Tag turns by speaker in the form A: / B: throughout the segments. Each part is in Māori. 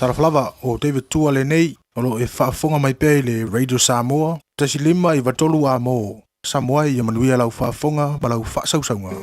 A: Taraflava o David Tua le nei, o lo e whaafonga mai pe le Radio Samoa, tasi lima I watolu a mo, Samoa I manuia lau whaafonga, ma lau whaasausaunga.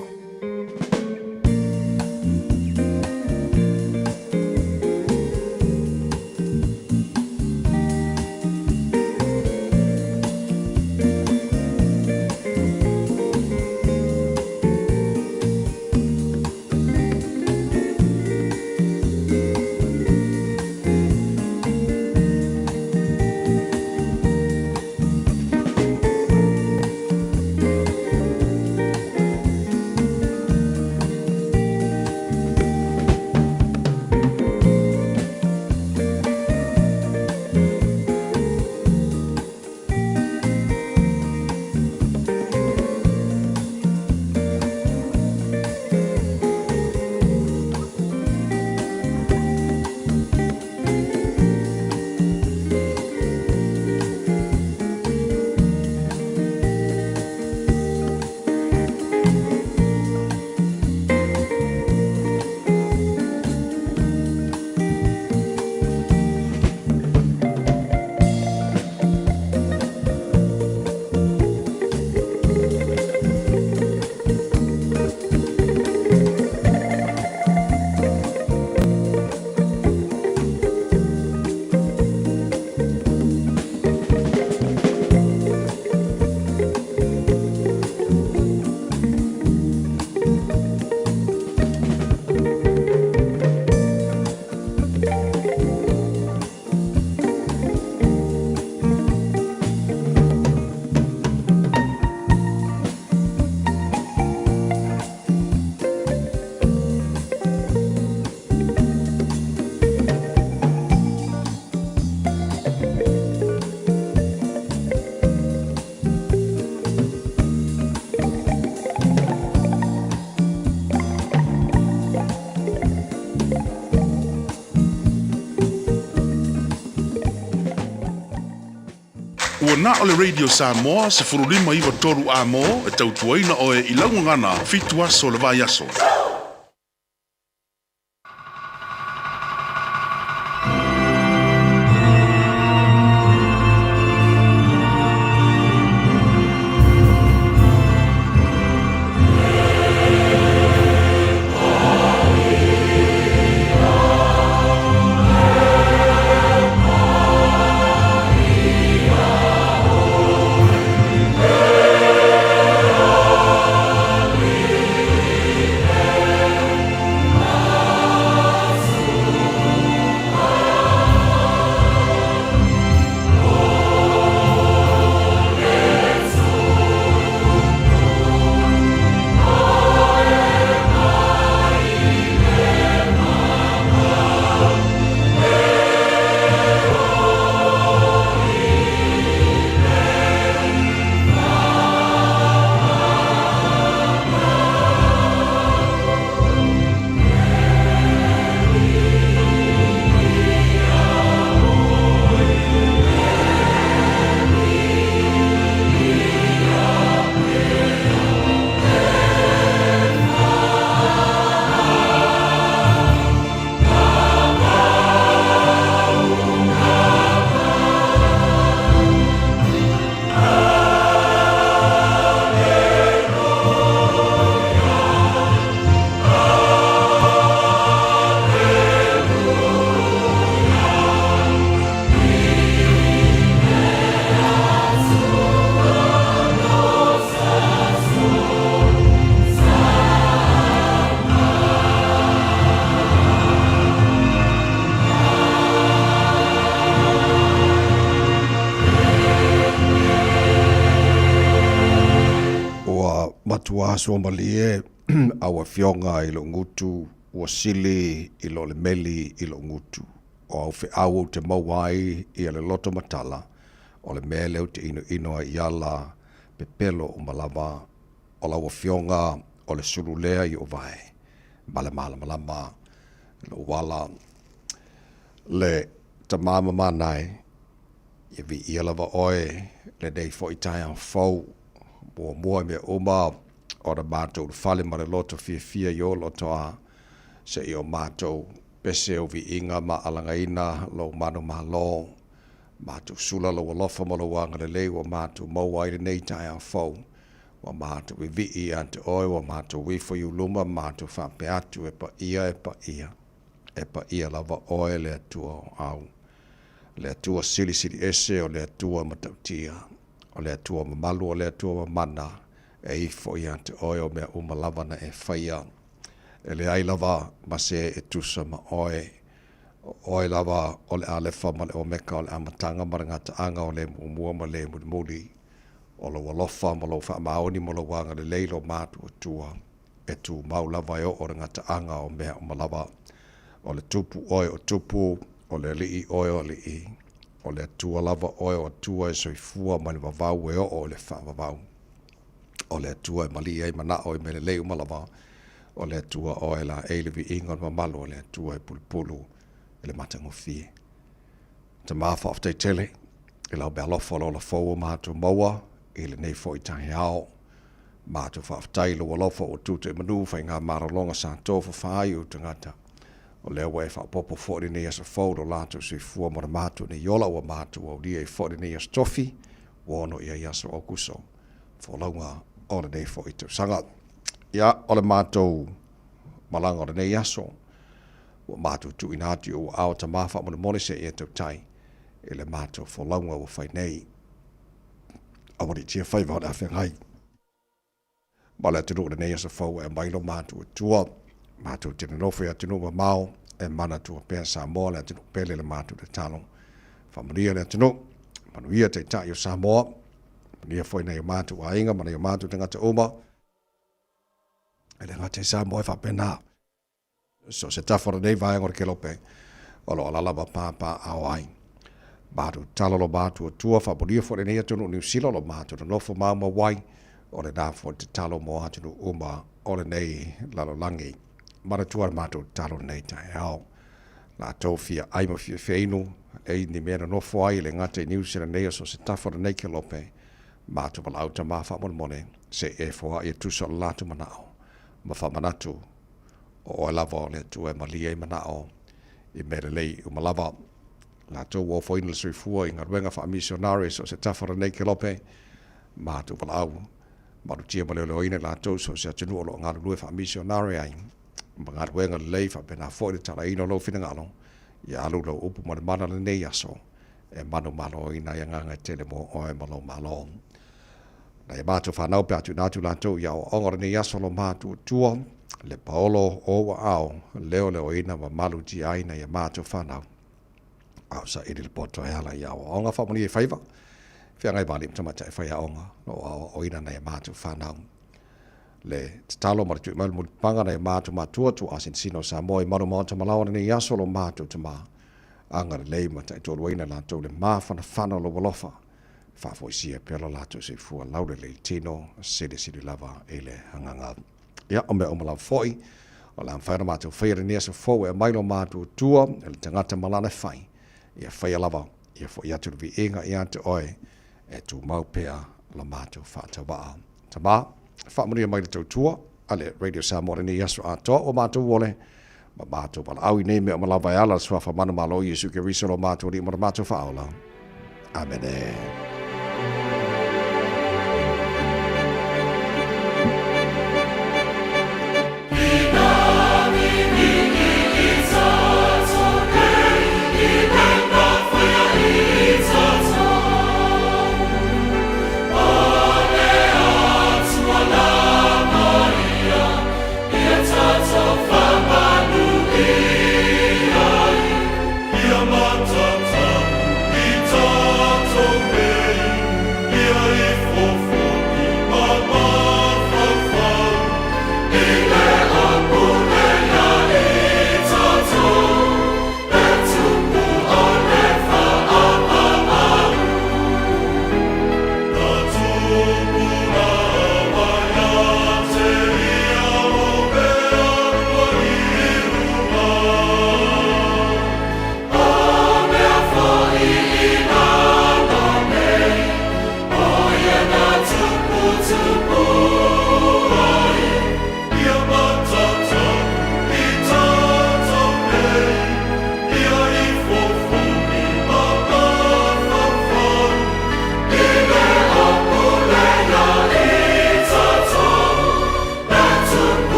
B: Ua na ole Radio Samoa se furulima iwa toru a mo e tautuaina o e ilaungangana fitu aso le vai aso.
C: Aso malie awa fionga ilo ngutu ua sili ilo le meli ilo ngutu o au fe au te mawai I le loto matala o le mele o te ino a iala pepelo o malama o la ua fionga o le surulea I o vai malama lo wala le tamama manai ia vi iala va oe le dei fo itai fau mua me oma o da mātou fale ma le loto fia I o loto a se I o mātou pese o vi inga ma alangaina lo manu mahalo, mātou sula lo walofa mo lo wanga le lei wa mātou maua i nei tai a fau, wa mātou i vi ante oi, wa mātou wifo i uluma, mātou whape atu e pa ia lava oe le atua au, le atua sili ese o le atua matautia, o le atua mamalu o le atua mamana, e ifo i ante oi o mea umalava na e whaia, e le ai lava mase e tusa ma oe lava o le alefa ma le o meka o le amatanga ma le ngata anga o le mua ma le muli o lo walofa ma lo wha maoni ma lo wanga le leilo mātu atua e tu mau lava e o le ngata anga o mea o malava o le tupu oe o tupu o le lii oe o lii o le atua lava oe o atua e soifua ma le wavau e o le wha wavau o le atua e mali e mana o me le leo malava o le atua oe la eilevi ingon ma malo o le atua e pulupulu le matango fie. Te maafa of te tele, e lau bea lofa lo la fau mātou maua, e le nei fo i tahi ao, mātou whaaftai lo lofa o tūte manu, whai ngā maralonga sa tofa whai u tangata. O leo wei whaapopo fōri nei asa fau lo lātou sui fua mora mātou ne yola wa mātou au lia i fōri nei asa tofi, wono ia i asa o kuso, fo launga o le nei fo i tau sanga. Ia, o le mātou malanga o le nei aso, wa mātou tu inati o ao ta mawha mo le mole se e tau tai, e le mātou fo launga o whai nei. Awari tia whai vau na whengai. Ma le tunu o le nei asa fau e mailo mātou tua, mātou tene nofu e tunu wa mau, e mana tua pēr Samoa le tunu pele le mātou le talo. Whamaria le tunu, manuia te tai o Samoa, manuia whai nei o mātou a inga, mana i o mātou te ngata uma, e le ngata Samoa e whapena. So se tafora nei vai ngor ke lope o lo alala papa au ai batu talo lo batu tua fa podia fo nei atu New Zealand lo batu no fo mama wai o le na fo te talo mo atu uma o le nei lalo langi mara tua matu talo nei tai au la tofia ai mo fi feinu e ni mena no fo ai le ngate New Zealand nei so se tafora nei ke lope batu pala auta ma fa mon mone se e fo ai tu so latu manao ma fa manatu o lava o le tu e malia i manao i mere lei o malava la tau o foina le soifua i ngaruenga wha missionaries o se tafara nei ke lope ma tu pala au ma tu tia maleo leo ine la tau so se atenu o lo ngaru nue wha missionary ai ma ngaruenga le lei wha pena fo le tala ino lo fina ngalo i alu lo upu ma le mana le nei aso e manu malo ina i nganga tele mo o e malo na i mātu whanau pe atu nātu la tau i au ongora nei aso lo mātu tua le paolo o ao leo ina wa malu ti aina ya mātou whanau. Au sa iri le poto e hala i ao. Onga whamoni e whaiva. Whia ngai wali mtamata e whaia onga. O ina na ya mātou whanau. Le talo maratu imalu mulipanga na ya mātou mātua tu asin sino sa moe maru maota malawana ni yaso lo mātou tama. Anga le leima ta itolu ina la tau le mawhana whana lo walofa. Whafoisia pelo la tau se fua laure le tino sidi lava e le hanganga. Ia, o mea o malau foi, o la mwhaira mātou whaira nia sa fau e mailo mātou tua, e le tangata malana whai, ia whaia lava, ia foi atu vi inga i ante oe, e tu mau pea la mātou whaatawaa. Tamā, whaamaria mai le tau tua, ale Radio Samoa ni yaso ato o mātou wole, ma mātou pala au i nei mea o malau vai ala swa whamana malo i Jesu ke risalo mātou li mara mātou whaola. Amen.
D: Ia matata, i tatou me.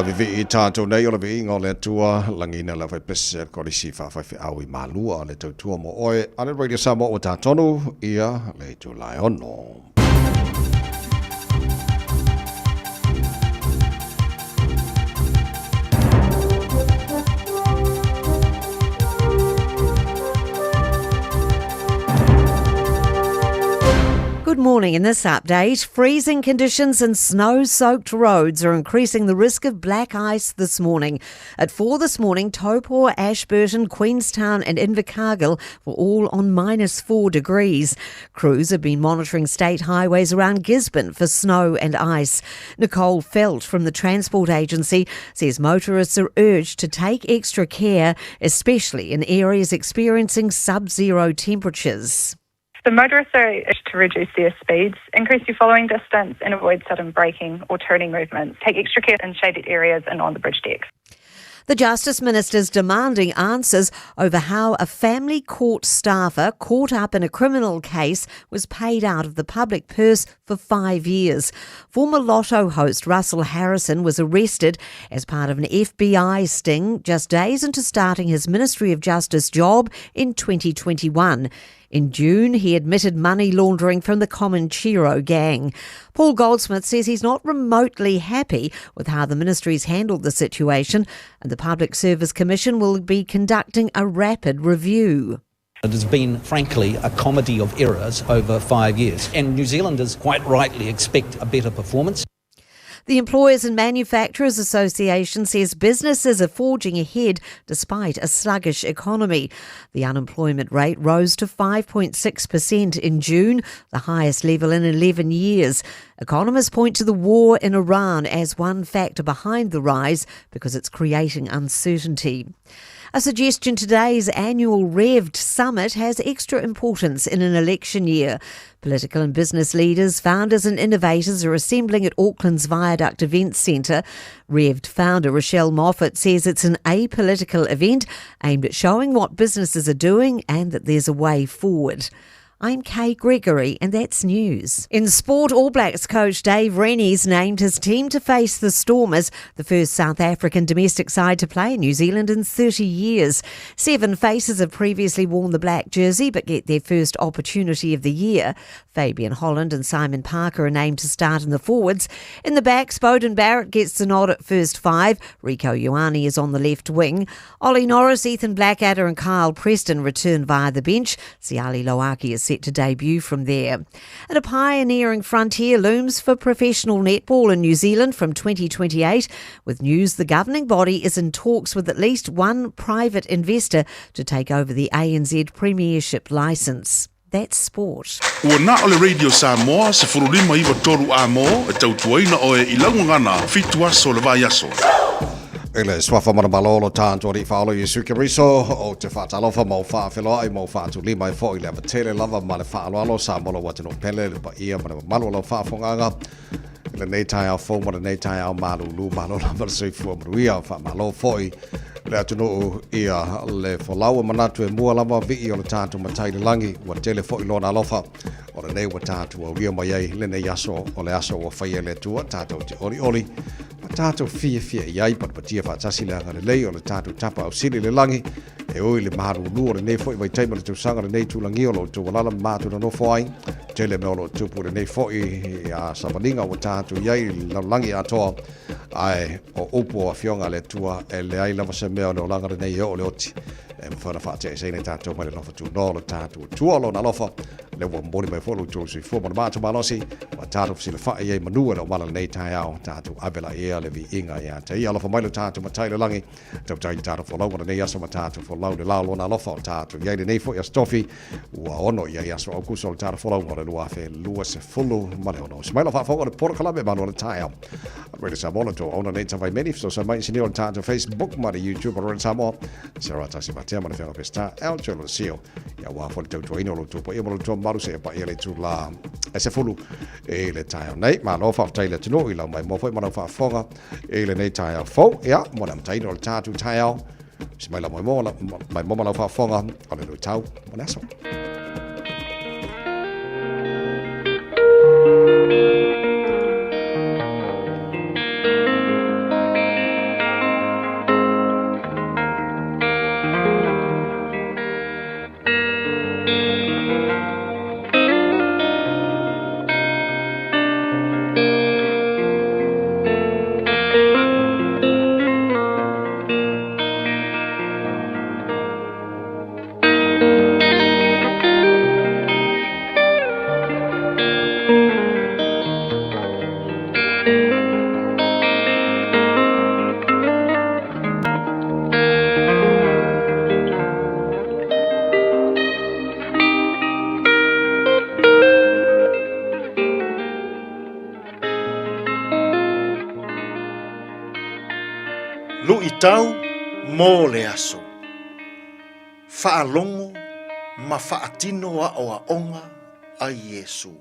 C: vivi I tātou nei o le vi ingo le tua langina la vai pese ko le sifa vai fe au I malua le tautua mo oe ale Radio Samoa o tātonu ia le tu lai ono.
D: Good morning. In this update, freezing conditions and snow-soaked roads are increasing the risk of black ice this morning. At 4 this morning, Taupō, Ashburton, Queenstown and Invercargill were all on -4 degrees. Crews have been monitoring state highways around Gisborne for snow and ice. Nicole Felt from the Transport Agency says motorists are urged to take extra care, especially in areas experiencing sub-zero temperatures.
E: The motorists are urged to reduce their speeds, increase your following distance and avoid sudden braking or turning movements. Take extra care in shaded areas and on the bridge decks.
D: The Justice Minister's demanding answers over how a family court staffer caught up in a criminal case was paid out of the public purse for 5 years. Former Lotto host Russell Harrison was arrested as part of an FBI sting just days into starting his Ministry of Justice job in 2021. In June, he admitted money laundering from the Comanchero gang. Paul Goldsmith says he's not remotely happy with how the ministry's handled the situation, and the Public Service Commission will be conducting a rapid review.
F: It has been, frankly, a comedy of errors over 5 years, and New Zealanders quite rightly expect a better performance.
D: The Employers and Manufacturers Association says businesses are forging ahead despite a sluggish economy. The unemployment rate rose to 5.6% in June, the highest level in 11 years. Economists point to the war in Iran as one factor behind the rise because it's creating uncertainty. A suggestion today's annual REV'd summit has extra importance in an election year. Political and business leaders, founders and innovators are assembling at Auckland's Viaduct Events Centre. REV'd founder Rochelle Moffat says it's an apolitical event aimed at showing what businesses are doing and that there's a way forward. I'm Kay Gregory and that's news. In sport, All Blacks coach Dave Rennie's named his team to face the Stormers, the first South African domestic side to play in New Zealand in 30 years. 7 faces have previously worn the black jersey but get their first opportunity of the year. Fabian Holland and Simon Parker are named to start in the forwards. In the backs, Beauden Barrett gets the nod at first 5. Rico Ioane is on the left wing. Ollie Norris, Ethan Blackadder and Kyle Preston return via the bench. Siali Loaki is set to debut from there. And a pioneering frontier looms for professional netball in New Zealand from 2028, with news the governing body is in talks with at least one private investor to take over the ANZ Premiership licence. That's sport.
B: Ua na ole Radio Samoa se furulima iwa toru a mo e tautuaina oe I laungangana fitu aso le vai aso.
C: Ele swafa mana malolo tātou ri whaolo I sukiriso o te whaatalofa mau whaawheloa I mau whaatu lima I fo I le avatele lava ma le whaaloalo sa mola watino pele le pa ia mana malo lau whaafonganga. Le nei tai au fo mana nei tai au malulu malo lava le seifua maruia wha malo foi le atunu ia le whalaua manatu e mua lava vii o le tātou matai le langi wa tele fo I lona alofa o le nei wa tātou au ria mai ei le nei aso o le aso wa whaia le tua tātou te oli tātou fia iai patia whaatasi le anga le lei o le tātou tapa au sili le langi e oi le maru lua le nei foi vai taima le tausanga le nei tulangi o lo tu walala mātu na nofo ai tele me o lo tupu le nei foi a savalinga o tātou iai la langi atoa ai o upo a fionga le tua e le ai lava se mea o le olanga le nei o le oti e mwhana whaate e seine tātou mai le lofa tu no le tātou tua lo na lofa le wa mbori mai folu tu si fo mana mātu malosi wa tātou fisi le whae iei manua le o mala nei tai au tātou avela ea le vi inga ia te ia lofa mai le tātou matai le langi tau tai tātou fo lau mana nei aso ma tātou fo lau le lao lona lofa o tātou iei le nei fo ia stofi ua ono iei aso au kuso le tātou fo lau ngore lua fe lua se fulu male ono si mai lofa fonga le pora kalame manu le tai au Rede Samoa to ona nei tawai meni so sa mai sini o tātou Facebook ma le YouTube Rede Samoa Sarah tasi matea ma le whenga pesta el chelo sio ia wa fo le tau tuaino lo tupo ia mo lo maru se pa ia le tu la e se fulu e le tai nei ma lo fa tai le tino I la mai mo foi ma fa fonga e le nei tai fo ia mo na tai no le tātou tai au si mai la mo mai mo ma fa fonga o le tau mo na so
G: tatau mō le aso. Whaalongo ma whaatino a o a onga a Yesu.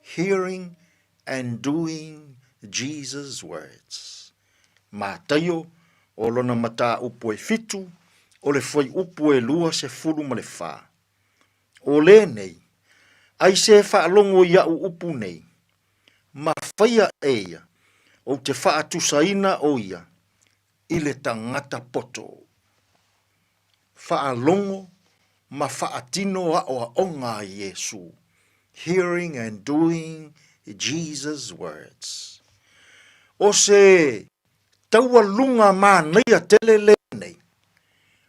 G: Hearing and doing Jesus' words. Mā taio o lona mata upo e fitu, o le foi upo e lua se fulu ma le wha. O le nei, ai se whaalongo ia u upu nei, ma whaia eia, o te whaatusaina o ia, i le tangata poto. Whaalongo ma whaatino a o a onga a Yesu. Hearing and doing Jesus' words. O se taua lunga mā neia telele nei.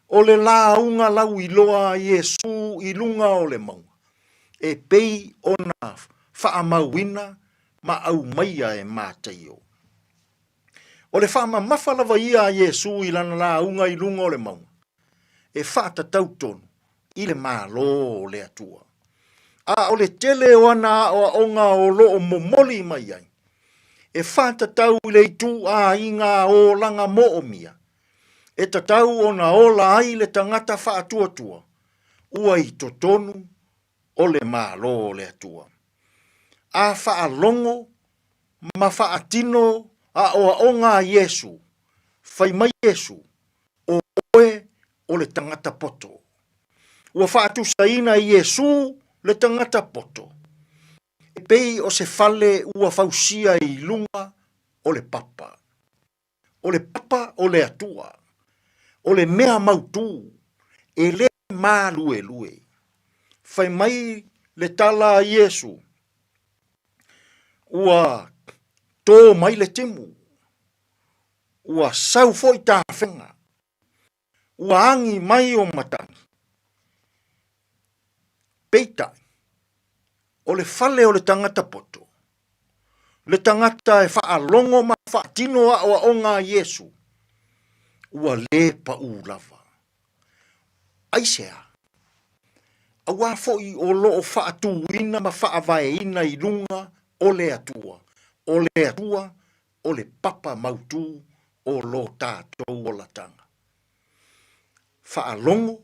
G: O le la unga lau i loa a Yesu i lunga o le maunga. E pei ona whaamauina ma au maia e mātaio. O le whaama mawhalawa ia a Yesu i lana la unga i lunga o le maunga. E whaata tautonu i le mālo o le atua. A o le tele o ana o onga o lo o momoli mai ai. E whaata tau i le itu a inga o langa mo o mia. E tatau o na ola ai le tangata whaatua tua. Ua i totonu o le mālo o le atua. A whaalongo ma whaatino a o onga a Yesu. Whai mai Yesu o oe o le tangata poto. Ua whaatu saina i Yesu le tangata poto. E pei o se fale ua fausia i lunga o le papa. O le papa o le atua. O le mea mautu. E le mā lue lue. Whai mai le tala a Yesu. Ua tō mai le timu. Ua sau foi tā whenga. Ua angi mai o matangi. Peitai. O le fale o le tangata poto. Le tangata e whaalongo ma whaatino a o onga Yesu. Ua le pa u lava. Aisea. Awa foi o lo o whaatuina ma whaavaeina i lunga o le atua. O le atua o le papa mautu o lo tātou o la tanga. Whaalongo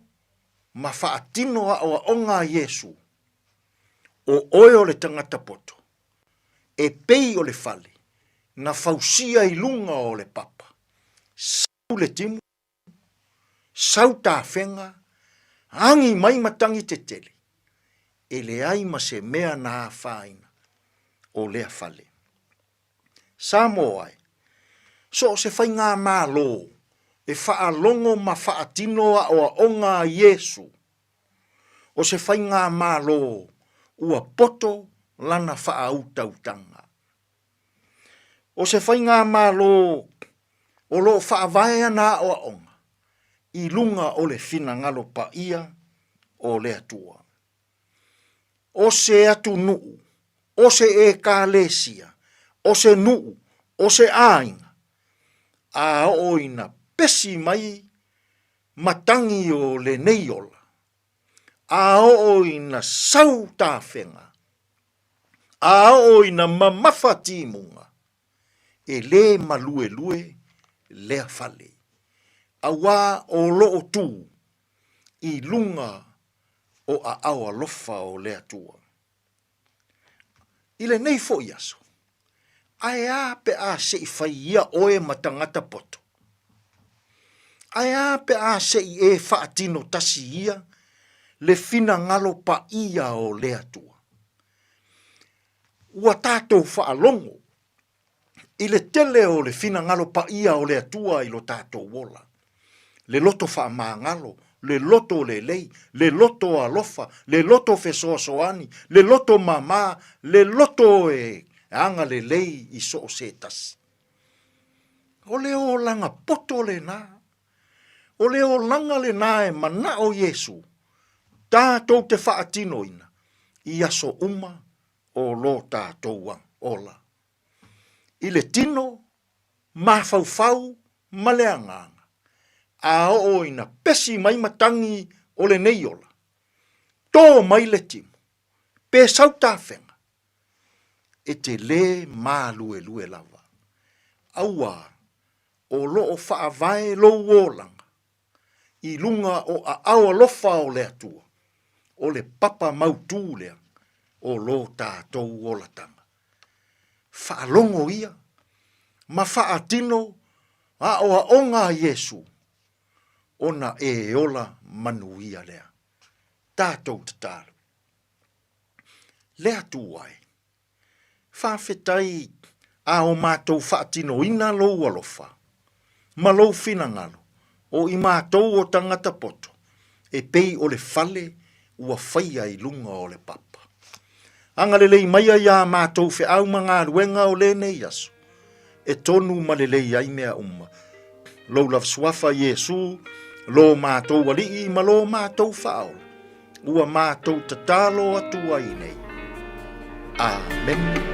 G: ma whaatino a o onga Yesu. O oe o le tangata poto. E pei o le fale. Na fausia i lunga o le papa. Sau le timu. Sau tā whenga. Angi mai matangi te tele. E le ai ma se mea na whaina. O lea fale. Samo ai. So se whai ngā mā lo. E whaalongo ma whaatino a o onga Yesu. O se whai ngā mā lo. Ua poto lana whaautautanga. O se whai ngā mā lo. O lo whaavaea nā o onga. I lunga o le whina ngalo pa ia o le atua. O se atu nuu. O se e kālesia. O se nuu. O se ainga. A oina pesi mai matangi o le neiola. A oina sau tā whenga. A oina mamawhati munga. E le malue lue lea fale. A wā o loo tū i lunga o a awa lofa o lea tua. I le nei fo i aso. Ai a pe a se i whai ia oe matangata poto. Ai a pe a se i e whaatino tasi ia le fina ngalo pa ia o lea tua. Ua tātou whaalongo i le tele o le fina ngalo pa ia o lea tua i lo tātou wola. Le loto whaamangalo, le loto le lei, le loto alofa, le loto fesoasoani, le loto mama, le loto e anga le lei i so se tasi. O le o langa poto le nā. O le o langa le nā e mana o Yesu. Tātou te whaatino ina. I aso uma o lo tātou wang ola. I le tino, mawhauwhau, maleanganga. A o ina pesi mai matangi o le neiola. Tō mai le timu. Pe sau tā whenga. E te le mā lue lue lava. Aua, o loo whaavae lo wolanga. I lunga o a awa lofa o le atua. O le papa mautū lea. O lo tātou o la tanga. Whaalongo ia. Ma whaatino a o a onga Yesu. Ona e ola manuia lea. Tātou tatalu. Lea tuai. Whawhetai a o mātou whaatino ina lou alofa. Ma lou finangalo. O i mātou o tangata poto. E pei o le fale ua whaia i lunga o le papa. Anga lelei maia ia mātou whi au mga ruenga o le nei asu. E tonu ma lelei ai mea umma. Lo laf swafa Yesu, lo mātou walii ma lo mātou whaol. Ua mātou tatalo atua i nei. Amen.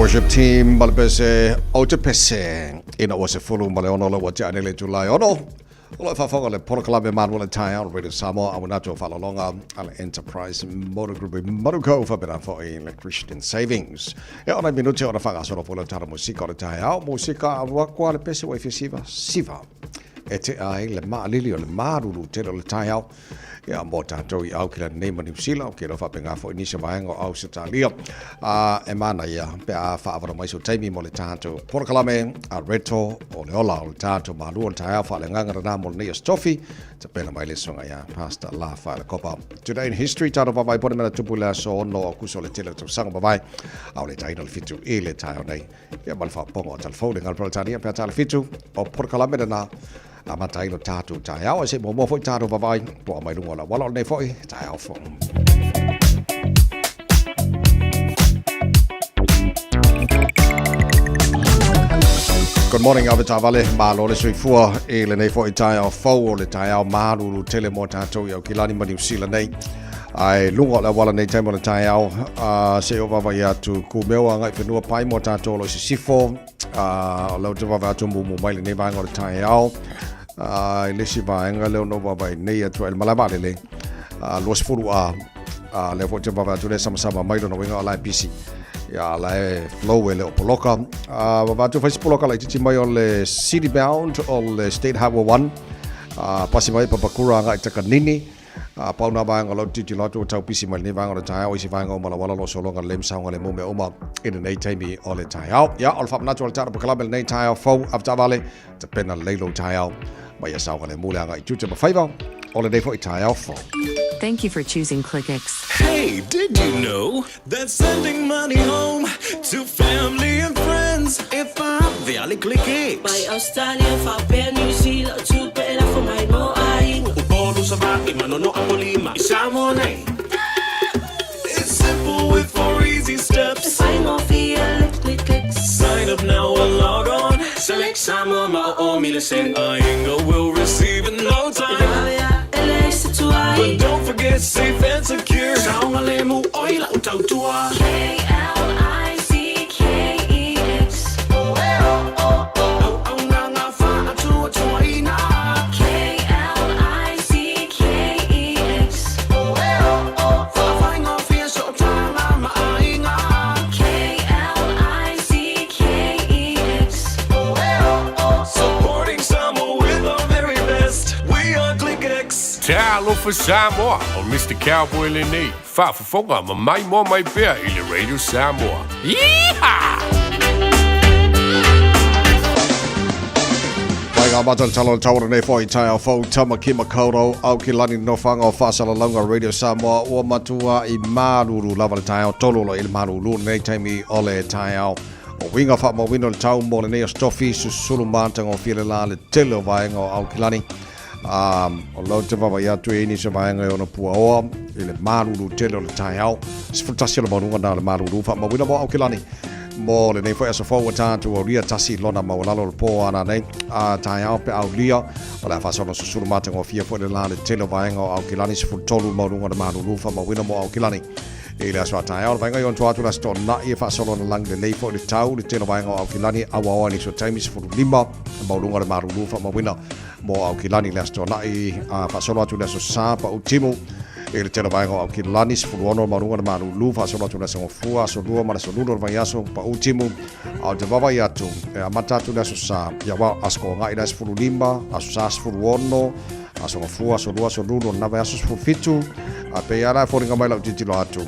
C: worship team malpese otepese ina was fulu male ono lo wacha nele July ono lo fa fa le porkala be man wala tai out radio Samoa awuna to fa longa al enterprise motor group motor co fa bera for electrician savings e ona minuti ona fa solo for la tara musica le tai out musica alwa kwa le pese wa siva e te ai le ma lili o le maruru te le tai out ya mo tātou I au ki la nei ma New Zealand ke lo fa penga fo inisa vaenga au Australia e mana ia pe a fa avara mai so taimi mo le tātou Porkalame a reto o le ola o le tātou malu o le taia fa le ngangara na mo le nei stofi te pena mai le songa ia Pastor La fa le kopa today in history tātou vavai pone mena tupu le so no o kuso le tele tu sanga vavai au le taina le fitu I le taio nei ia mal fa pongo tal fo le ngal protania pe tal fitu o Porkalame na amatai lo tātou tai au se mo foi tātou vavai po mai lunga la wala nei foi tai au fo Good morning Avita Vale malo le soifua e le nei foi tai au fo o le tai au maru tele mo tātou ia kilani ma New Zealand nei ai lunga la wala nei taimo le tai au se o vavai atu ku mewa ngai whenua pai mo tātou lo sifo lo te vavai atu mu mai le nei vanga le tai au le si vaenga leo no vavai nei atu el malava le los furu le fo te vavai atu le sama mai no winga ala PC ya la flow le opoloka vavai atu fai poloka la titi mai o le city bound o le state highway 1 pasi mai papakura ngai takanini pauna vaenga lo titi lotu tau PC mai nei vanga le tai o si vaenga o mala wala lo solonga lem saunga le mume oma in nei taimi o le tai au ya al fap natural tar club nei tai au fo after vale te pena leilo tai au mai ya saunga le mule anga I tutu ba faiva o le nei fo I tai au fo.
H: Thank you for choosing ClickX.
I: Hey, did you know that sending money home to family and friends if I'm the ClickX?
J: By Australia, for New Zealand, to better for my no eyeing.
I: Ubolu sa baki, manono apolima, isamo na. It's simple with 4 easy steps.
J: Sign off here, ClickX.
I: Sign up now or log on. Select some of my own millicent. Ainga will receive in no time. But don't forget safe and secure. Saunga lemu oila utautua.
J: KLICKEX.
I: Nanga fa atua tuaina.
J: KLICKEX.
I: Fa fainga fia so tanga maainga.
J: KLICKEX.
I: Supporting Samoa with our very best. We are ClickX.
K: Talo for Samoa on Mr. Cowboy Lenny. Fa for fonga ma mai mo mai bear I le Radio Samoa. Yeehaw!
C: Ngā mata talo tawara nei fo I tai au fo tama ki makauro au ki lani no whanga o whasala launga Radio Samoa o matua I maruru lava le tai au tololo I le maruru nei taimi o le tai au o winga wha mo wino le tau mo le nei o stofi susulu mantanga o file la le tele o vaenga o au ki lani o lau te vavai atu e ni se vaenga o na pua oa I le maruru tele o le tai au sifutasi o le maunga na le maruru wha mo wino mo au ki lani mo le nei foi aso fo tātou o ria tasi lona ma lalo le po ana nei tai au pe au lia o la fasono susuru matengo fia fo le la le tele vaenga o au kilani se futolu mo runga de maruru fa mo wina mo au kilani e le aso tai au vaenga yon tuatu la sto na e fasono na lang le nei fo le tau le tele vaenga o au kilani awa ni so taimi se futu lima mo runga de maruru fa mo wina mo au kilani le asto na e fasono atu le aso sa pa utimu e le tele vaenga au kilani se futu ono marunga de maruru fa sono atu le aso fua so dua ma so ludo vai aso pa utimu au te vavai atu e amata atu le aso sa ya wa asko ngai le futu lima aso sa futu ono aso fua so dua so ludo na vai aso futu fitu a pe ara fo ringa mai la titilo atu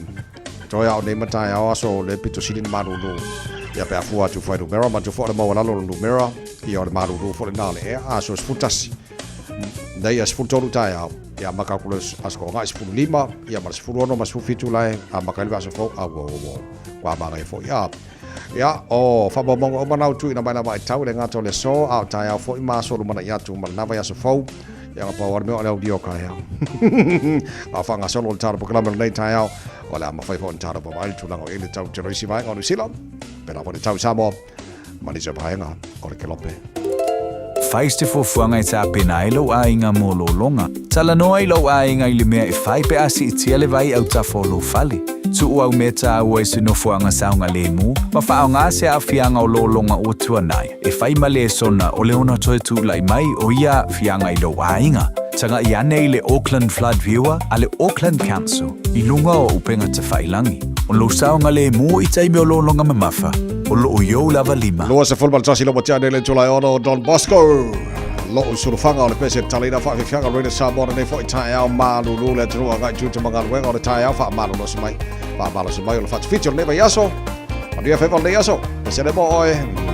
C: toia o nei matai au aso le pito sini maruru ya pe fua atu fai do mera ma to fo le mo lalo no mera ia o le maruru fo le nale e aso futasi dai as futolu tai au ia makakulos asko ngai futu lima ia mas futu ono mas futu fitu lai a makai aso fo a wo kwa ba fo ya o fa bo mongo o manau tu ina mai mai tau le ngato le so au tai au fo I maso lu mana ia tu mana vai aso fo ia pa war me o le audio ka ya a fa nga solo tar po klamel nei tai au wala ma fai fo tar po mai tu lango ele tau tero si vai ngonu sila pera po tau Samoa mani se vaenga o le kelope
L: Faiste fo fuanga I ta pena ilo a inga mololonga. Talanoa I lo ai ngai le mea e whai pe asi I tia le vai au tafolo fale. Tu au meta ua se no fuanga saunga le mu, ma whao ngā se a fianga o lolonga o tuanai. E whai ma le sona o leona toe tu lai mai o ia fianga I lo ainga. Tanga I ane I le Auckland Flood Viewer a le Auckland Council I lunga o upenga te whailangi. O lo saunga le mu I taimi o lolonga mamafa. O lo o yo lava lima.
C: Lua se fulmal tasi lo matiane le tulai ono Don Bosco. Lo surufanga o le pese talina fa fianga rena Samoa nei fo I tae au malu lule te rua ngai tuta mangaruenga o le tae au fa malu no se mai. Fa malu se mai o le fatu fitio neva yaso. O dia fe le yaso. Se le mo oe.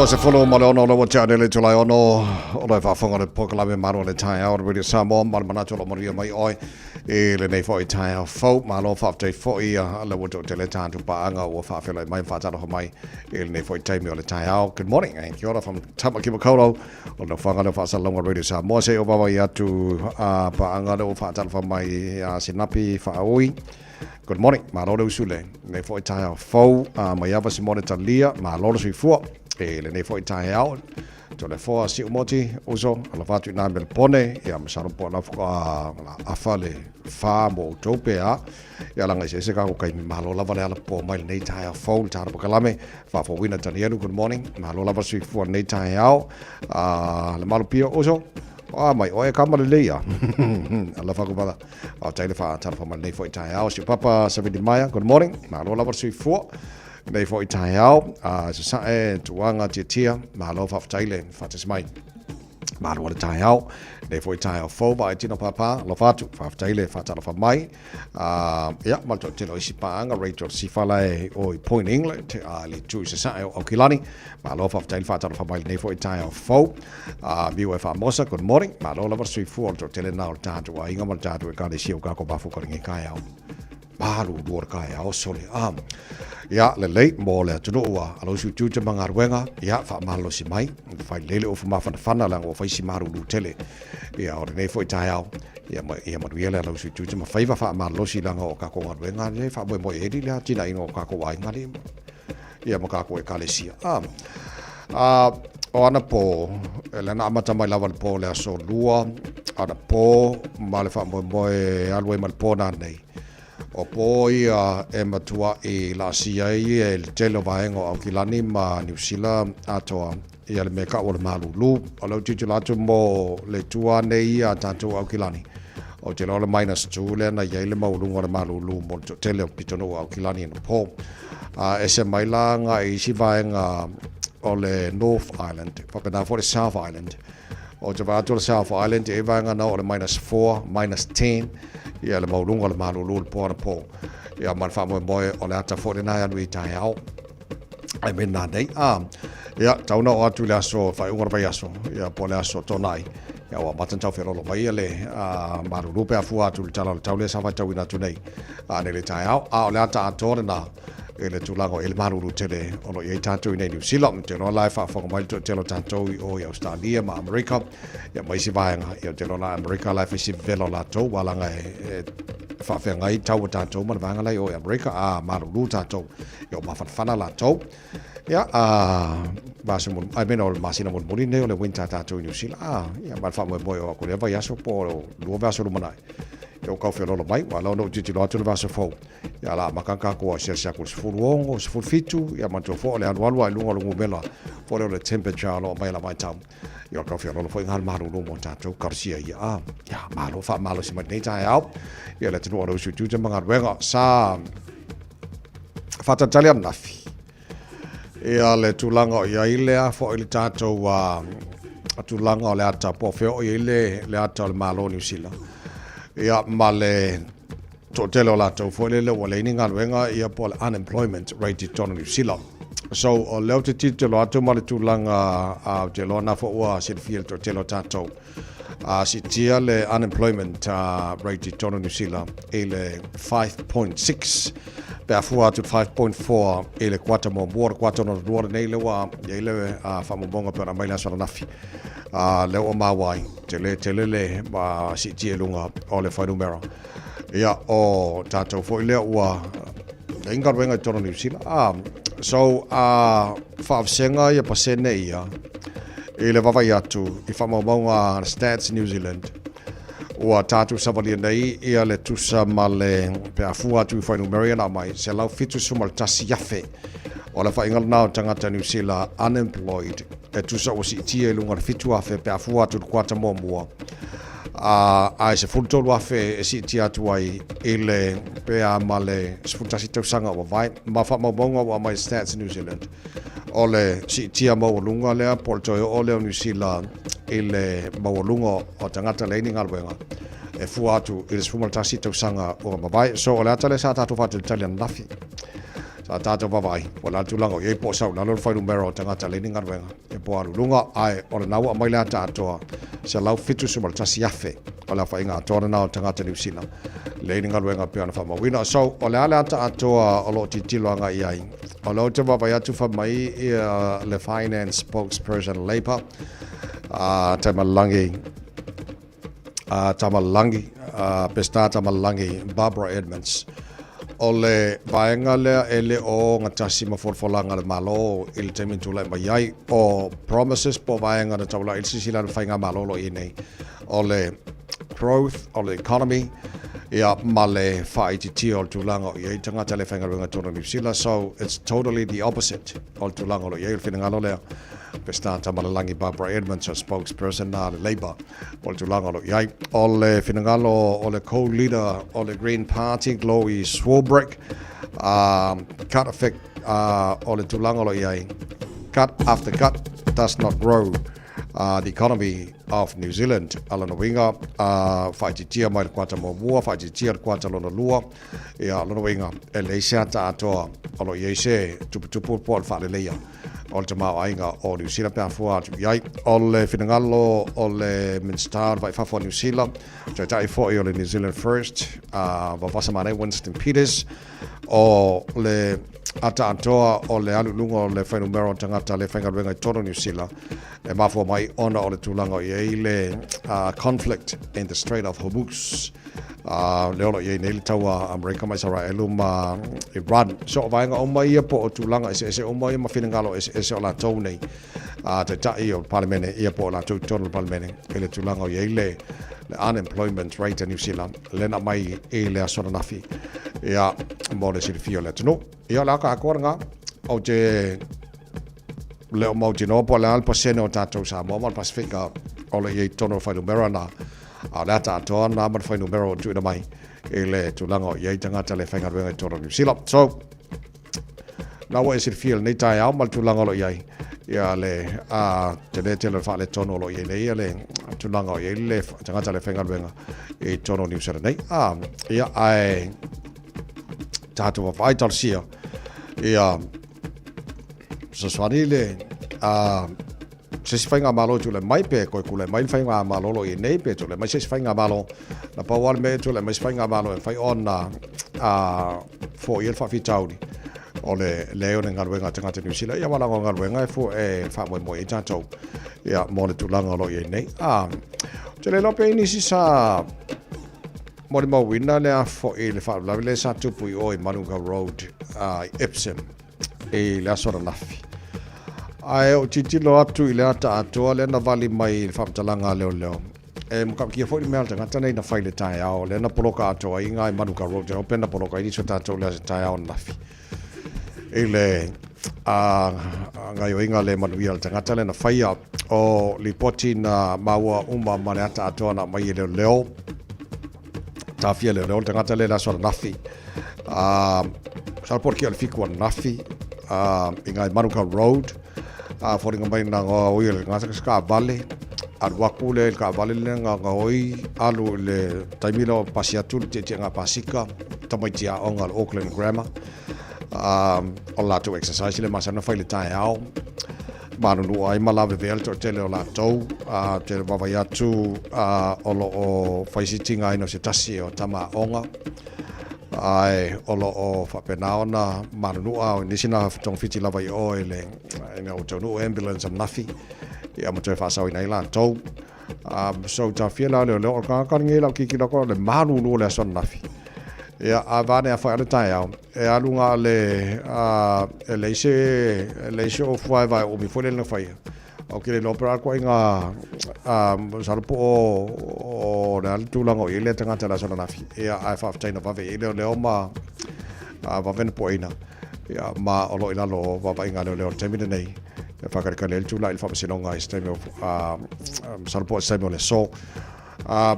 C: o se follow ma ono lo cha le tula ono o fa fonga le pokala me maro le tai out radio Samoa ma mana tolo maria mai oi e le nei foi tai fo ma lo fa te foi le wo te le tantu pa anga o fa fela mai fa talo mai e le nei foi tai me le tai out. Good morning and kia ora from Tamakimokolo o no fanga le fa salonga radio Samoa se o baba ya tu pa anga le o fa talo fa mai sinapi fa oi. Good morning, ma lolo usule. Ne foi tai out fo ma ya va simone talia ma lolo sui fu e le nei foi tai out to le fo si umoti uso ala fatu na mel pone ya masaro po na afale fa mo utopia ya langa se ka ko kai malo la vale ala po mai nei tai out fo tar po kalame fa fo wina tanielu. Good morning, ma lo la va sui fu nei tai out le malo pio uso mai o e kamale leia ala fa ko bada o taile fa tar fa nei foi tai out si papa Savidi Maya. Good morning, ma lo la va sui fu nei foi tai out sa e tuanga titia ma lo fa taile fa te mai ma lo tai out nei foi tai out fo ba tino papa lo fa tu fa taile fa ta fa mai ya ma to te lo si pa anga radio si fa lai o point England te ali tu sa e o kilani ma lo fa taile fa ta fa mai nei foi tai out fo biu fa mosa. Good morning, ma lo la va sui fu to tele na o ta tu ai nga ma ta tu ka de si o ka ko ba fu ko ngi kai out baru luar kai au sole ya le late mo le tuno wa alo su tu manga ruenga ya fa malo si mai fa lele o fa fana la o fa si maru lu tele ya o ne foi tai au ya ma riele alo su tu ma fa malo si la o ka ko ruenga le fa mo e di la tina ino ka ko wa ngali ya ma ka ko e kalesia o ana po le na mata mai lava po le so lua ana po ma le fa mo e alwe mal po na nei o poia e matua i la sia i e le telo vaengo au kilani ma New Zealand atoa i ale meka o le malulu o lau titu latu mo le tua nei a tanto au kilani o te lola -2 le na iei le maulunga le malulu mo le tele o pitono au kilani no po e se maila nga i si vaenga o le North Island papena fo le South Island o te vātua le South Island e vaenga na o le -4 -10 ia le maulunga le malulu le poana po ia man fa mo o le ata fo le na anu i tai au ai mena nei ia tauna o atu le aso fai unga vai aso ia po le aso tonai ia wa matan tau fe lo mai le malulu pe afu atu le tau le sa fa tau ina tu nei ne le tai au o le ata atore na ele tulango el maruru tele ono ye tanto in New Zealand te no life for mai to telo tanto o Australia ma America ya mai si vai ya te no la America life si velo la to wala ngai fa fe ngai tau tanto ma vanga lai o America maruru tanto yo ma fana la to ya ba se mun ai meno masina mun muri ne o le winter tanto in New Zealand ya ma fa mo o ko le vai aso po lo va so manai yo ka fe lo mai wala no titi lo atu va so fo ya la makaka ko sia sia ko sfuluongo sfulfitu ya manto fo le anualua lungo lungo bela fo le temperature lo mai la mai tam yo ka fe lo fo ngal maru lo mo tato karsia ya malo fa malo si mai tai au ya le tino ro su tu manga wenga sa fata italian nafi ya le tulanga ya ile fo ile tato wa tulanga le ata po fe o ile le ata le malo New Zealand ya male to telo la to fo le wale ni ngal wenga ia pol unemployment rate to New Zealand so o le te titelo atu male tulanga te lona fo wa sit field to telo tato si tia le unemployment rate to New Zealand ele 5.6 per fu atu 5.4 ele 4 mo 4 no duor nei le wa ele fa mo bonga per mai la sala nafi le o mawai tele ba si tia lunga o le fa numero ia o tatou foi lea ua inga wenga tono New Zealand so whaafsenga ia pasene ia i le wawai atu i whamaumanga Stats New Zealand ua tatou savalia nei ia le tusa ma le pe afu atu i whainu Mariana mai se lau fitu suma le tasi yafe o le whaingal nao tangata New Zealand unemployed e tusa o si itia i lunga le fitu afe pe afu atu kuata mua ai se fultolu afe e si tia tuai ile pe amale sfutasi tausanga o vai ma fa mabonga o mai Stats New Zealand ole si tia mo lunga le porto ole New Zealand ile mo lunga o tangata le ninga wenga e fu atu ile sfumaltasi tausanga o vai so ole atale sa tatu fatu Italian nafi sa tātou wawai, wala tūlanga o iei po sau, nalo whai numero o tangata le ninga ruenga, e po aru lunga, ai, o le naua mai lea tātoa, se lau fitu sumal tasi afe, o la whainga atoa na o tangata New Zealand, le ninga ruenga pia na whamawina, so, o le ale tātoa o lo titiloanga iai, o lo te wawai atu whamai i le finance spokesperson Labour, Tamalangi, Pesta Tamalangi, Barbara Edmonds, o le vaenga lea ele o ngatasi maforfolanga le malo il temi tula mai ai o promises po vaenga na taula il sisila fainga malo lo inei o le growth o le economy ia male faiti o tulanga o ye tanga tele fainga runga tona New Zealand, so it's totally the opposite o tulanga lo ye finanga lo lea Pesta Tamalangi Barbara Edmonds, a spokesperson na le Labour o tulanga lo ye o le finanga lo o le co-leader o le Green Party Chloe Swarbrick cut effect o le tulanga lo ye cut after cut does not grow the economy of New Zealand. Alana winga whaititia mai kwata mo mua, whaititia kwata lona lua, ia lona winga e leisea tātoa alo iese tupu po al whale leia. O le tamau ainga o New Zealand pia fua atu iai. O le finangalo o le Minster vai whafua New Zealand, tai tai fo i o le New Zealand First, wawasa mane Winston Peters, o le ata antoa o le alulunga o le whainumero tangata le whaingaruenga i tono New Zealand e mafua mai ona o le tūlanga o iei le conflict in the Strait of Hormuz le olo iei nei le taua Amerika mai Israel ma Iran so vaenga o mai ia po o tūlanga ese o mai ma whinangalo ese o la tau nei te tai o parlemene ia po o la tau tono parlemene e le tūlanga o iei le unemployment rate in New Zealand lena mai e le asona nafi ia mo le sirifio le tunu ia la ka akoranga o te le o mau tino po le alpa sene o tātou sa mo mal Pasifika o le iei tono whai numero na a le tātoa na man whai numero o tuina mai e le tūlanga o iei tangata le whainga ruenga i tono New Zealand so na wa e sirifio nei tai au mal tūlanga lo iei ia le tene tele wha le tono lo iei nei ia le tūlanga o iei le tangata le whainga ruenga i tono New Zealand nei ia ai tātua whai talsia ia so swani le se whainga malo tu le mai pe koe kule mai whainga malo lo i nei pe tu le mai se whainga malo na pawal me tu le mai whainga malo e whai on na fo i el whawhitauri o le leo ne ngaruenga tangata New Zealand ia wala ngaruenga e fo e wha moe i tātou ia mo le tūlanga lo i nei te le lope ini si sa mo le mawina lea fo i le whaalawi le sa tupu i o i Manuka Road Epsom e le asora nafi ai o titilo atu i le ata atoa le na vali mai le whamtalanga leo e mkakia fo i mea tangata nei na whaile tae ao le na poloka atoa i ngai Manuka Road e opena poloka i niso tātou le tae ao nafi e le ngai o inga le manuia le tangata le na whaia o li poti na maua uma mane ata atoa na mai leo tafia leo tangata le la sora nafi salporki al fiku an nafi ingai Manuka Road foringa mai na ngoi le ngasa ska vale al wakule ka vale le ngoi alu le taimilo pasiatu te nga pasika tamaitia onga Auckland Grammar o la to exercise le masana faile tai ao manu no ai malave velto tele o la tou te vavai atu o lo o faisitinga ino se tasi o tama onga ai o lo o fapenao na manu no au nisina tong fiti lava i o ele ina o tonu ambulance am nafi ia mo te fa sau ina ila tou so ta fiela le o ka ngela ki ko le manu no le son nafi ia avane a fa le tai au e alunga le leise o fai vai o mi foi le fai o ke le opera ko inga salpo o le tulango i le tanga tala sona nafi ia ai fa taina va ve le o ma va ven poina ia ma o lo ina lo va va inga le termine nei e fa ka le tula il fa sinonga isteme salpo isteme le so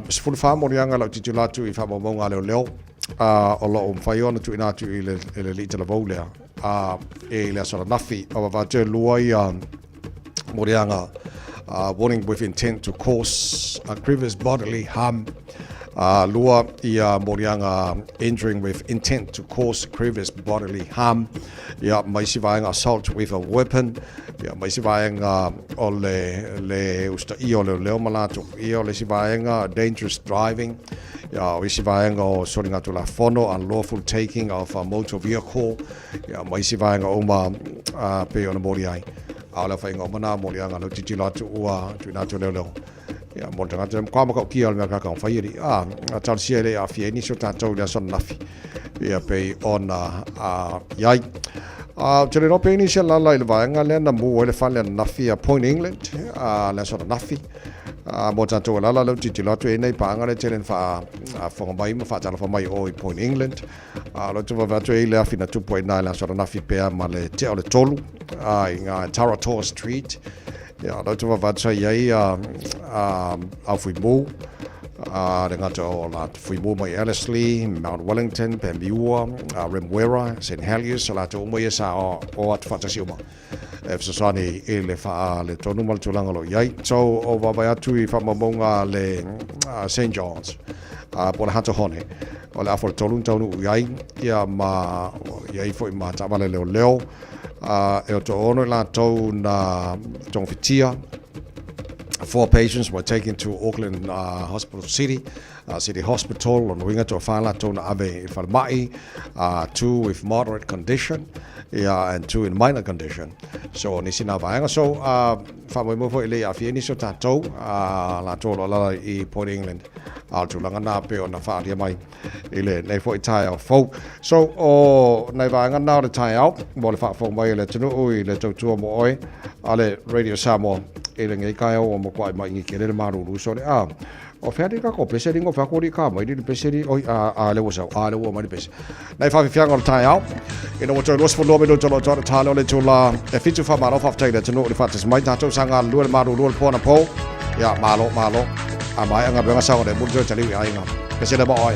C: sful fa mo rianga lo titulatu i fa mo nga le o lo fai ona tu ina tu le lita la volea e le sora nafi o va te luai morianga warning with intent to cause a grievous bodily harm Lua ia morianga injuring with intent to cause grievous bodily harm. Ia maisi vaenga assault with a weapon. Ia maisi vaenga o le usta i o leo malato. Ia le si vaenga dangerous driving. Ia maisi vaenga o soringa tu la fono unlawful taking of a motor vehicle. Ia maisi vaenga oma pe ona moriai. Ala fainga mana morianga lo titilato ua tuinato leo. Ya mo tanga tem kwa maka kia le maka ka fai ri tal sia le a fieni so tatou le son nafi ya pe ona yai tele no pe ni sia la le vanga le na mo le fa le nafi a Point England le so nafi mo tatou la le titi la tu e nei panga le tele fa fo mai mo fa tala fa mai o Point England lo tu va tu e le afina 2.9 la so nafi pe ma le te o le tolu inga Tarator Street. Ja, dat was wat zei jij af Fuimu, dengan tu lat Fuimu mai Ellerslie, Mount Wellington, Pembiwa, Remuera, St Heliers, salah tu umur sa o at fatasiuma. Efsosani ele fa le tonu mal tulang lo yai. So o va tu I fa mamonga le St John's. Por hato hone. Ola afor tolun tonu yai ia ma yai foi ma tabale leo. E to ono la to na tongfitia. 4 patients were taken to Auckland Hospital City Hospital on winga to fala to na ave falmai 2 with moderate condition and 2 in minor condition. So nisina vaenga so fa mo fo ile afie ni so tato la to la I Point England to langa na pe ona fa dia mai ile nei fo tai au fo so o nei vaenga na de tai au mo le fa fo mai le tunu o ile to mo oi ale Radio Samoa ele ngai kai o mo kwai mai ngi kere maru so le o fere ka ko pese ringo fa ko ri ka mai di pese ri o le wo sa le wo mai pese nei fa fianga o tai au ina wo to los fo lo me do to talo le to la e fitu fa maro fa tai le tunu le fa tes mai tato sanga lu maru lu po na po ya malo a mai anga benga sa ko le mu jo chali ai nga pese le ba oi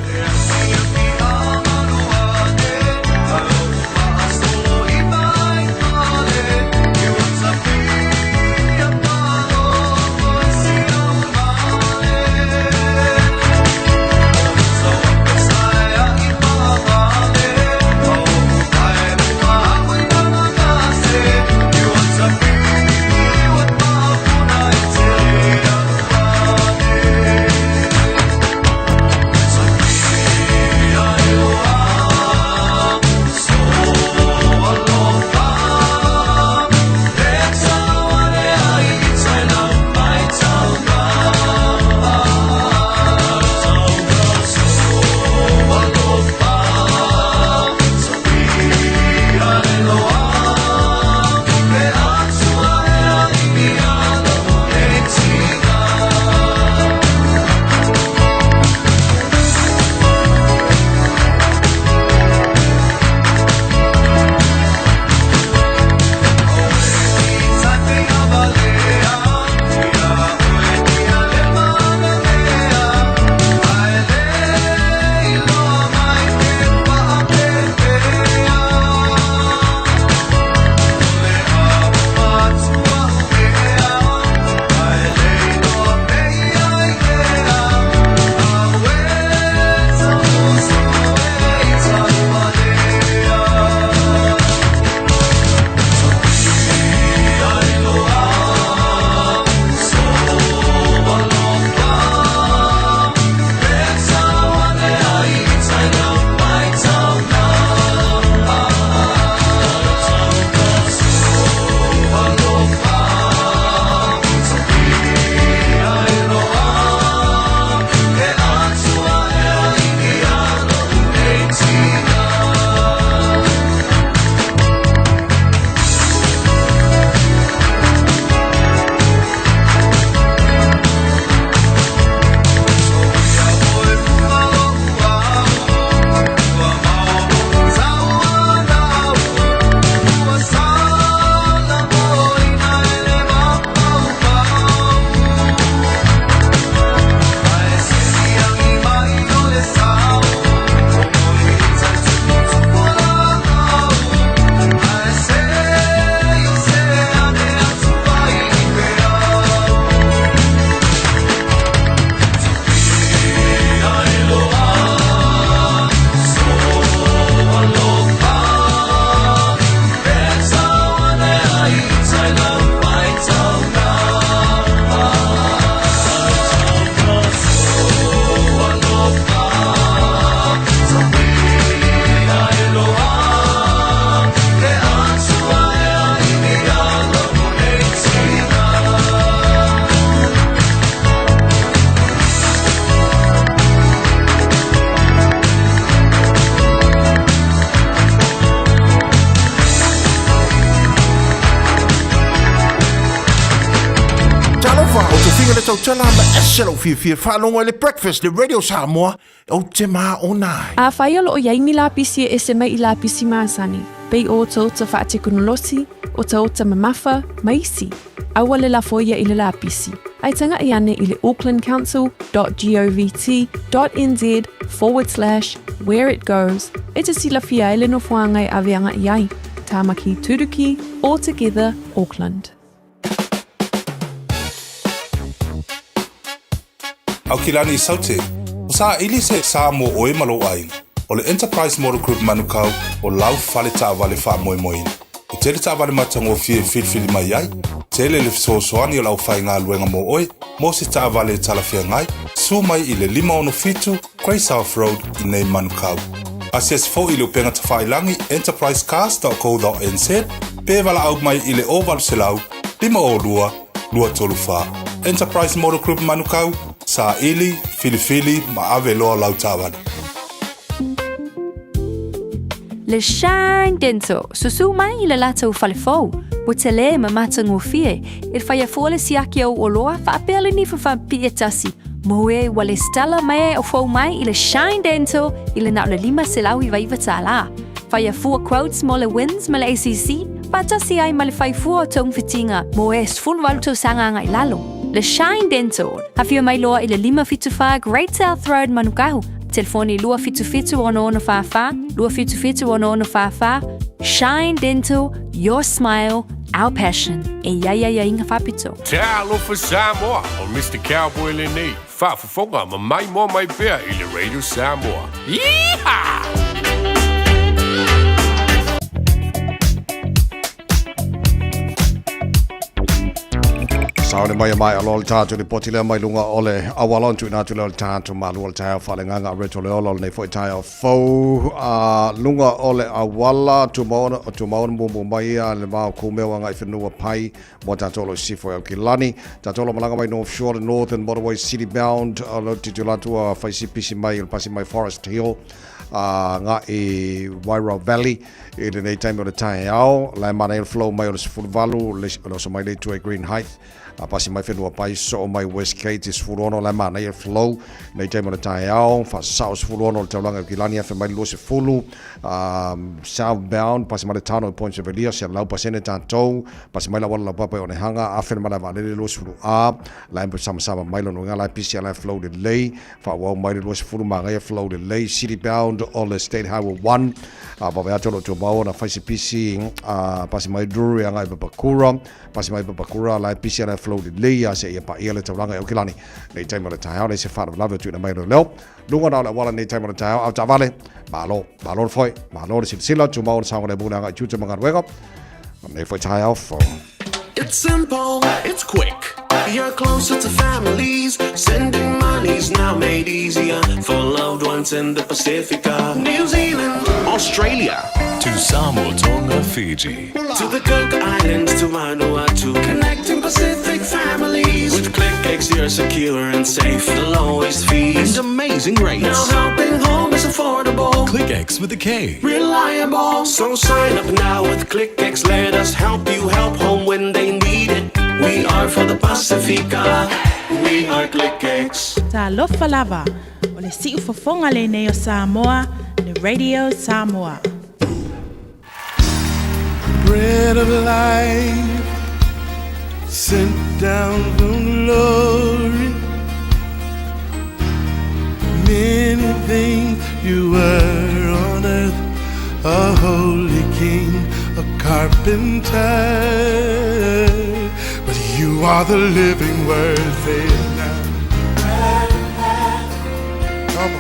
M: tau tala ma eselo fia whanonga le breakfast le Radio Samoa o te maa o nai.
N: A whai alo o yaimi la pisi e se mai I la pisi maasani. Pei o tau ta wha te kunolosi, o tau ta mamafa, maisi. Awa le la foia I le la pisi. Ai tanga I ane I le aucklandcouncil.govt.nz/where it goes. E te sila fia ele no fuangai avianga iai. Tamaki Turuki, all together Auckland.
O: Au kilani I saute, o sa ili se sa mo oe malo ai, o le Enterprise Model Group manukau o lau fale ta vale fa moe moina. O tele ta vale matango fie filfili mai ai, tele le soani o lau fai ngā luenga mo oe, mo se ta vale talafia ngai, su mai I le 5 Grey South Road I nei manukau. Asias fo I le upenga tawhailangi enterprisecars.co.nz, pe wala au mai I le oval selau, 5 lua tolu wha. Enterprise Model Group manukau, sa ili, filifili, ma ave loa lau tāwana.
P: Le Shine Dental, susu mai I le lata u falefou, o te le ma matango fie, il faya fuole siaki au oloa, fa apele ni fa pia tasi, moe wale stala mai o fou mai I le Shine Dental, I le na le 5 selau I vaiva tala. Faya fua quotes mo le wins ma le ACC, fa tasi ai ma le fai fua o tong fitinga, moe sful waluto sanga ngai lalo. Le Shine Dental, hafio mai loa I le 5 Great South Road Manukau. Telefoni 255 255 Shine Dental, your smile, our passion. E ia inga whapito.
K: Te alofa Samoa o Mr. Cowboy Lenei. Whaafafonga ma mai mo mai bea I le Radio Samoa. Yeehaw!
C: Saone mai alo tātou ni potile mai lunga ole awalon tu nā tu le tātou malu ole tāo whalenganga reto le olo nei fwoi tāo fau lunga ole awala tu maona mumbu mai le mao kumeo ngai whenua pai mo tātou lo sifo au ki lani tātou lo malanga mai North Shore and Northern Motorway City bound lo titulatua whaisipisi mai il pasi mai Forest Hill ngā I Wairau Valley I le nei taimi o le tae au lai mana il flow mai o le sifuru le so mai le tue Green Heights pasi mai whenua pai so mai West Gate is furono lai mana il flow nei taimi o le tae au fa saus furono le taulanga ki lani afe mai luose fulu southbound pasi mai le tano I Point Sevelia se lau pasene tātou pasi mai la wala papa o ne hanga afe mai la vale le luose fulu lai mpa sama mai lo ngā lai pisi lai flow le lei fa wau mai le luose fulu ma ngai flow le lei city bound o le State Highway 1 bawe atolo tu mau na faisi pisi pasi mai Drury ngai Papakura lai pisi na flow le lei se ia pa ia le tauranga o kilani nei taimo le tae au nei se whara lava tu na mai leo lunga na le wala nei taimo le tae au tavale malo foi malo le sila tu mau sa ngale buna ngai tu manga wega nei foi tae au fo.
I: It's simple, it's quick. You're closer to families. Sending money's now made easier for loved ones in the Pacifica. New Zealand, Australia,
Q: to Samoa, Tonga, Fiji,
I: to the Cook Islands, to Vanuatu. Connecting Pacific families. With ClickX, you're secure and safe. The lowest fees
Q: and amazing rates.
I: Now helping home is affordable.
Q: ClickX with a K.
I: Reliable. So sign up now with ClickX. Let us help you help home when they need it. We are for the Pacifica. We are ClickX.
R: Ta lofa lava. O le siu fofonga le neo Samoa. Le Radio Samoa.
S: Bread of life sent down from glory. Many things you were on earth, a holy king, a carpenter. But you are the living word, say it now. Come on.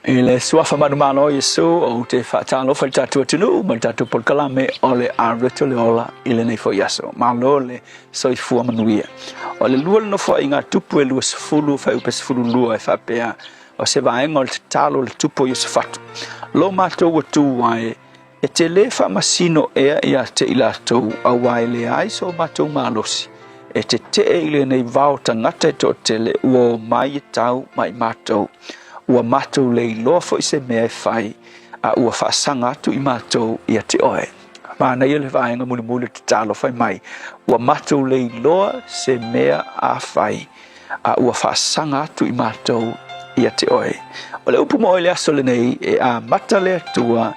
T: E le suafa manumano Yesu o te whaatalo whai tātua tunu mai tātua polkalame o le areto le ola I le nei fo yaso malo le soifua manuia o le lua le nofo I ngā tupu e lua sefulu whai upe sefulu lua e whapea o se vaenga o le talo le tupu o Iosafatu lo mātou wa tū wae e te le whamasino ea ia te ilatou a wae le ai so mātou malosi e te I le nei vau tangata to te le uo mai tau mai mātou ua matou le loa fo I se mea e whai ua whaasanga atu I mātou ia te oe. Mana ia le vaenga muli te talo whai mai. Ua mātou lei loa se mea a whai. Ua whaasanga atu I mātou ia te oe. O le upu mo le aso le nei e a mata le atua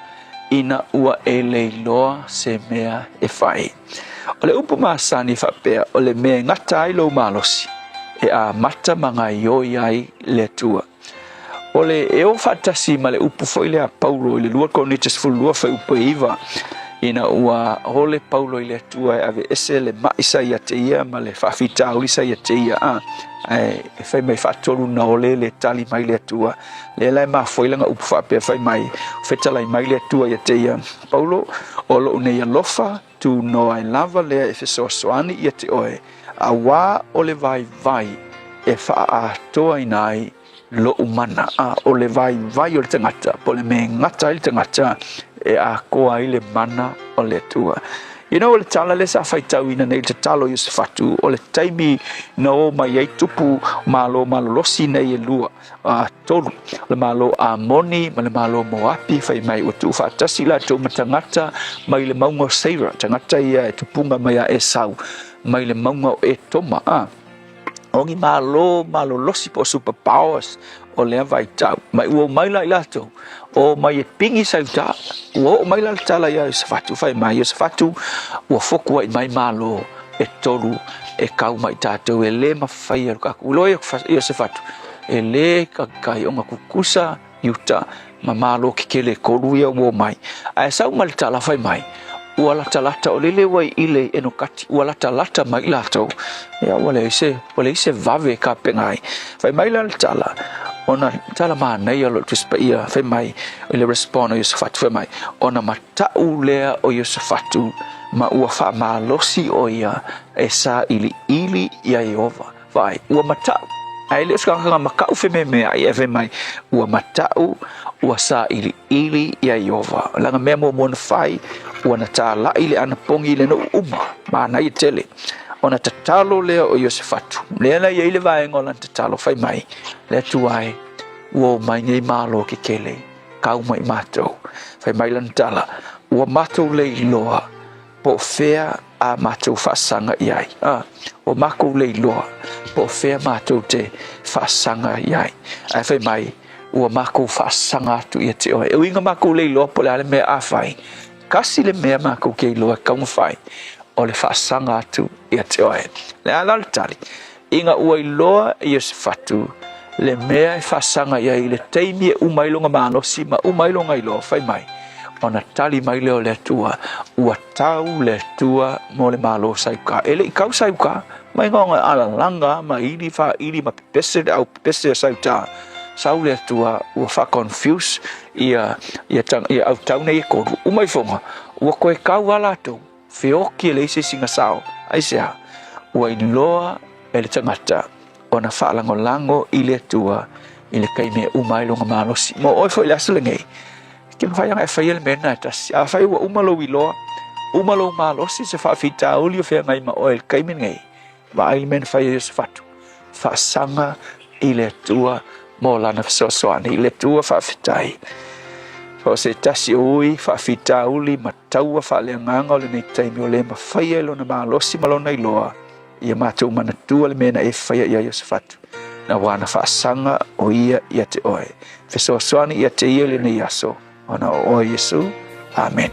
T: ina ua e lei loa se mea e whai. O le upu maasani whapea o le mea ngata ai lo malosi. E a mata manga ioi ai le atua. O le e o whatasi ma le upu foi le a Paulo I le lua konites fulua whai upu iwa. Ina ua hole Paulo I le atua e ave ese le maisa ia te ia ma le whawhita ulisa ia te ia. E whai mai whatolu na ole le tali mai le atua. Le lai maa foilanga upu whapea whai mai whetalai mai le atua ia te ia. Paulo o lo une ia lofa tu no ai lava lea e whesoasoani ia te oe. A wā o le vai e wha a toa inai lo umana o le vai o le tangata po le me ngata I le tangata e a koa I le mana o le tua. You know, le tala le sa whaitau ina nei te talo Iosefatu o le taimi na o mai ei tupu malo losi nei e lua tolu. Le malo Amoni ma le malo Moapi whai mai o tu whaatasi la tō matangata mai le maunga o Seira. Tangata ia e tupunga mai a Esau mai le maunga o e toma Ongi malo losi po superpowers o lea vai tau. Mai ua mai la ilato. O mai e pingi sa uta. Ua mai la tala ia Iosefatu. Whai mai Iosefatu. Ua fokua I mai malo e toru e kau mai tātou. E le mawhai aru kaku. Uloe Iosefatu. E le kakai o kukusa yuta. Ma malo kikele koruia ua mai. A sau mali tala whai mai. Ua lata o lele wai ile enokati. Ua lata mai lato. Ia wale ise vave ka pengai. Whai mai la tala. Ona tala maa nei alo tuspa ia. Whai mai ile respond o Iosefatu. Whai mai. Ona matau lea o Iosefatu. Ma ua wha malosi o ia. E sa ili ia Yehova. Whai. Ua matau. Ai le skanga makau fe me ai e mai. Ua matau. Ua sa ili ia Yehova. Langa mea mo fai. Ua na tala ile ana pongi le no uma. Mana I tele. Ona tatalo lea o Iosefatu. Lea na ia ile vaenga o lan tatalo whai mai. Lea tuai. Ua mai ngei malo ke kele. Kau mai matou. Whai mai lan tala. Ua matou le iloa. Po fea a matou whaasanga iai. Ua makou le iloa. Po fea matou te whaasanga iai. Ai whai mai. Ua makou whaasanga atu ia te oe. E uinga makou le iloa po le ale mea a whai. Kasi le mea makou ke iloa kaunga whai. O le whaasanga atu ia te oe. Le alal tali. Inga ua iloa Iosefatu. Le mea e whaasanga ia I le teimi e umailonga manosi ma umailonga iloa whai mai. Ona tali mai leo le tua. Ua tau le tua mo le malo sauka. Ele I kau sauka. Mai ngonga ala langa ma ili wha ili ma pepese au pepese sauta. Sau le tua ua wha confuse ia au tau nei e koru. Umai fonga. Ua koe kau alato. Feoki le ise singa sao. Aisea. Ua iloa ele tangata. Ona wha lango I le tua. I le kaime umai longa malosi. Mo oi fo I le asu le ngei. Kena whai anga e whai ele mena tasi. A whai ua umalo iloa. Umalo malosi se wha whita uli o whea ngai ma oel kaime ngei. Wa aile mena whai Iosefatu. Wha sanga I le tua. Mo lana whasoasoani. I le tua wha whitai. O se tasi ui, whawhita uli, mataua whale nganga o le nei taimi o le ma whaia ilo na malosi malona iloa. Ia mātou mana tua le mena e whaia ia Iosefatu. Na wana whaasanga o ia te oe. Whesoasoani ia te ia le nei aso. Ona o oe Yesu. Amen.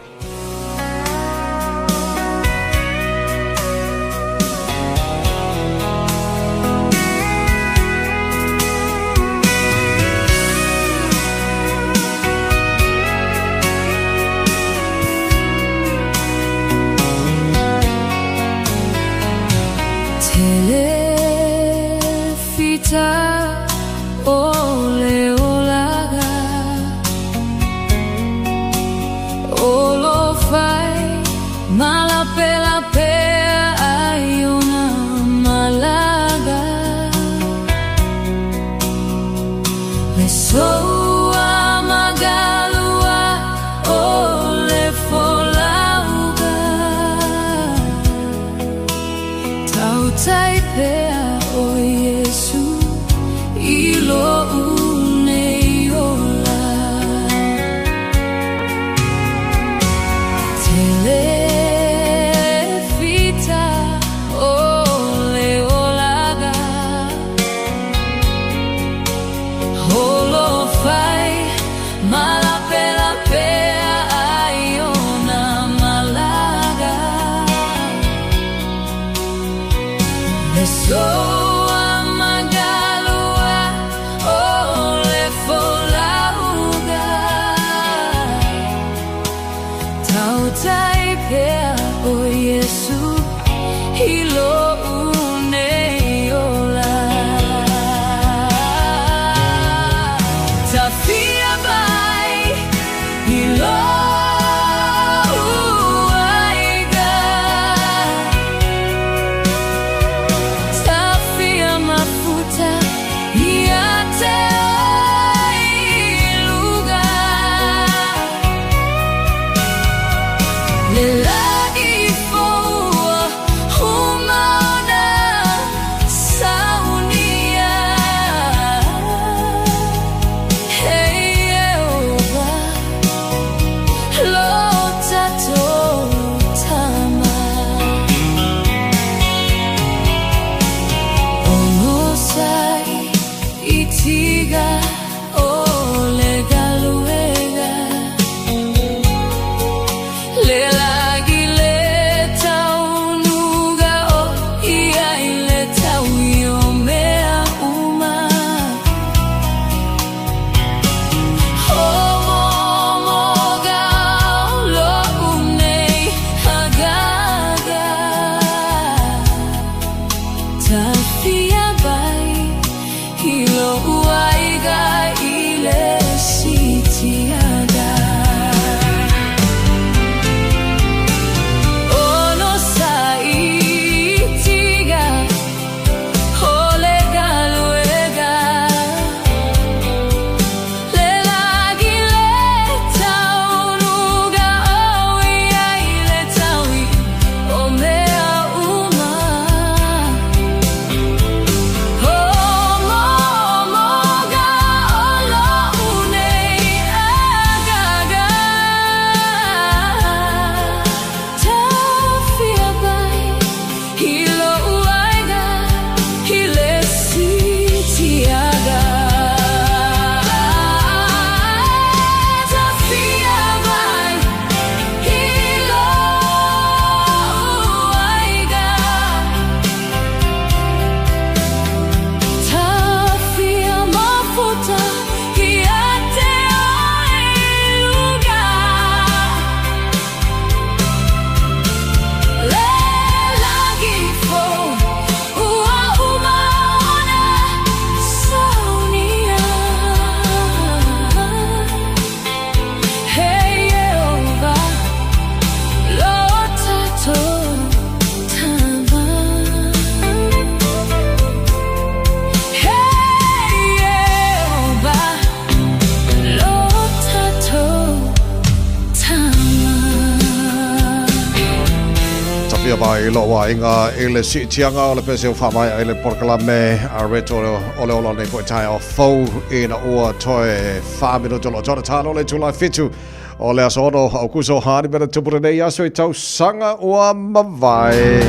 C: Vai lo wa inga ele si tianga o le pese o whamai ele porkalame a reto ole ola nei po tai o fau ina ua toe whamino tolo tona tano le tulai fitu o le asono au kuso hani bera tupura nei aso I tau sanga ua mawai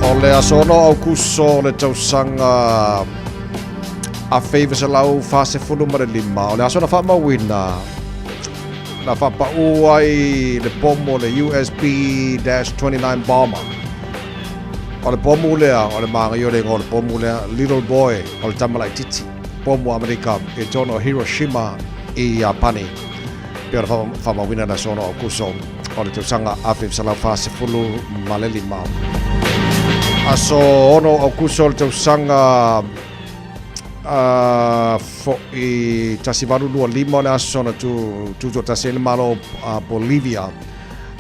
C: o le asono au kuso le tau sanga a feiva se lau fase funu mare lima o le asono whamawina na whapau ai le pomo le USB-29 bomber. O le pomo lea, o le maanga i o le ngō le pomo lea, Little Boy, o le tamalai titi, pomo Amerika, e tono Hiroshima I Japani. Pia le whamawina na sono o kuso, o le tausanga awhif salau whase fulu maleli mau. Aso ono o kuso le tausanga fo I tasivaru lua lima le aso na tu tasi ele malo Bolivia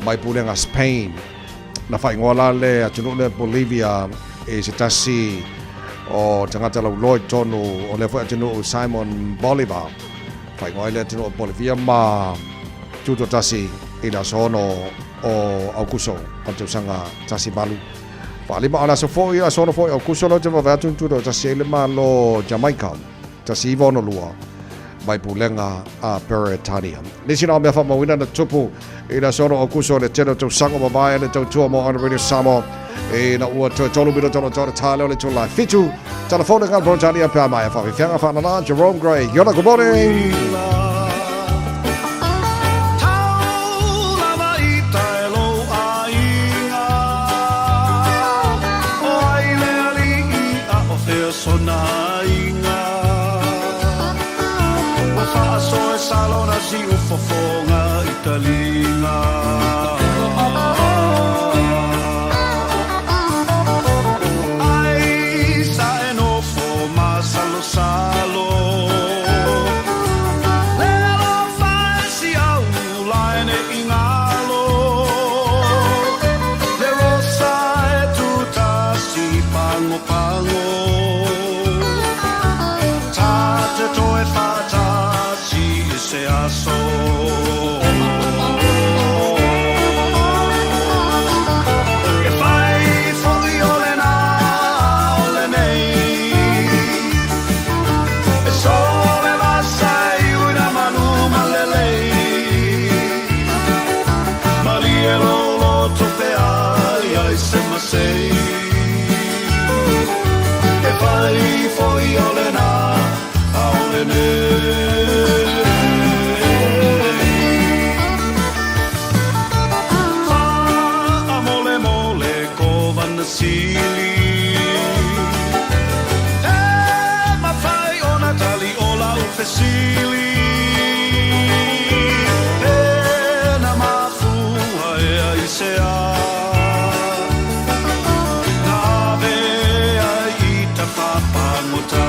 C: mai pulenga Spain na whaingoa le atunu le Bolivia e se tasi o tangata lau Lloyd tonu o le fwoi atunu Simon Bolivar whaingoa le atunu Bolivia ma tuto tasi I la sono o Augusto o te usanga tasi balu Lima ala so foi a sono foi o kusolo te va tu tu ta sele malo Jamaica ta si vono lua mai pulenga a Peritania nisi na me fa mo wina na tupu ina sono o kusolo le teno tu sango ma vai le tu tu mo on radio samo e na ua to tolu biro tolo tolo tale le tu la fitu telefone ga Peritania pa mai fa fianga fa na Jerome Gray yona good morning
I: Oile sona inga o whaaso e salona si ufofonga i talinga ai sa e no fo ma salo salo lelo whae si au laene ingalo le rosa e tuta si pango pango tate to e fata si se aso e fai fuori ole na ole nei e sole vassai una manu malelei malielo lo topeai ai se masei e fai fuori ole na ole nei mole mole kovan sili e ma fai ona tali ola ufesili e na mafu e ai sea na ve ai ta papa mota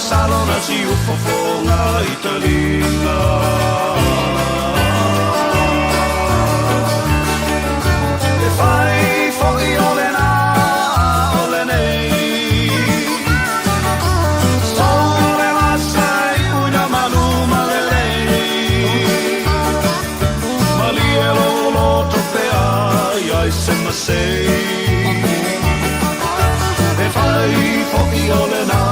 I: salona si ufofonga i talinga e fai fuori ole na ole nei sole vassai una manu malelei malielo lo topeai ai se masei e fai fuori ole na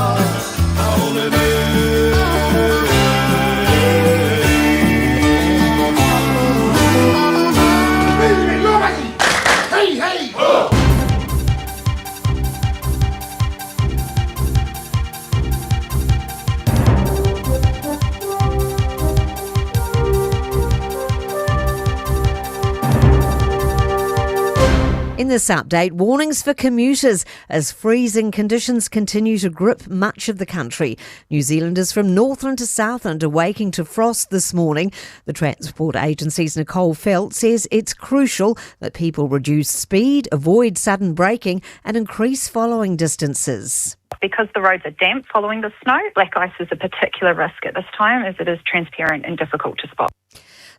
D: In this update, warnings for commuters as freezing conditions continue to grip much of the country. New Zealanders from Northland to Southland are waking to frost this morning. The Transport Agency's Nicole Felt says it's crucial that people reduce speed, avoid sudden braking and increase following distances.
E: Because the roads are damp following the snow, black ice is a particular risk at this time as it is transparent and difficult to spot.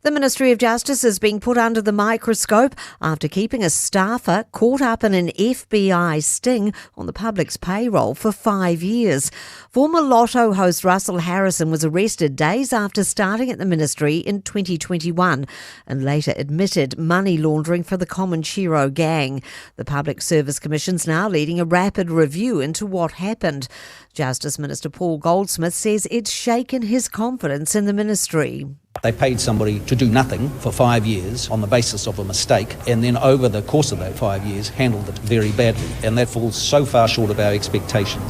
D: The Ministry of Justice is being put under the microscope after keeping a staffer caught up in an FBI sting on the public's payroll for 5 years. Former Lotto host Russell Harrison was arrested days after starting at the ministry in 2021 and later admitted money laundering for the Comanchero gang. The Public Service Commission's now leading a rapid review into what happened. Justice Minister Paul Goldsmith says it's shaken his confidence in the ministry.
F: They paid somebody to do nothing for 5 years on the basis of a mistake, and then over the course of that 5 years handled it very badly, and that falls so far short of our expectation.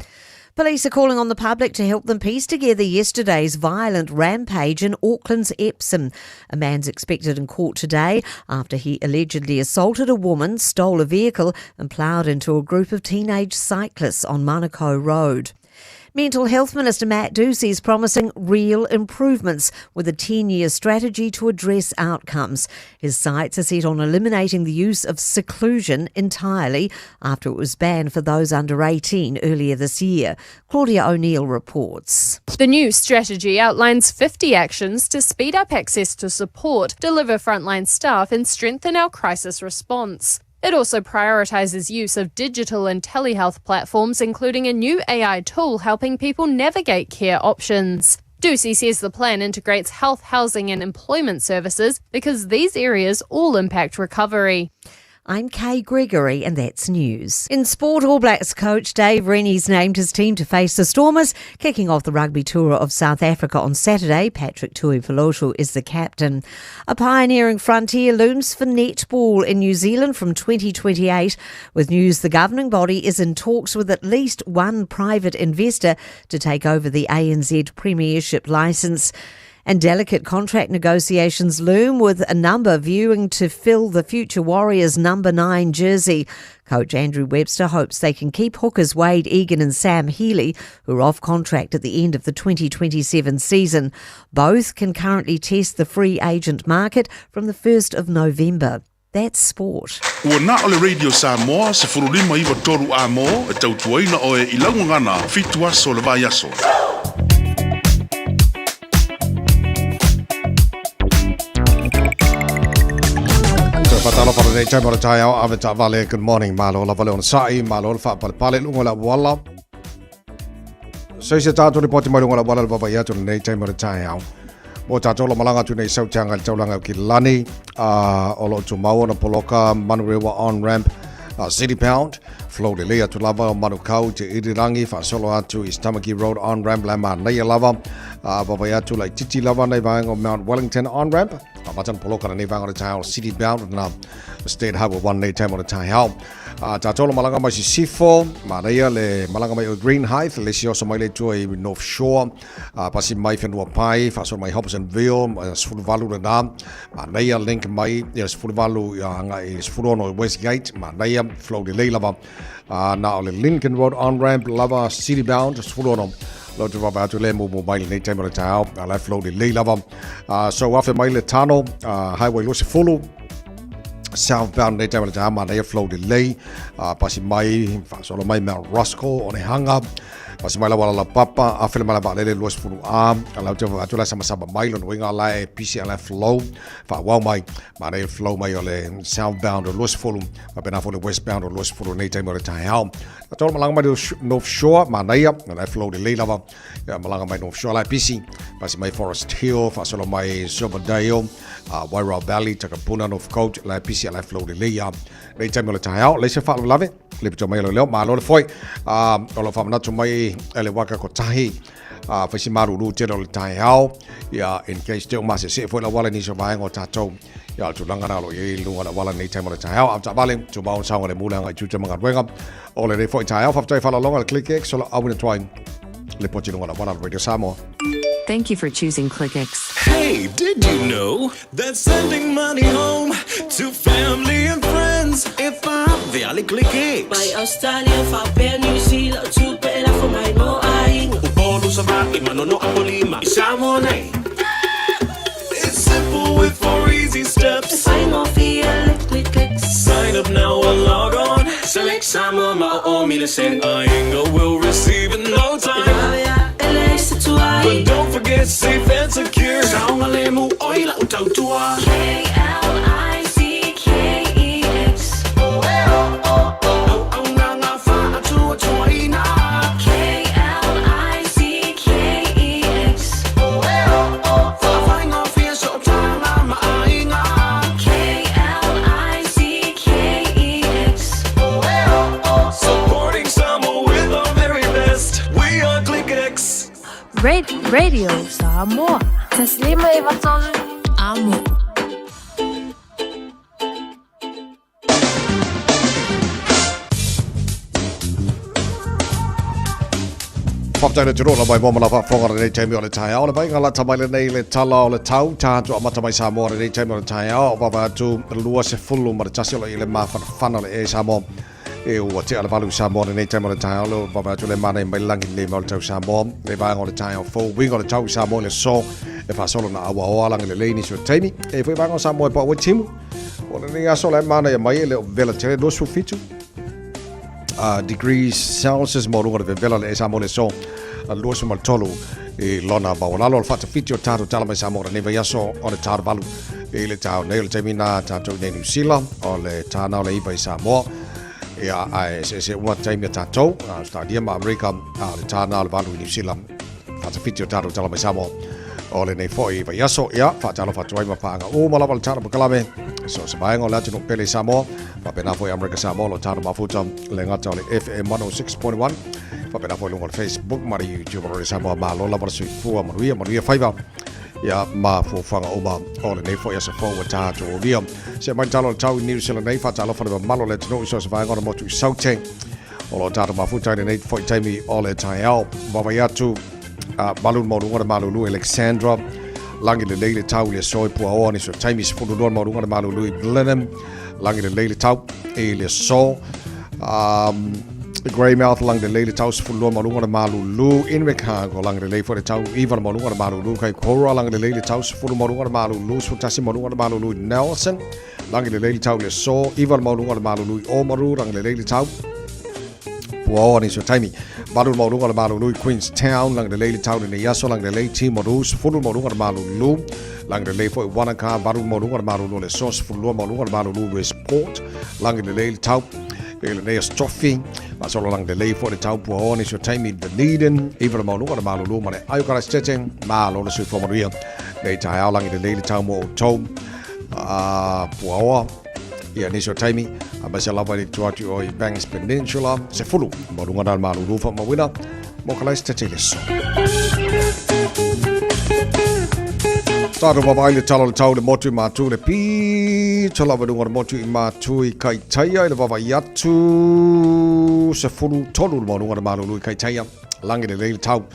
D: Police are calling on the public to help them piece together yesterday's violent rampage in Auckland's Epsom. A man's expected in court today after he allegedly assaulted a woman, stole a vehicle and ploughed into a group of teenage cyclists on Manukau Road. Mental Health Minister Matt Ducey is promising real improvements with a 10-year strategy to address outcomes. His sights are set on eliminating the use of seclusion entirely after it was banned for those under 18 earlier this year. Claudia O'Neill reports.
U: The new strategy outlines 50 actions to speed up access to support, deliver frontline staff and strengthen our crisis response. It also prioritises use of digital and telehealth platforms, including a new AI tool helping people navigate care options. Ducey says the plan integrates health, housing and employment services because these areas all impact recovery.
D: I'm Kay Gregory and that's news. In sport, All Blacks coach Dave Rennie's named his team to face the Stormers. Kicking off the rugby tour of South Africa on Saturday, Patrick Tuivasa-Lausu is the captain. A pioneering frontier looms for netball in New Zealand from 2028, with news the governing body is in talks with at least one private investor to take over the ANZ Premiership licence. And delicate contract negotiations loom, with a number viewing to fill the future Warriors number 9 jersey. Coach Andrew Webster hopes they can keep hookers Wade Egan and Sam Healy, who are off contract at the end of the 2027 season. Both can currently test the free agent market from the 1st of November. That's sport.
B: Ua na ole Radio Samoa se furulima iwa toru a mo e tautuaina o e ilaungangana fitu aso le vai aso.
C: Patalo para nei chai mora chai au ave vale. Good morning malo la vale on sai malo fa pale lungo la wala. So se tato ni poti malo la wala baba ya to nei chai mora chai au. Mo tato la malanga tu nei sau changa chaulanga ki lani olo tu mau na poloka Manurewa on ramp City Pound flow de lea tu lava Manukau te Irirangi fa solo atu is Tamaki Road on ramp lama nei lava baba ya tu like titi lava nei vang Mount Wellington on ramp. Matan poloka na nevang o tau City Bound na State Highway 1 nei time o tau. Tatolo malanga mai sifo maria le malanga mai Green Heights le sio so mai le tu North Shore pasi mai fenua pai fa so mai Hobsonville Sfulvalu na maria link mai Sfulvalu nga Sfulono Westgate maria flow de lava na le Lincoln Road on ramp lava City Bound Sfulono lo tu va tu le mobile nei time o tau la flow de lava so after mai le tunnel highway lo se follow southbound nei time o tau ma flow de lei pasi mai fa solo mai Mount Ruskell on e hanga pasi mai la wala la papa a fele mala ba le lo se fulu la tu va tu la sama sama mai lo winga la e PCL flow fa wa mai ma nei flow mai ole southbound lo se fulu ma pena fo le westbound lo se fulu nei time o tau Tol malanga mai North Shore manaya na flow de lava malanga mai North Shore la PC pasi mai Forest Hill fa solo mai Silverdale Wairau Valley Takapuna North Coast la PC la flow de lea nei time le tau le se fa lave le pito mai lo ma lo foi lo fa na tu mai ele waka ko tahi fa si maru lu te le tau ya in case te ma se foi la wala ni so vai ngo tato ya tu langana lo ye lu wala wala nei time le tau after bale tu ba sa ngale mulanga tu te manga wenga ole le foi tau fa tai fa la longa click x so I will try le poti lu wala Radio Samoa.
H: Thank you for choosing ClickX.
I: Hey, did you know that sending money home to family and friends if I'm the ClickX?
J: By Australia, for New Zealand, to better for my no I.
I: Upolo sa baki manono apolima isamo na. It's simple with 4 easy steps.
J: Sign off here, ClickX.
I: Sign up now or log on. Select Samoa ma'o milisend. Ainga will receive in no time. But don't forget safe and secure. Saungalemu oila utautua.
J: KLICKEX.
I: Supporting Samoa with our very best. We are ClickX.
N: Radio Samoa.
V: تسليمة إيفاتون
N: Amo.
C: taina te rola mai mama la whafonga nei teimi o le tai ao. Le mai ngala tamai le nei le tala o le tau. Tātu a matamai Samoa nei teimi o le tai ao. Wawa atu lua se fulu ma le tasi o le ile maa whana le e Samoa. E ua te ala walu Samoa nei teimi o le tai ao. Wawa atu le mana mai langi le ma o le tau Samoa. Le vanga o le tai ao fo. Winga o le tau Samoa le so. E whasolo na awa o alangi le leini so teimi. E fui vanga o Samoa e pa ua timu. O le ni aso le mana ia mai le o vela tere dosu fitu. Degrees Celsius mo runga le vela le Samoa le so. Lua se maltolu e lona bawalalo al fata fitio tatu tala mai Samoa ne vayaso o le tar balu e le tau ne le temina tatu ne New Zealand o le tana o le iba i Samoa e a se ua temia tatu stadium America le tana o le balu i New Zealand fata fitio tatu tala mai Samoa o le nei foi vayaso ia fatalo fatuai ma panga o malava le tana kalame so se vai ngola tino pele Samoa pa pena foi America Samoa lo tana mafuta le ngata o le FM 106.1 Pena foi lungo Facebook mari YouTube ro Samoa malo la versi fu maria faiva ya ma fu fanga oma o le nei foi asa fo wata to dia se mai talo tau New Zealand nei fatalo fa malo le no so vai ngona mo tu saute o lo tata ma fu tai nei foi taimi o le tai ao baba ya tu balu mo ngona malo lu Alexandra langi le leile tau le soi pu o ni so taimi se fu do mo ngona malo lu Blenheim langi le leile tau e le so Greymouth lang de leile tau sefulu malunga de malulu in Chicago lang de leile for de tau Ivan malunga de malulu kai Cora lang de leile tau sefulu malunga de malulu sutasi malunga de malulu Nelson lang de leile tau le so Ivan malunga de malulu Omaru lang de leile tau Puao ni so taimi balu malunga de malulu Queenstown lang de leile tau de yaso lang de leile Timoru sefulu malunga de malulu lang de leile for Wanaka balu malunga de malulu le so sefulu malunga de malulu Westport lang de leile tau ele nei Stoffi ma solo lang de lei for de tau puo ni so time in Dunedin even mo lu ma lu ma ai kara stretching ma lo so for Maria nei tai au lang de lei tau mo to puo ia ni so time ma se lava ni tuatu o Banks Peninsula se fulu mo lu ma lu for ma wina mo kala stretching so Taro babaile talo le tau le motu i mātu le pi tala vadunga le motu i mātu i Kaitaia i le wawa iatu se furu tolu le madunga le malulu i Kaitaia langi le leile tau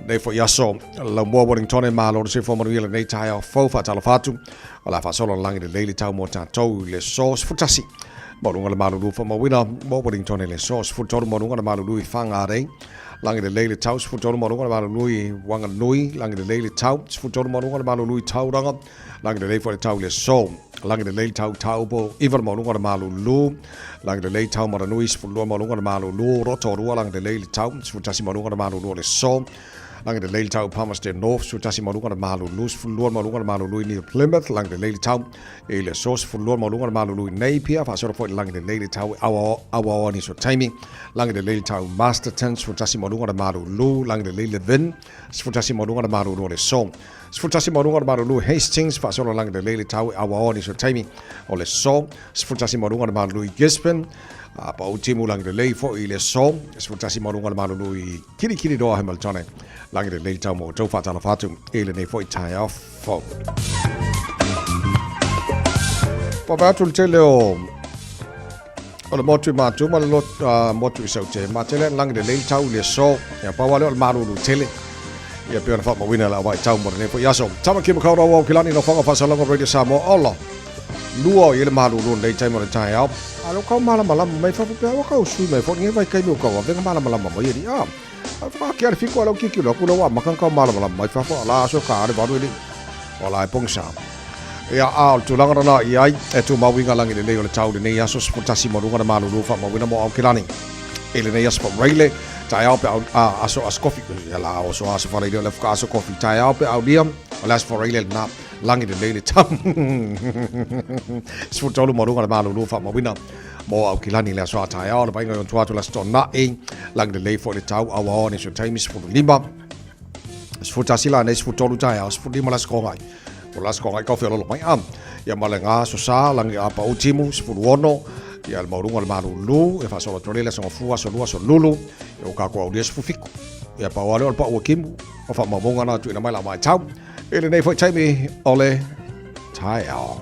C: nei fo yaso la mua Wellington malo le se fo manuia le nei tai au fau fatalo fatu o la fasolo langi le leile tau mo tātou le sos futasi madunga le malulu fo mawina mo Wellington le sos futolu madunga le malulu i whangarei langi le leile tau sfutolu marunga le malului Wanganui langi le leile tau sfutolu marunga le malului Tauranga langi le leile for le tau le so langi le leile tau Taupo iwa marunga le malulu langi le leile tau Maranui sfutolu marunga le malulu Rotorua langi le leile tau sfutasi marunga le malulu le so langi le leile tau Palmerston North sfutasi marunga le malulu sfutolu marunga le malului ni Plymouth langi le leile tau e le so sfutolu marunga le malului Napier fasoro for langi le leile tau awa ni so taimi langi le leile tau Masterton sfutasi marunga le malulu langi le leile Vin sfutasi marunga le malulu le so sfutasi marunga le malulu Hastings fasoro langi le leile tau awa ni so taimi o le so sfutasi marunga le malulu Gisborne pa utimu langi le leile fo i le so sfutasi marunga le malulu kiri doa Hamilton langi le leile tau mo tau fatala fatu e le nei fo i tai off fo pa batu le tele o le motu matu ma le lot motu i saute ma tele langi le leile tau le so ya pa wale o le malulu tele ia pe ona fa mawina la wai tau mo nei fo yaso tama ki makau rawa o kilani no fanga fasalanga radio Samoa ola lua i le malulu nei tai mo le tai au alo kau malama mai fa pe wa kau su mai fo nge vai kai no kau venga malama mai ri fa ki ar fiko alo ki lo ku lo wa makan kau malama mai fa la so ka re baru ni ola e pongsa ia al tu langa na ia e tu mawinga langi le leo le tau le nei aso spotasi marunga na malulu fa mawina mo au kilani ele nei aso raile tai au pe aso askofi ia la aso aso fa le fa aso kofi tai au pe au dia ola for raile na langi le le tau spotolo marunga na malulu fa mawina mo au kilani le aso tai au le painga on tuatu la stona e langi le for le tau awa ni so time is for limba spotasi la nei spotolo tai au spotimo la skongai Ola skongai kau fe lo mai am ia malenga so sa langi apa utimu spuruono ia le maurunga le malulu e fa so trole so fua so lua so lulu e o ka ko audies fufiku ia pa wale o pa o kimu o fa mamonga na tu ina mai la mai tau ele nei foi taimi ole tai ao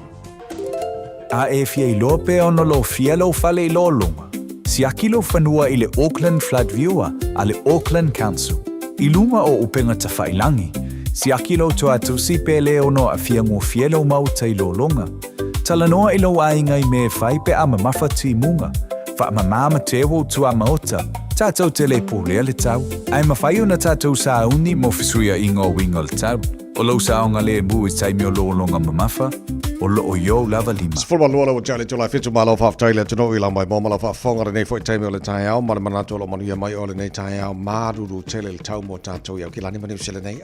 L: a e fia i lope ono lo fia lo fale i lo lunga si akilo fanua i le Auckland Flood Viewer a le Auckland Council I lunga o upenga tawhailangi, si akilo to atu si pele ono a fiango fielo mau tailolonga. Talanoa ilo aingai me whai pe ama mawhati munga, wha mama tewo tu ama ota, tātou tele pōlea le tau. Ai mawhai o na tātou sa uni mo fisuia ingo winga le tau. O lau saonga le mu I taimi o lolonga mamafa, o loo yo lava lima.
C: Sfulma luola o jale tulai fitu malo fa taile tino ila mai mo malo fa fonga nei foi taimi o le tai au mana mana tolo manu mai o le nei tai au maruru tele le tau mo tātou ia kilani manu sele nei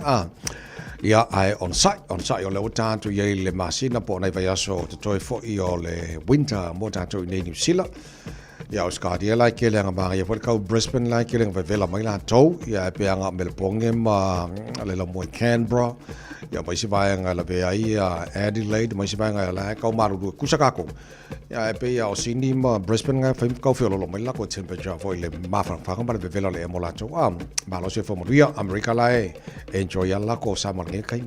C: ia ai on site o le o tātou ia le masina po nei vai aso te toi foi o le winter mo tātou nei New Zealand. Ia o skadia lai ke lenga ma ia kau Brisbane lai ke lenga vela mai la tau ia pe anga Melbourne ma le la mo Canberra ia mai se vai anga la be ai Adelaide mai se vai anga la kau maru kusakako ia pe ia o Sydney ma Brisbane nga fai kau fio lo mai la ko temperature foi le mafang fanga ba le vela le mo la tau ma lo se fo mo ia America lai enjoy la ko sa ma nge kai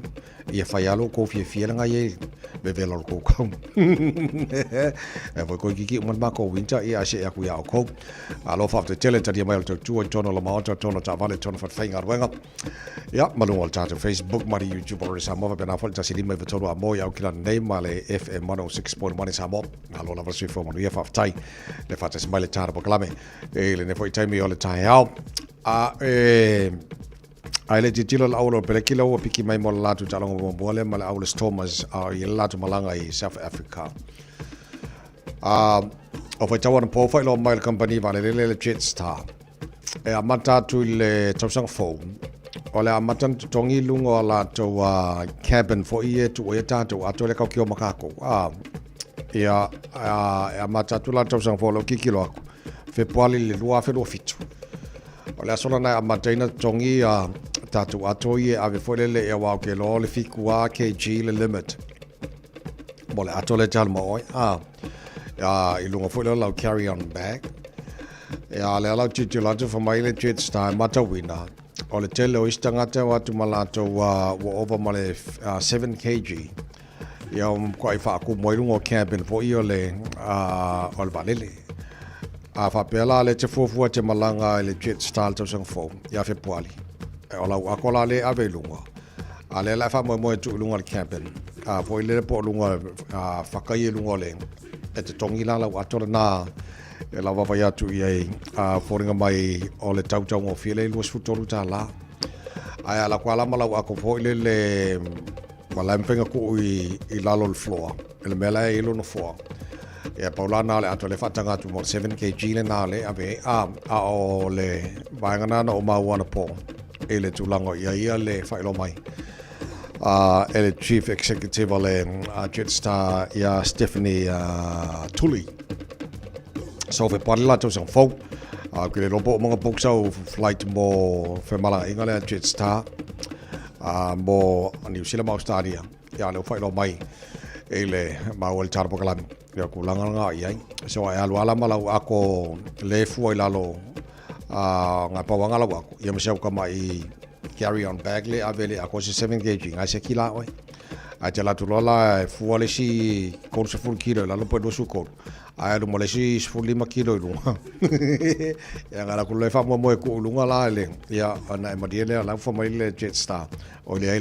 C: ia fai alo ko fie nga ye vela ko kau e voi ko ki ma ko winter ia se ku ya ko alo fa te tele tadi mai to tu tono la ma tono ta vale tono fa fainga wenga ya malu al ta Facebook mari YouTube or sa mo ba na fa ta sidi mai tono amo ya kila nei male FM 106.1 sa mo alo la versi fo mo ya fa tai le fa ta smile ta ba klame e le ne foi tai mi ole ta ya ai le titilo la aulo pe kilo o piki mai mo la tu talongo mo bole mala aulo Thomas I la tu malanga I South Africa o foi tawana po foi lo mail company vale le Jetstar e amata tu le tausang phone o le amata tongi lungo la to cabin for ie tu e tato ato le kakio makako ia amata tu la tausang phone lo kikilo fe poali le lua fe lo fitu o le asona na amata ina tongi tato ato ie ave foi le e wa ke lo le fikua kg le limit mo le ato le tal mo I lunga foi la carry on bag ia le ala titi la tu mai le Jetstar mata wina o le tele o istanga te watu malato wa over male 7 kg ia ko ai fa ku moi lungo cabin fo io le o le valele fa pela le te fofu te malanga le Jetstar to sang fo ia fe poali o la akola le ave lunga ale la fa mo tu lunga le cabin fo ile po lunga fa kai lunga le e te tongi la ato na e la wa ya tu ye foringa mai o le tautau mo fiele lu sfutoru ta la ai la kwala mala wa ko foi le wala mpenga ku I lalo le floor le mela e lo no fo e paula na le ato le fatanga tu mo 7 kg le na le ave o le vangana no ma wana po e le tulango ia le fa lo mai ele chief executive ole Jetstar ia Stephanie Tully so fe parla to sang fo ke le lobo mga boksau flight mo fe mala ingale Jetstar mo New Zealand Australia ia le fa lo mai ele ma wel tar pokalam ia kulanga nga ia so ai ala mala ako le fu ila lo nga pa wanga lo ia me se ka mai carry on bag le avele a cose 7 kg ngai se kila oi a tela tu lola fuole si con se full kilo la lo puedo su con a lo mole si full 5 kilo lu ya ngala ku le fa mo ku lunga la le ya na ma die le la fa mai le Jetstar o le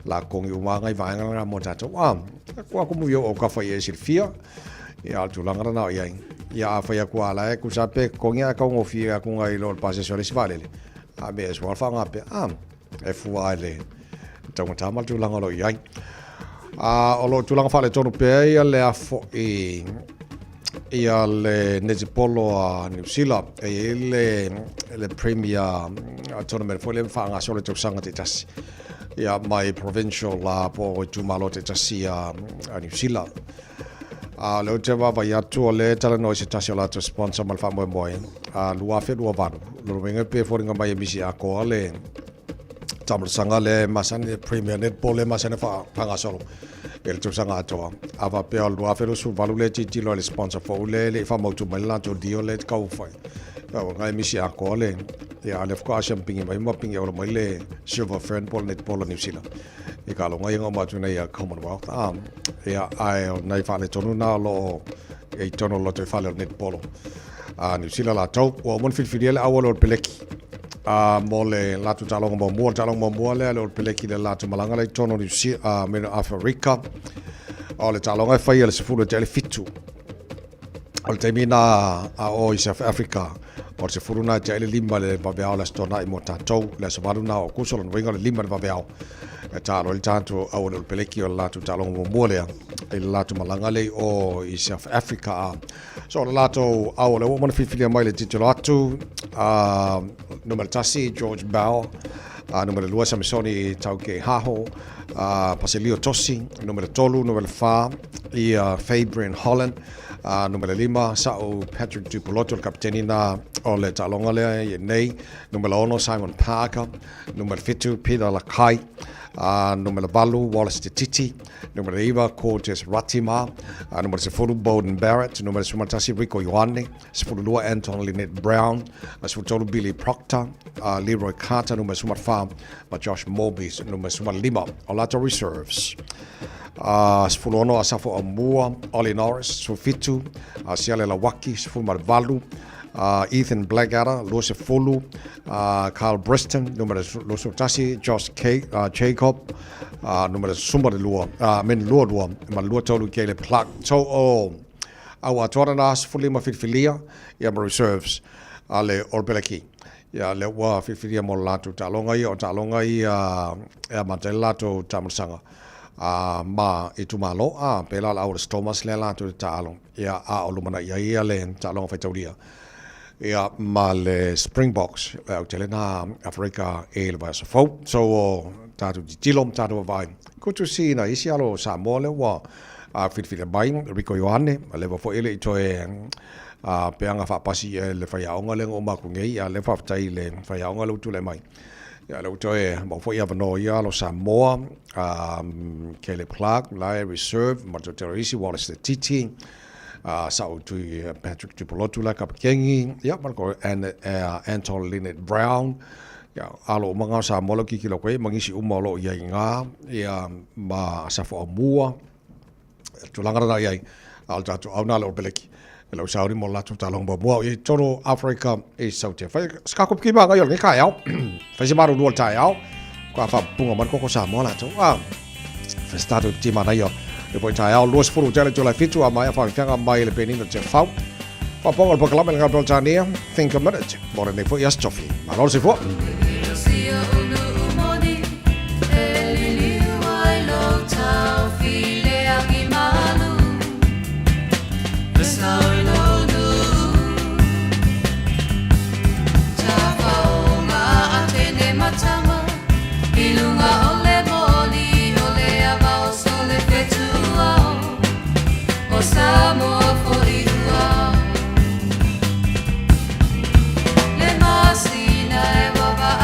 C: la con yu ma ngai va nga mo ta to kwa ku mu yo o ka fa ye sil fia ya tu langa na ya fa ya kwa la ku sa pe con ya ka ngo fia ku ngai lo pase so le si vale a me es fa nga pe e fu ale tong tamal tu langa lo yai o lo tu langa fa le tonu pe ia le afo ia le Nezipolo a New Zealand e le premier tournament fo le fa nga so le tu sanga te tasi ia mai provincial la po tu malo te tasi a New Zealand le te va ya tu le tala no se tasi la to sponsor mal fa mo lua fe lua vanu lo venga pe foringa mai misi a ko le tamar sanga le masane premier netball le masane fa nga solo el tu sanga to ava pe lua fe lo su valu le ti lo le sponsor fo le fa mo tu mai la to dio le ka u fa ngai misi a ko le ya le fko asham pingi mai mo pingi o mai le silver friend ball netball New Zealand e ka lo ngai ngoma tu nei Commonwealth ya ai nei fa le tonu na lo e tono lo te fa le netball New Zealand la tau o mon filfidele awolo peleki mo le latu talonga mo mua le lo peleki le latu malanga le tono ni si me Africa o le talonga e fai le sefulu te le fitu o le temina o i South Africa o le sefulu na te le lima le vaveao le stona i mo tatou le savalu na o kuso le winga le lima le vaveao e talo le tanto au le peleki o le latu talonga mo mua le e le latu malanga le o i South Africa so le latu au le o mana fifilia mai le titolo atu numero tasi George Bell, numero 2 Samisoni Tauke Haho, Pasilio Tosi, numero tolu, numero 4 i Fabian Holland, numero 5 Sao Patrick Dupoloto, il capitanina o le talonga le i nei, numero 1 Simon Parker, numero 7 Peter Lakai, numero 4 Wallace Titi, numero 5 Cortes Ratima, numero 10 Bowden Barrett, numero 11 Rico Ioane, 12 Anton Lynette Brown, 12 Billy Proctor, Leroy Carter, numero 4 Josh Morbies, numero 5 Olato Reserves. Sfulono Asafo Amua, Ollie Norris, Sufitu, Siale Lawaki, Sfumar Valu, Ethan Blackadder, Luce Fulu, Carl Briston, numero Lusutasi, Josh Jacob, numero Sumba de Lua, Men Lua, Malua Tolu Gale Plak, so our Toranas, Fulima Fifilia, Yama Reserves, Ale Orbelaki. Ya le wa fifilia mo latu talonga i o talonga i e matelato tamusanga ma itumalo pela la or Thomas le latu talong ya o lumana ya le talonga fetauria ya ma le Springboks o telena Africa e le vas fo so tatu dilom tatu vai kutu sina isialo Samoa le wa fifilia bai Rico Ioane le va fo ele to peanga fa pasi le faiaonga le o makungei le fa tai le faiaonga le tu le mai ya le to mo fo ia no ia lo Samoa Caleb Clark Lai Reserve Mato Teresi Wallace Titi Sao tu Patrick Dupolotu la kapkengi ya marco and Anton Lynette Brown ya alo manga Samoa ki kilo kwe mangisi umolo ia nga ya ma safo mua tu langara ia al tatu au na lo beleki lo sauri mo latu talong bo mo i toro Africa e sauti fa ska ko ki ba ga yo ni ka yao fa si maru dual tai yao kwa fa punga man ko sa mo la to fa stato ti ma na yo e poi tai yao lo sfuru tele to la fitu a mai fa fianga mai le penino te fa fa po al proclama ngal Britania think a minute more ne fo yastofi ma lo si fo
A: Le masina e baba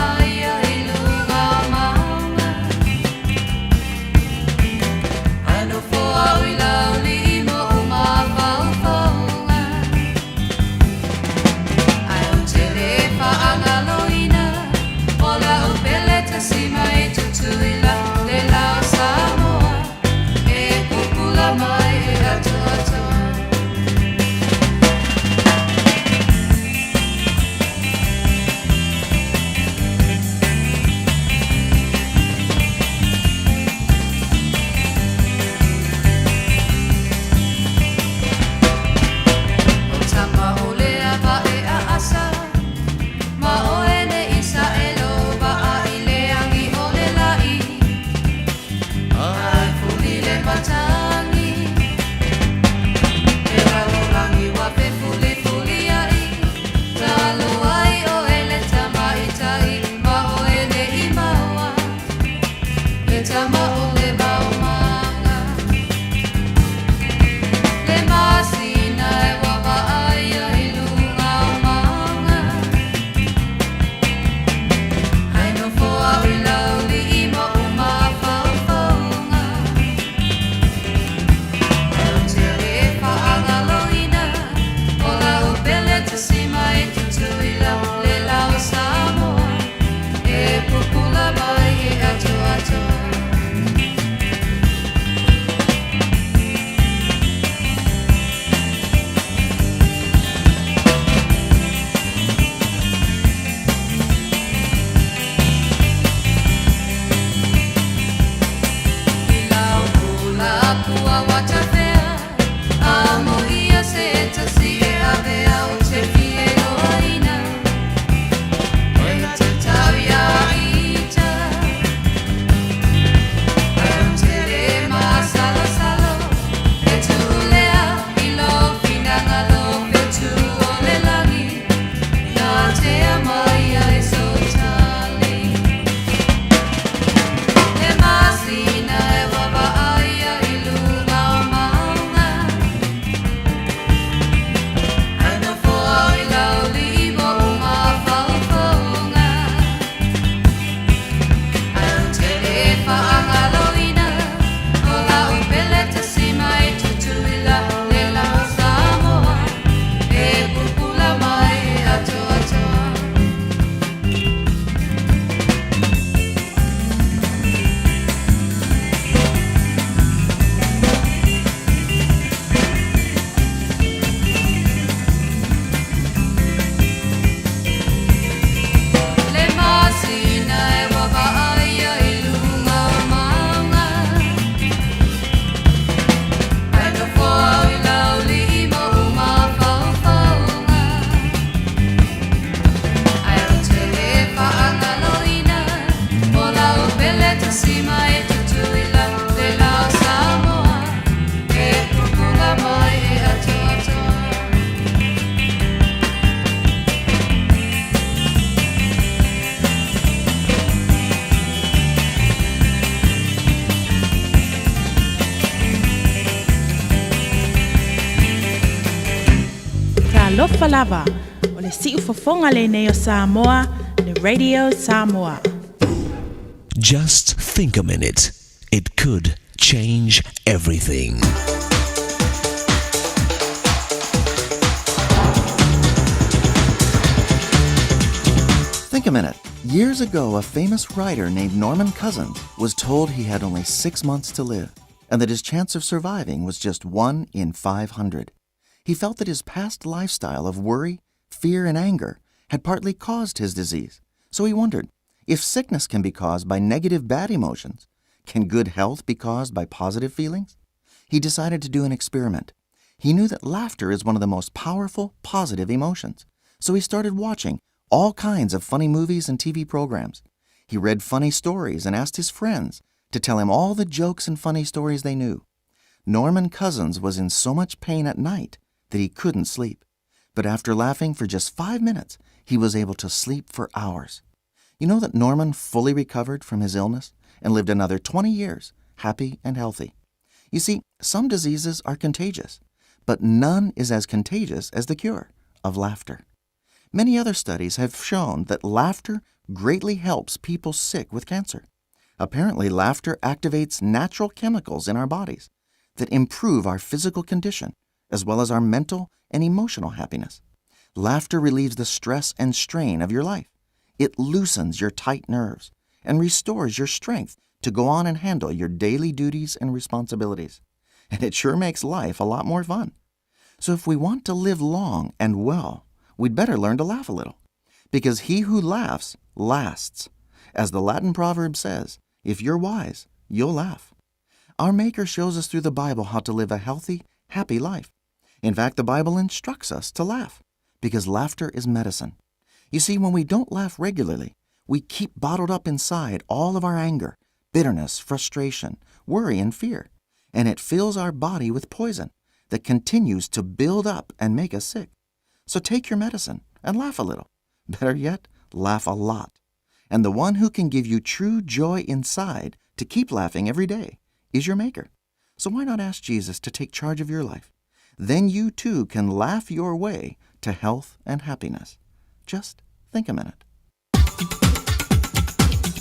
R: alofa lava o le si'u fofonga le nei o Samoa, le Radio Samoa.
Q: Just think a minute. It could change everything.
A: Think a minute. Years ago, a famous writer named Norman Cousins was told he had only 6 months to live, and that his chance of surviving was just 1 in 500. He felt that his past lifestyle of worry, fear, and anger had partly caused his disease. So he wondered, if sickness can be caused by negative bad emotions, can good health be caused by positive feelings? He decided to do an experiment. He knew that laughter is one of the most powerful, positive emotions. So he started watching all kinds of funny movies and TV programs. He read funny stories and asked his friends to tell him all the jokes and funny stories they knew. Norman Cousins was in so much pain at night that he couldn't sleep. But after laughing for just 5 minutes, he was able to sleep for hours. You know that Norman fully recovered from his illness and lived another 20 years, happy and healthy. You see, some diseases are contagious, but none is as contagious as the cure of laughter. Many other studies have shown that laughter greatly helps people sick with cancer. Apparently, laughter activates natural chemicals in our bodies that improve our physical condition, as well as our mental and emotional happiness. Laughter relieves the stress and strain of your life. It loosens your tight nerves and restores your strength to go on and handle your daily duties and responsibilities. And it sure makes life a lot more fun. So if we want to live long and well, we'd better learn to laugh a little. Because he who laughs lasts. As the Latin proverb says, if you're wise, you'll laugh. Our Maker shows us through the Bible how to live a healthy, happy life. In fact, the Bible instructs us to laugh, because laughter is medicine. You see, when we don't laugh regularly, we keep bottled up inside all of our anger, bitterness, frustration, worry, and fear. And it fills our body with poison that continues to build up and make us sick. So take your medicine and laugh a little. Better yet, laugh a lot. And the one who can give you true joy inside to keep laughing every day is your Maker. So why not ask Jesus to take charge of your life? Then you too can laugh your way to health and happiness. Just think a minute.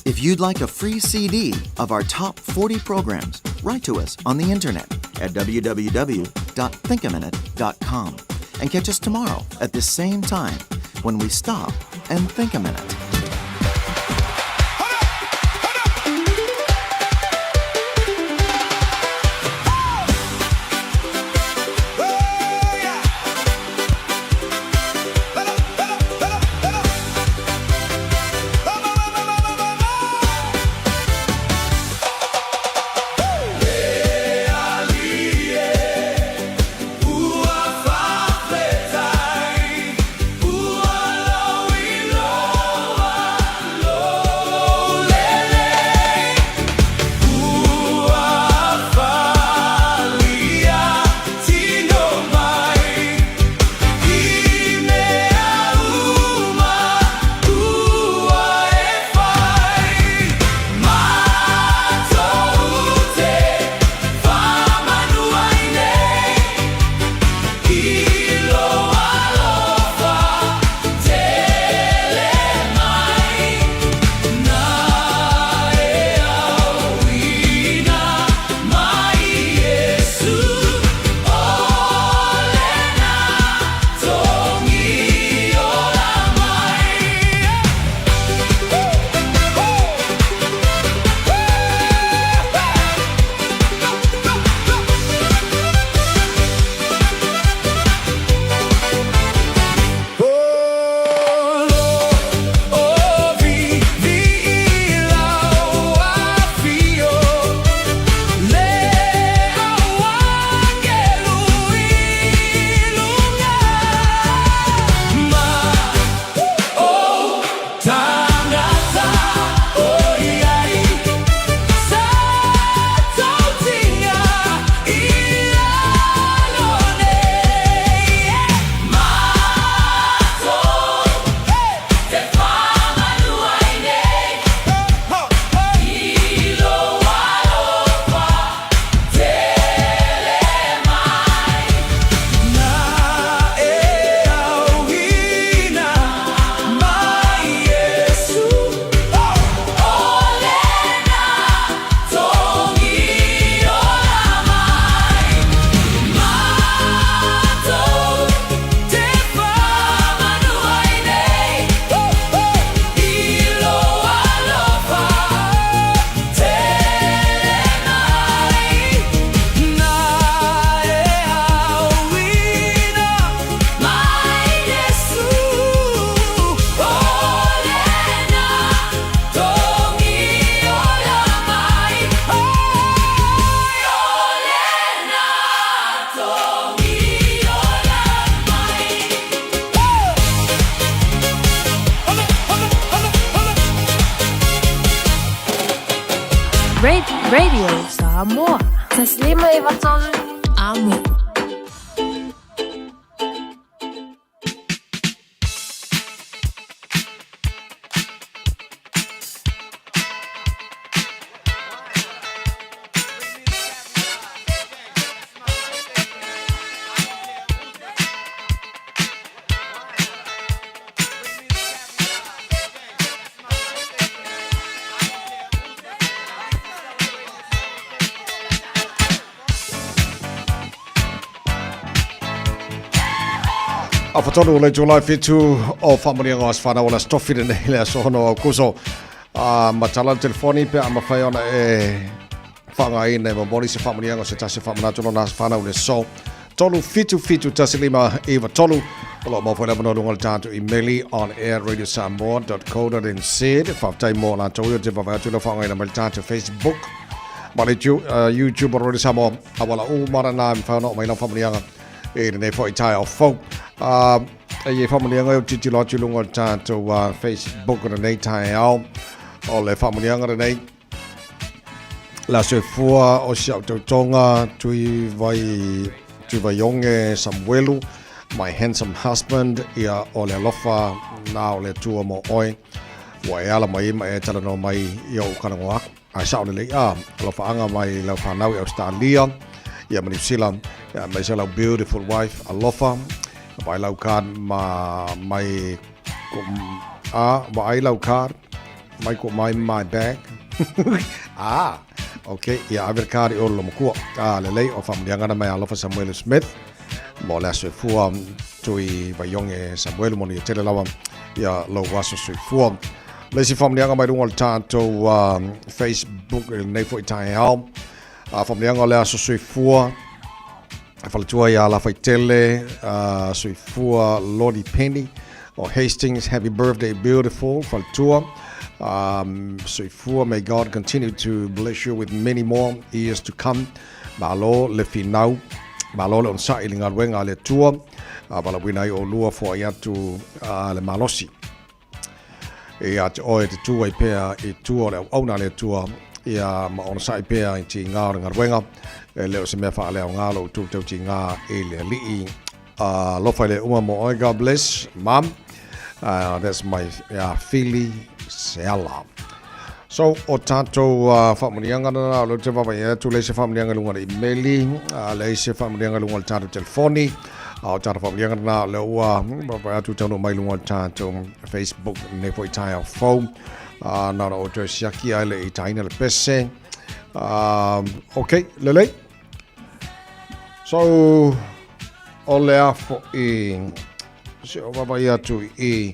A: If you'd like a free CD of our top 40 programs, write to us on the internet at www.thinkaminute.com and catch us tomorrow at this same time when we stop and think a minute.
R: Radio Samoa.
G: Taslima ivatolu
R: Amo.
C: Afatonu le July fitu o family ngos fana wala stoffi de le so no kuso matala telefoni pe ama fai ona fanga ine mo boli se family ngos se tasi famana tono nas fana le so tolu fitu tasilima eva tolu lo mo fo le no ngol tanto emaili on air radiosamoa.co.nz fa tai mo la to yo te va tu lo fanga ina tanto Facebook mali YouTube radio Samoa awala u marana fa no mai no family ngos nei fo itai of folk ye family ngoi titi lo chu lungo ta to Facebook na nei tai ao o le family ngoi nei la se fua o sia to tonga tui vai yonge Samuelu my handsome husband ia o le lofa na o le tua mo oi wa ala mai e tala no mai yo kana wa a sa le lofa anga mai la fa na Australia ia New Zealand mai sa beautiful wife alofa mai lau card mai mai lau card mai ko my bag okay ia aver card o lo mo le lei o family ngana mai alofa Samuel Smith mo la se fu tui vai yonge Samuel mo ni tele lawa ia lo waso se fu le si family ngana mai dungol tanto Facebook nei fo itai hao family ngana le aso se fu Faltua ya la faitele Suifua Lodi Penny or Hastings, happy birthday, beautiful Faltua. Suifua, may God continue to bless you with many more years to come. Malo le finau, malo le onsa ilinga wenga le tua, bala winai o lua fo yatu le malosi. E at oe te tua I pea I tua le auna le tua ia ma onsa I pea I ti ngā ringa wenga. Leo se me fa leo ngalo tu ti nga ele li lo fa le uma mo God bless mom that's my Philly Sela so o tanto family nga na lo te va ya tu le se family nga lunga emaili le se family nga lunga tanto telefoni o tanto family nga na le va tu tanto mai lunga tanto Facebook ne foi tai phone na o te siaki ale I taina le pese okay lele so ole afo I se o baba ia tu I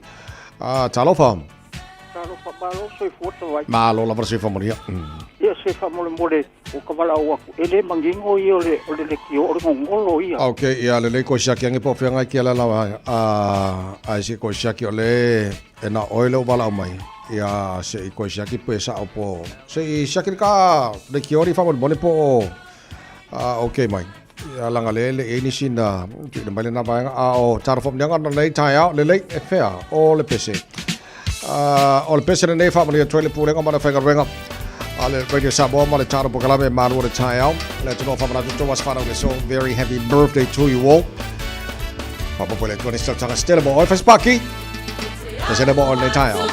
C: talofa
V: malo soi foto vai
C: malo la versi famolia
V: ia se famole mole o kavala o aku ele mangingo I ole kio o ngolo ia
C: okay ia le ko shaki ngi po fenga ki la a se ko shaki ole na oile o bala mai ia se ko shaki pe sa opo se shaki ka le kio ri famole mole po okay mai ia langa le ini sina tu de male na ba o tarfom nyanga na nei tai ao le fair o le pese o le pese nei family toilet pule ngama na fenga renga ale radio Samoa male taro po kalame maru le tai ao le to family to was fara so very happy birthday to you all papa pole ko ni stata stela mo office paki se le mo nei tai ao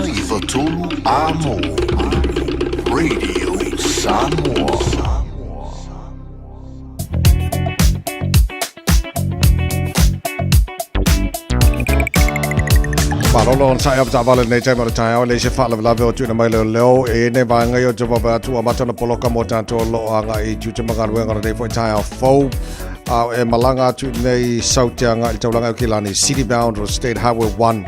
B: i whatolu a mo. Radio Samoa.
C: Malolo on sai apta vale nei tai mo tai o le se fa la o tu na mai leo e ne va ngai o tu va tu amata na poloka mo tanto lo anga I tu te manga ruenga nei foi tai o fo e malanga tu nei sautianga I taulanga o kilani City Bound or State Highway 1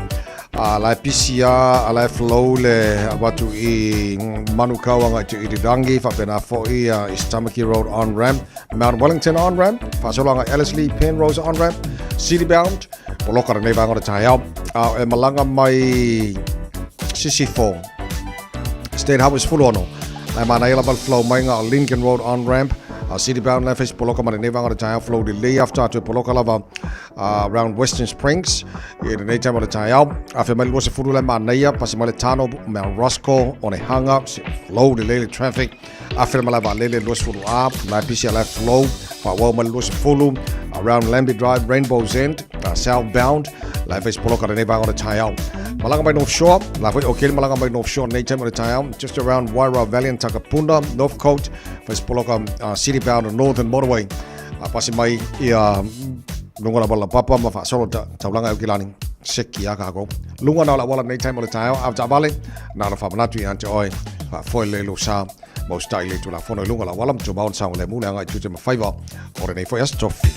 C: la PCA la flow le abatu I Manukau to Iridangi fa pena fo I Istamaki Road on ramp Mount Wellington on ramp fa solanga Ellerslie Penrose on ramp City Bound poloka nei va ngora tai au e malanga mai Sisifo State Highway Fulono la mana ila bal flow mai nga Lincoln Road on ramp City Bound left is poloka mane nei vanga tai flow the lay after to poloka lava around Western Springs in the nighttime of the tai afi mai lo se furu la mana ia pasi mai tano Mount Roscoe on a hang up flow the lay traffic afi mai lava lele lo se furu up la pisia left flow fa wa mai lo se fulu around Lambie Drive Rainbow's End southbound la face poloka nei vanga tai Malanga by North Shore, la foi okay Malanga by North Shore, nighttime of the town, just around Wairau Valley and Takapunda, Northcote, face poloka City Bound and Northern Motorway. Pasi mai ia lunga bala papa ma fa solo taulanga o kilani seki aka go. Lunga na la wala nighttime of the town, after valley, na la fa manatu ante oi, fa foi le lo sa, mo style to la fono lunga la wala to bound sound le muna ngai tu me favor, or nei foi astofi.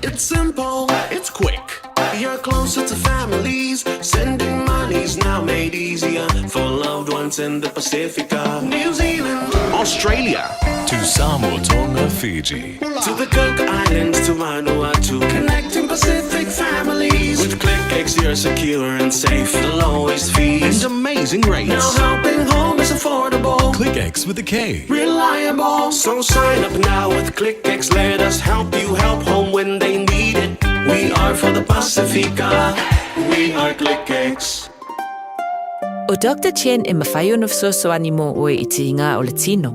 I: It's simple, it's quick. You're closer to families. Sending money's now made easier for loved ones in the Pacifica. New Zealand,
Q: Australia, to Samoa, Tonga, Fiji,
I: to the Cook Islands, to Vanuatu. Connecting Pacific families. With ClickX, you're secure and safe. The lowest fees
Q: and amazing rates.
I: Now helping home is affordable.
Q: ClickX with a K.
I: Reliable. So sign up now with ClickX. Let us help you help home when they need it. We are for the Pacifica. We are ClickX.
M: O Dr. Chen e mawhai ono fsoso animo oe I te inga o le tino.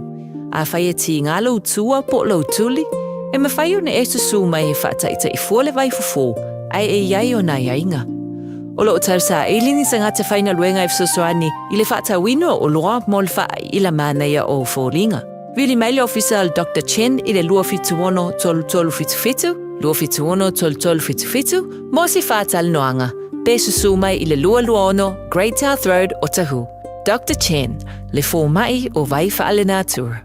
M: A whai e te inga lo tua po lo tuli. E mawhai ono e susu mai he whaataita I fuole vai fufo. Ai e iai o na iainga. O lo o tarsa e lini sa ngata whaina luenga e fsoso ani I le whaata wino o loa mo le wha I la mānaia o fōlinga. Vili maile official Dr. Chen I le lua fitu ono tolu fitu fitu. Lua fitu ono tolu fitu fitu. Mo si whaatal noanga. Be susu mai I le lua ono, Great South Road o Tahu. Dr. Chen, le fō mai o vai whaalena tour.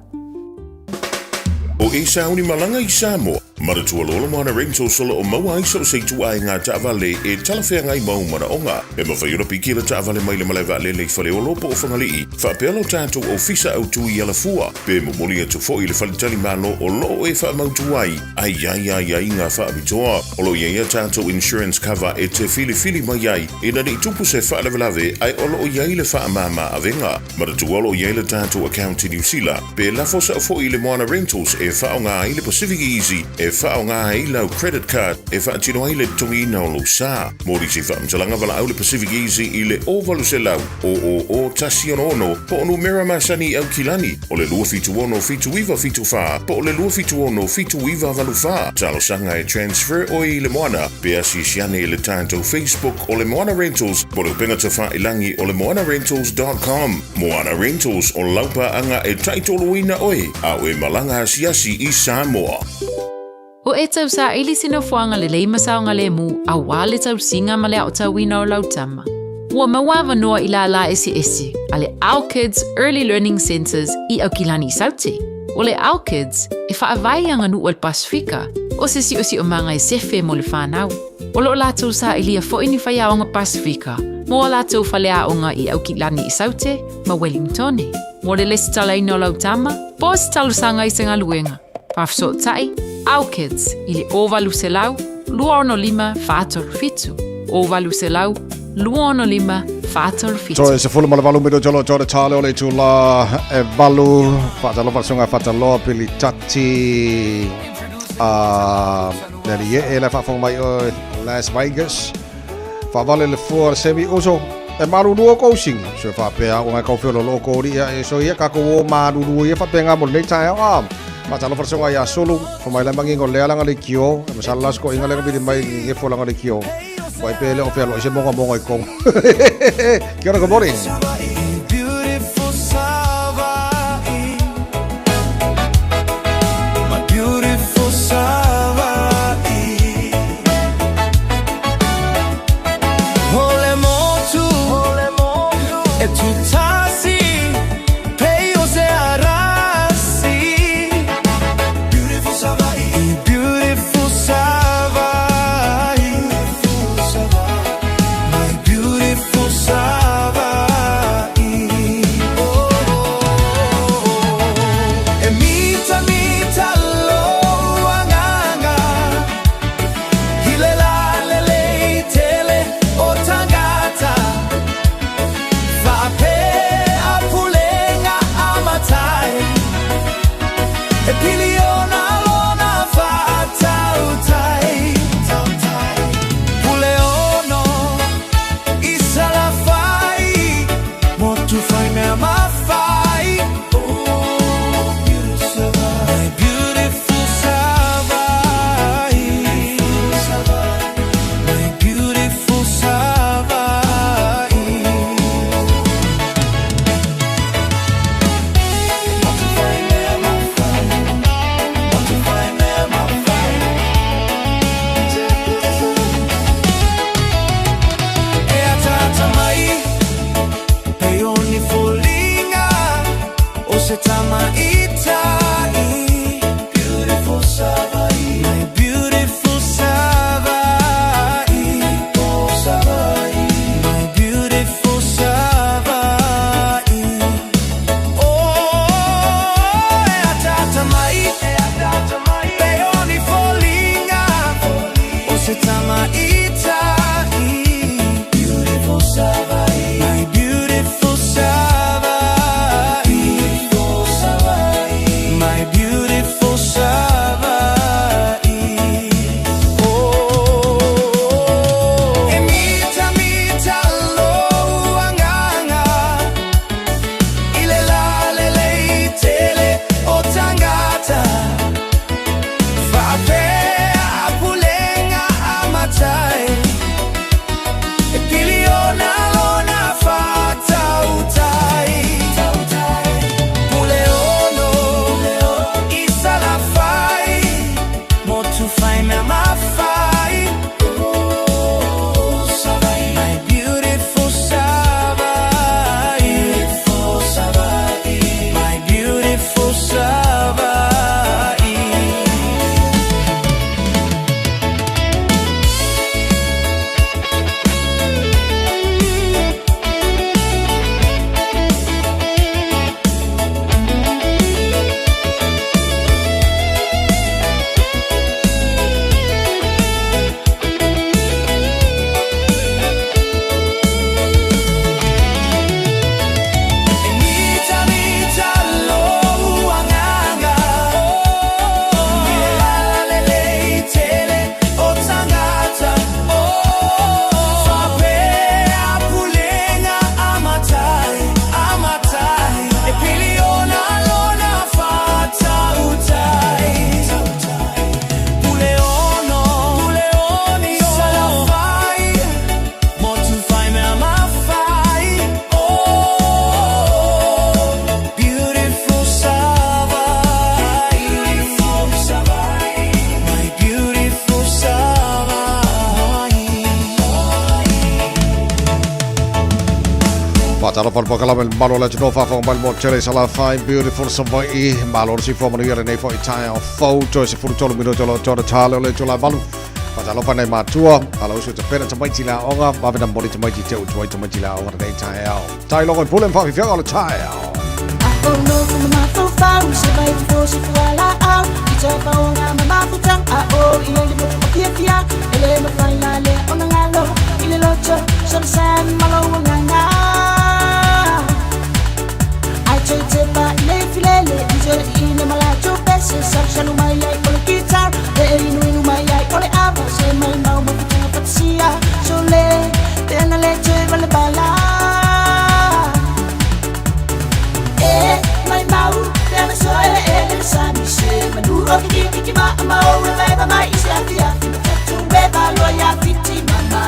B: O e sauni malanga I Samoa. Maratua lolo mana ringso solo o maua I so sei tu ai ngā taavale e talawhea ngai mau mana onga. E mawhaiura piki la taavale mai le malaiwa le whale o lopo o whangalii. Whaapelo tātou o fisa au tui ala fua. Pe momoli atu fo I le whalitali malo o loo e whaamautu ai. Ai ngā whaamitoa. O lo ia tātou insurance cover e te fili mai ai. E nani tupu se whaalewalawe ai o loo iai le whaamama avenga. Maratua lo iai le tātou account I New Zealand. Pe lafo sa fo I le moana rentals e whaonga ai le Pacific Easy. E whaonga ai lau credit card e whaatino ai le tongi na o lo sa. Mori si whaamtalanga wala au le Pacific Easy I le ovalu se lau. O tasi ono po onu mera masani au kilani. O le lua fitu ono fitu iwa fitu wha. Po o le lua fitu ono fitu iwa valu wha. Talo sanga e transfer o I le moana. Pe asi siane le tātou Facebook o le Moana Rentals. Po le penga te wha ilangi o le moanarentals.com. Moana Rentals o laupa anga e taitoloina oe. Au e malanga siasi I Samoa.
N: O e tau sa ili sino fuanga le leima saonga le mu a wale tau singa ma le au tau wina o lautama. Ua mawawa noa I la esi a le Our Kids Early Learning Centers I Aukilani Saute. O le Our Kids e whaavai anga nu o le Pasifika o se si o manga e sefe mo le whanau. O lo lātou sa ilia fo ini whai aonga Pasifika mo lātou whale aonga I Aukilani I Saute ma Wellington. Mo le lesi talaina o lautama, po si talusanga I senga luenga. Pafso tai, Our Kids, I le ovalu se lau, lua ono lima, whātoru fitu. Ovalu se lau, lua ono lima, whātoru fitu.
C: So, se fulu mala valu mido jolo jore tale ole tu la e valu, whātalo whasunga whātaloa pili tati, neri e le whawhong mai o Las Vegas, whawale le fua semi uso, e marurua coaching, so whapea o ngai kaufelo loko ria, e so ia kako o marurua ia whapenga mo nei tae au Matalo farsunga ya solo, for my lamanging or lealanga de kio, Masalasco, Ingalang with my Yefolanga de kio. Vai pele o fialo se monga monga ikong. Kia ora, good morning.
I: Beautiful Savai, my beautiful Savai. Ole motu, e tu tasi, peyo se arasi. Beautiful Savai, beautiful Savai, my beautiful Savai.
C: Telefon pagkalaman malo la jino fa fong balmo chere sala fine beautiful savai malo si fo manu yere nei fo itai photo se furu tolo mino tolo tolo talo le tola balu patalo pa nei matua alo so te pena tamai tila onga ba vena mori tamai ti teu tuai tamai tila onga nei tai ao tai longo pulen fa fi ala tai ao
J: Oh no, mama fo fa se vai fo se fala ao ito pa onga mama fo tang a o ile le mo pia pia ele mo fai la le ona ngalo ile locho son san malo nganga Tepa le filele injere ine mala chupese sakshalu mai ai ole guitar e inu mai ai ole ava se mai mau mo patsia sole tena le chevale bala mai mau tena soele e sami se maduro ki ma mau le mai isla dia tu beba lo ya fiti mama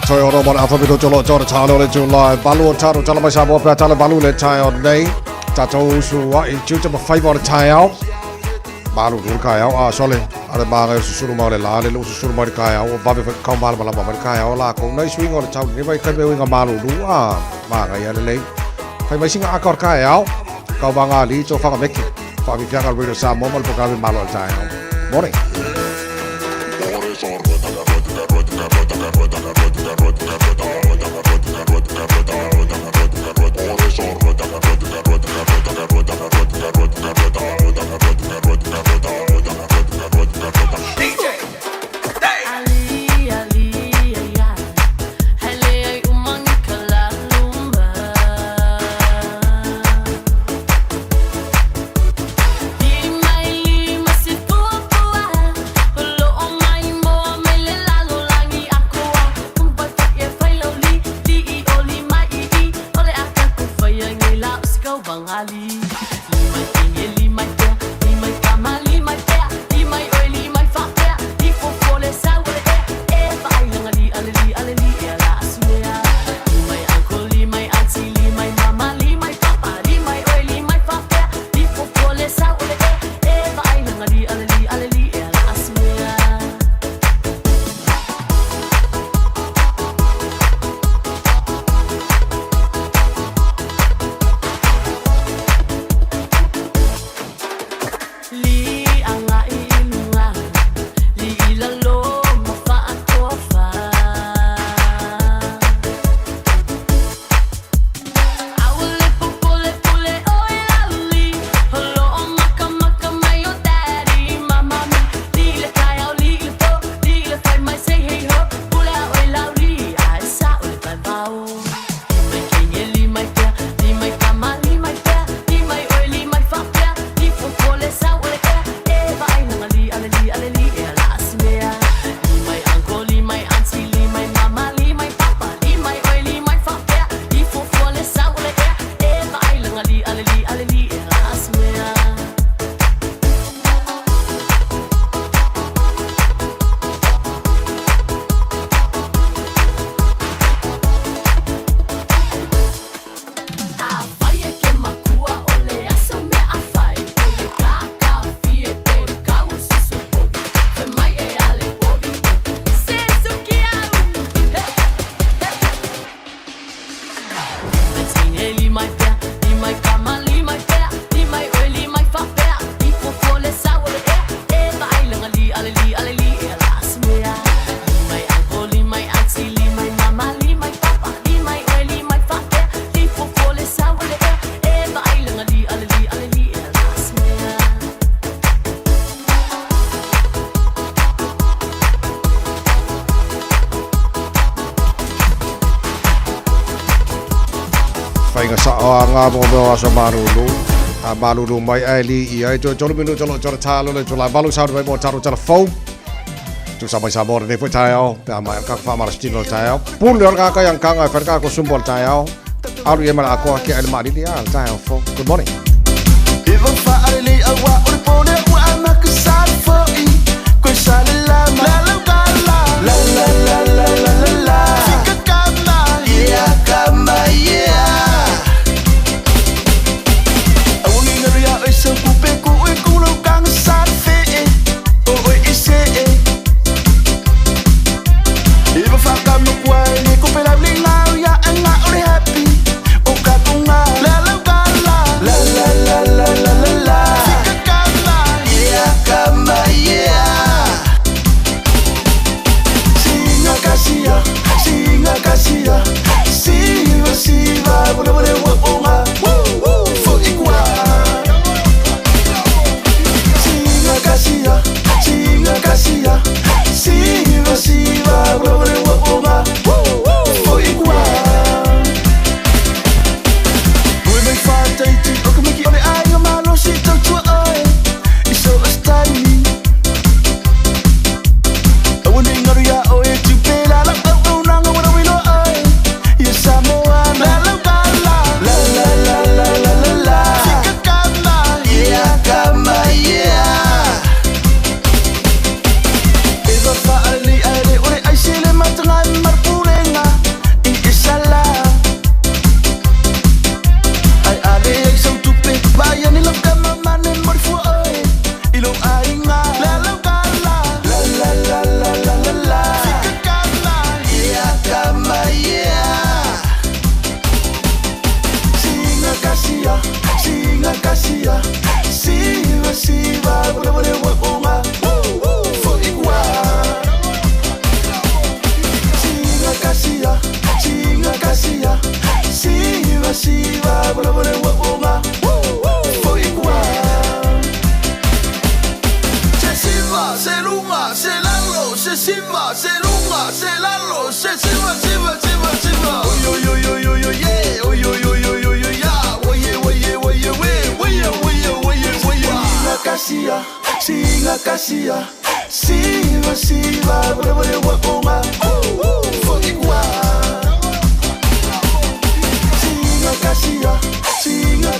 C: Toi ora mo afa bido jolo jora chalo le July balu charo chala mai sabo pa chala balu le chai on nei cha chou su wa I chu cha 5 on chai out balu du kai out a sole ale ba ga su su mo le la le lu su su mo kai out ba be kom ba la ba kai out la ko nei swing on chau ni bai kai be ga balu du a ba ga ya le kai mai singa akor kai out ka ba nga li cho fa ka meki fa bi fa ga radio sa mo mo ka be balu chai out morning Whainga sa o ngā mō asa marulu. A marulu mai ai I ai jolo minu jolo talo le jola balu sa mai mo taro tala fau. Tu sa mai sa mo ne foi tayo. Pe mai ka fa mara stilo tayo. Pun le ka yang ka ngai fa ko sumbol tayo. Aru ye mara ko ke al mari dia tayo fo. Good morning.
J: Even fa ali awa ul pone wa anak sa fo I. Ko sa la la la la la la la la la la. Fika kama yeah kama yeah. Sa kupe ku e kulo kang sa fe o e se Iba fa ka no kwa ni ku pe la bling la ya nga o happy o ka tunga la la la la la la la la la la Fika kama yeah
S: kasia, singa kasia, siva siva, whatever wa onga, foiwa. Singa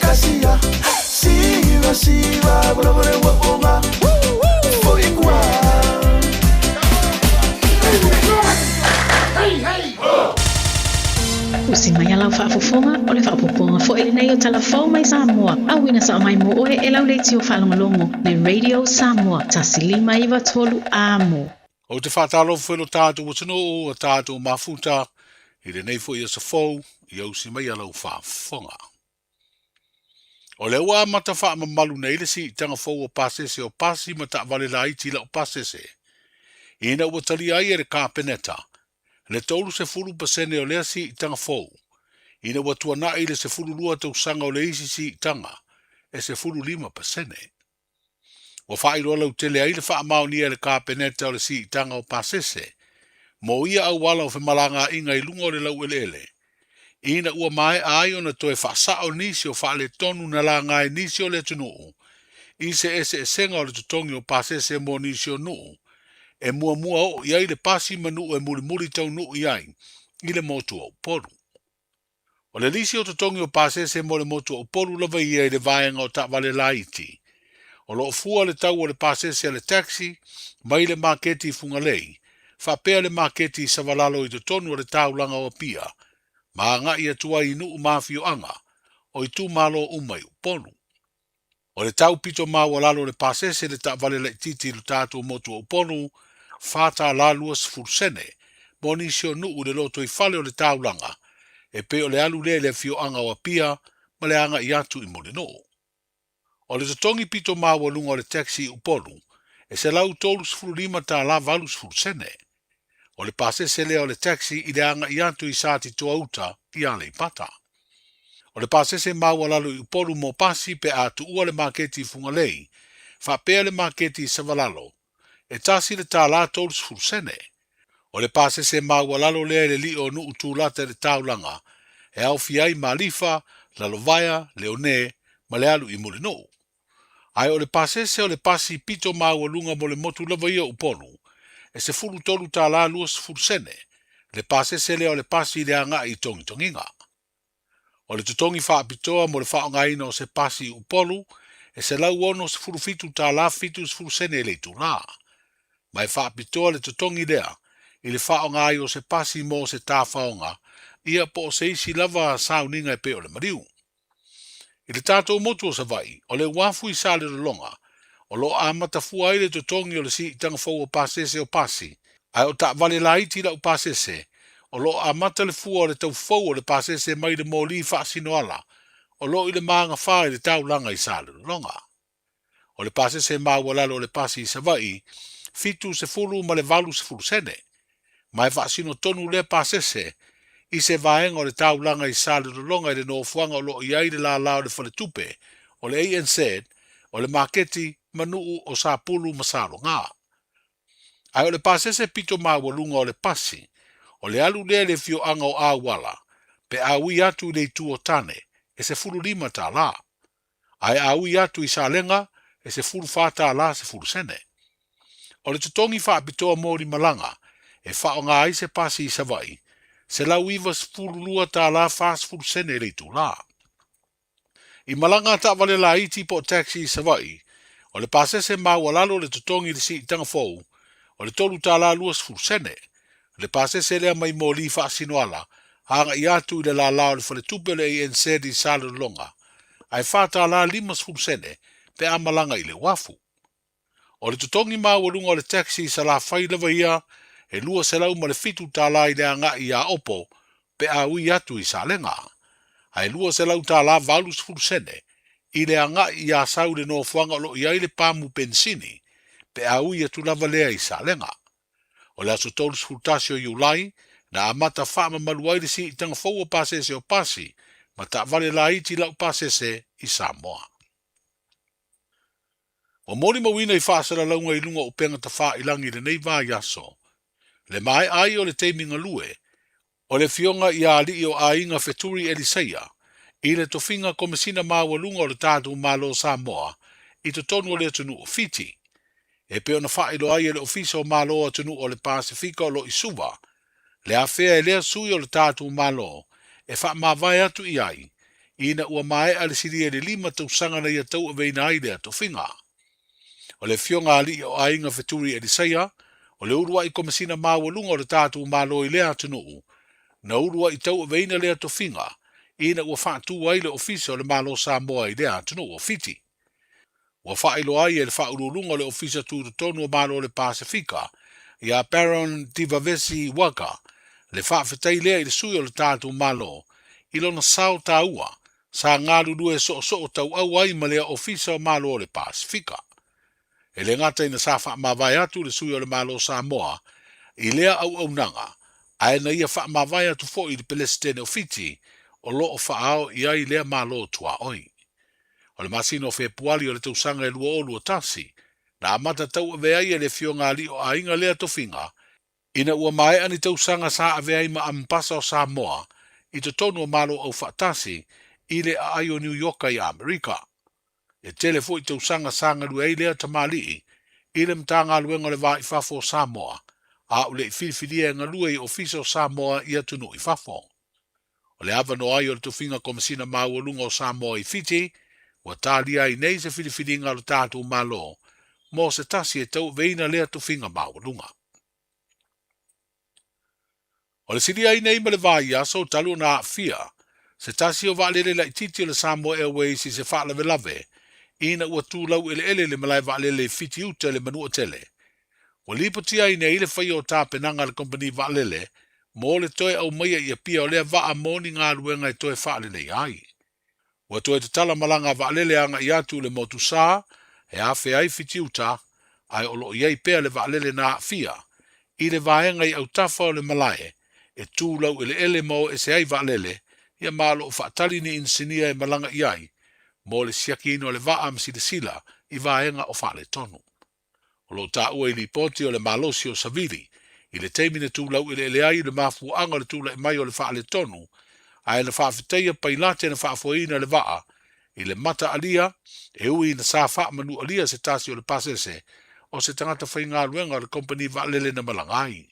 S: kasia, siva siva, whatever wa onga, foiwa.
O: Usi mai alau whaafofonga o le whaapoponga fo ele nei o talafau mai Samoa. Awina sa mai mo oe e lau leiti o whalongolongo le Radio Samoa. Tasili mai iwa tolu amo.
P: O te whaatalo whelo tātou o tino o tātou mafuta i le nei fo i asa fau i ausi mai alau whaafonga. O le ua mata wha mamalu nei le si i tanga fau o pasese o pasi mata vale la iti la o pasese. Ina ua tali ai e le kāpeneta. Le tolu se fulu pasene o lea si i tanga fau. Ina ua tuana i le se fulu lua tau sanga o le isi si i tanga. E se fulu 5%. O wha iro lau tele ai le wha amau ni e le kāpeneta o le si i tanga o pasese. Mo ia au wala o whemalanga inga i lunga o le lau ele. Ina ua mai ai o na toe wha o nisi o wha le tonu na la ngai nisi o le tunuu. I se ese e senga o le tutongi o pasese mo nisi o nuu. E mua o iai le pasi manu e muri tau nuu iai. I le motu au poru. O le lisi o tutongi o pasese mo le motu au poru lava iai le vaenga o ta vale laiti. O lo fua le tau o le pasese le taxi, mai le maketi funga lei. Whapea le maketi sa valalo i tutonu o le tau langa o pia. Ma nga ia tua i nuu mafio anga, o i tu malo umai uponu. O le tau pito maua lalo le pasese le ta vale le titi lu tatu motu uponu, fata la luas fursene, monisio nuu le loto i fale o le tau langa, e pe o le alu le fio anga o pia, ma le anga i atu i mole noo. O le totongi pito maua lunga o le taxi uponu, e se lau tolus furulima ta la valus fursene. O le pasese lea o le taxi i le anga i atu i sati toa uta i ale i pata. O le pasese maua lalo i upolu mo pasi pe atu ua le maketi funga lei, whapea le maketi sa valalo, e tasi le tā la tolus fursene. O le pasese maua lalo lea le li o nuu tūlata le taulanga, e au fiai malifa, lalo vaya, leone, ma le alu i mule no. Ai o le pasese o le pasi pito maua lunga mo le motu lava ia upolu, e se fulu tolu tā la luas fursene, le pasese lea o le pasi le anga i tonginga. O le tutongi whaapitoa mo le whaongaina o se pasi upolu, e se lau ono se fulu fitu tā la fitu se fursene le tu la. Mai whaapitoa le tutongi lea, i le whaongai o se pasi mo se tā whaonga, ia po se isi lava sauninga e pe o le mariu. I le tātou motu o sa vai, o le wafu i sa le longa, o lo amata fua i le tutongi o le si tanga fau o pasese o pasi, ai o ta vale la iti la o pasese, o lo amata le fua o le tau fau o le pasese mai le moli whaasino ala, o lo i le maanga whae le tau langa i sa le longa. O le pasese maua lalo o le pasi i sa vai, fitu se fulu ma le valu se fulu sene, mai whaasino tonu le pasese, i se vaenga o le tau langa i sa le longa i le nofuanga o lo i aile la lao le fale tupe, o le ANZ, o le maketi manuu o sa pulu masalo ngā. Ai o le pasese pito maua lunga o le pasi, o le alu le fio anga o awala, pe aui atu le tu o tane, e se fulu 5 ta la. Ai aui atu i sa lenga, e se fulu fata la se fulu sene. O le tutongi wha apitoa mori malanga, e wha o ngā i se pasi i sa vai, se lau iwa se fulu lua ta la fas fulu sene le tu la. I malanga ta vale la iti po taxi i sa vai, o le pasese maua lalo le tutongi le si i tanga fau, o le tolu ta la luas fulu sene, le pasese lea mai mo li fa sinoala, hanga i atu i le la lao le fale tupe le ANC di salo longa, ai fata la 5 fulu sene, pe amalanga i le wafu. O le tutongi maua lunga o le taxi sa la fai lava ia, e lua se lau ma le fitu ta la i le anga i a opo, pe a ui atu i sa lenga. Ai lua se lau ta la valus fulu sene, i le anga i a sau le no fuanga lo i aile pamu pensini, pe a ui atu lava lea i sa lenga. O le aso tolus fultasio i ulai, na amata whaama maluaile si i tanga fau o pasese o pasi, ma ta vale la iti lau pasese i Samoa. O mori mawina i whaasara launga i lunga o penga ta wha ilangi le nei vā yaso. Le mai ai o le teiminga lue, o le fionga i a li o a inga Feturi Eliseia, i le tofinga komisina maua lunga o le tātou malo Samoa, I to tonu o le atunu o Fiji. E pe ona whaelo ai le ofisa o malo atunu o le Pasifika o lo isuwa. Le awhea e lea sui o le tātou malo e wha mawai atu I ai. Ina ua mae ale siri e le 5 tausanga na ia tau e veina ai le ato whinga. O le fionga ali o ainga wheturi e disaia, o le urua I komisina mawalunga o le tātou malo I lea atunu. Na urua I tau e veina le ato whinga. Ina ua whaatu ai le ofisa o le malo Samoa I lea atunu o Fiji. Ua whaelo ai e le whaurulunga o le ofisa tūtonu o malo o le Pasifika, ia Baron Divavesi Waka, le whaafetai lea I le sui o le tātou malo, I lona sao tāua, sa ngā lulu e so tau au ai ma lea ofisa o malo o le Pasifika. E le ngata ina sa wha mawai atu le sui o le malo Samoa, I lea au nanga, ae na ia wha mawai atu fo I le Pelestene o Fiji, o lo o whaao I ai lea malo tua oi. O le masino Februari o le tausanga e lua olu o tasi, na amata tau ave ai e le fionga ali o ainga lea tofinga, ina ua mae ani tausanga sa ave ai ma ampasa o Samoa, I to tonu o malo au whaatasi, I le ai o New York I Amerika. E telefo I tausanga sanga lua ei lea tamali, I le mtanga luenga le vai fafo o Samoa, a ule I whiwhiria ngā lua I ofisa o Samoa I atunu I fafo. O le avano ai o le tofinga komisina maualunga o Samoa I Fiji, ua tālia I nei se whiwhiringa lo tātou malo, mo se tasi e tau veina lea tofinga maualunga. O le siria I nei ma le vai aso talu na fia, se tasi o vaalele la ititi o le Samoa Airways I se whaalave lave, ina ua tūlau ele le malai vaalele Fiti uta le manua tele. Ua lipotia I nei le whai o tā penanga le kompani vaalele, mo le toe au maia I a pia o lea vaa moni ngā ruenga I toe whaalele I ai. Ua toe te tala malanga vaalele anga I atu le motu sā, e awhi ai Fiti uta, ai olo iei pea le vaalele na fia, I le vaenga I au tafa o le malae, e tūlau ele mo e se ai vaalele, ia malo o whaatari ni insinia e malanga I ai, mo le siaki ino le vaa msida sila I vaenga o whaale tonu. O lo tā ua I li poti o le malosi o Savili, I le teimine tūlau ele ai le mafu anga le tūlau mai o le whaale tonu, ai le whaafeteia pailate na whaafoina le vaa, I le mata alia, e ui na sa wha manu alia se tasi o le pasese, o se tangata whainga ruenga o le kompani vaalele na malangai.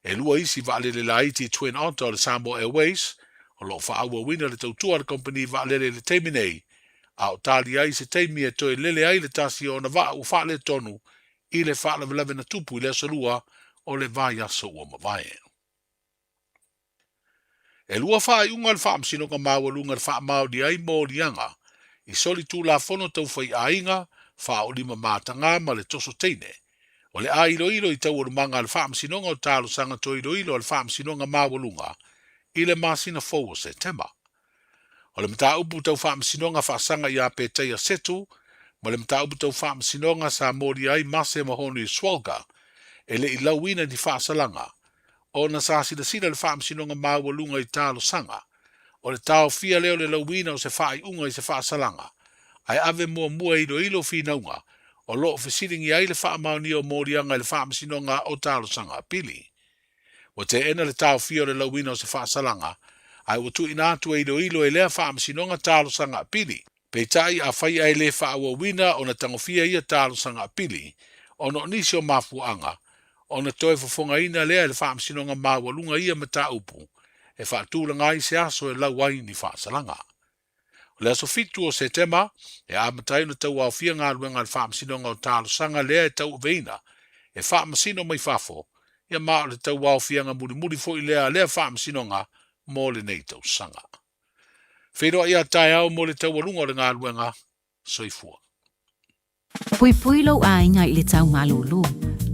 P: E lua isi vaalele la iti Twin Otter o le Samoa Airways, o lo whaaua wina le tautua le kompani vaalele le teiminei, a o tali ai se teimi e toi lele ai le tasi o na vaa u whaale tonu, I le whaala velave na tupu I le asalua o le vai aso ua mawae. E lua wha I unga le wha amsinoka mawalunga le wha mao di ai mo lianga, I soli tū la fono tau whai ainga, wha o 5 mātanga ma le toso teine. O le a ilo I tau orumanga le wha amsinonga o talo sanga to ilo le wha amsinonga mawalunga, I le masina fau o September. O le mta upu tau wha amsinonga wha sanga I a peteia setu, ma le mta upu tau wha amsinonga sa mori ai mase mahonu I swalga, e le I lauina di wha salanga, o na sa sila le wha amsinonga mawalunga I talo sanga, o le tau fia leo le lauina o se wha I unga I se wha salanga, ai ave mua ilo whinaunga, o loo fesiringi ai le wha mauni o morianga le wha amsinonga o talo sanga pili. O te ena le tau fia le lauina o se wha salanga, ai o tu inatu ilo e lea wha amsinonga talo sanga pili, pe tai a whai ai le wha awa wina o na tangofia ia talo sanga pili, o no nisi o mafuanga, o na toe fofonga ina lea le wha amsinonga mawalunga ia mata upu, e wha tūlanga I se aso e lauai ni wha salanga. O le aso fitu o September, e a matai na tau au fia ngā ruenga le wha amsinonga o talo sanga lea e tau veina, e wha amasino mai whafo, ia maa le tau au fia ngā muri fo I lea wha amsinonga mo le nei tau sanga. Wheroa ia tai au mo le tau alunga o le ngā ruenga, soifua.
K: Pui lau a inga I le tau malulu,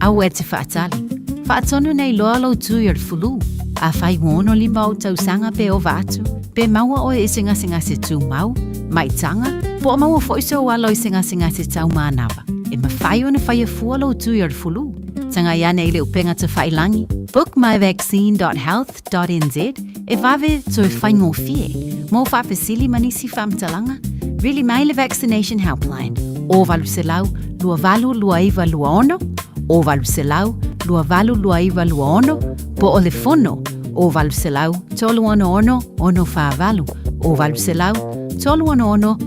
K: au e te whaatali. Whaatonu nei loa lau tui ar fulu, a whai ngono li mau tau sanga pe o vatu, pe maua o e singa se tū mau, mai tanga, po maua foiso o alo I singa se tau mānawa, e ma whai o na whai a fua lau tui ar fulu. Tanga iane I le upenga te whailangi, book myvaccine.health.nz, e vave tui whai ngō fie, mō whapesili manisi whamtalanga, really mai le vaccination helpline, o valu se lau, lua valu lua iwa lua ono, o valu se lau, lua valu lua iwa lua ono, po o le fono, o valu se lau, tolu ono wha valu, o valu se lau, tolu ono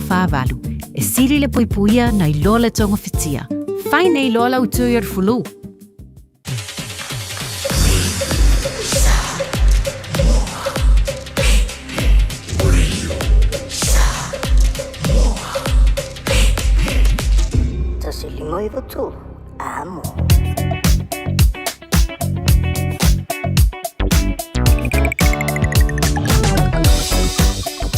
K: wha valu, e siri le puipuia na i loa le tonga fitia. Whai nei loa lau tui ar fulu.
E: Tasilimo i vatu, amo.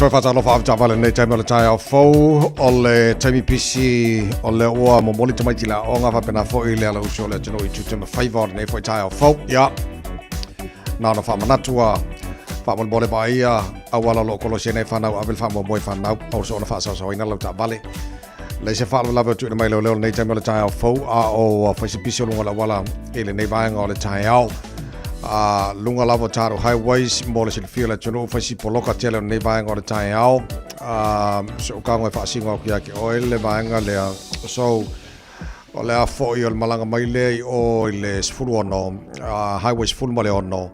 C: Toi fata lo fa vale nei time le tai fo ole time pisi ole o mo moli tamai la onga fa pena fo ile ala usole tino I tu tema favor nei fo tai fo ya na no fa manatua fa mo bole ba ia awala lo kolo sene fa na avel fa mo boy fa na o so na fa so ina lo ta vale le se fa lo lava tu mai lo nei time le tai fo a o fa se pisi lo wala ile nei ba nga le tai lunga lava taro highways mole se fila tino fa si poloka tele nei ba nga le tai au so ka ngo fa singa ki ke oil le ba nga le so o le a fo I o malanga mai le o le sfulu no highways full mole no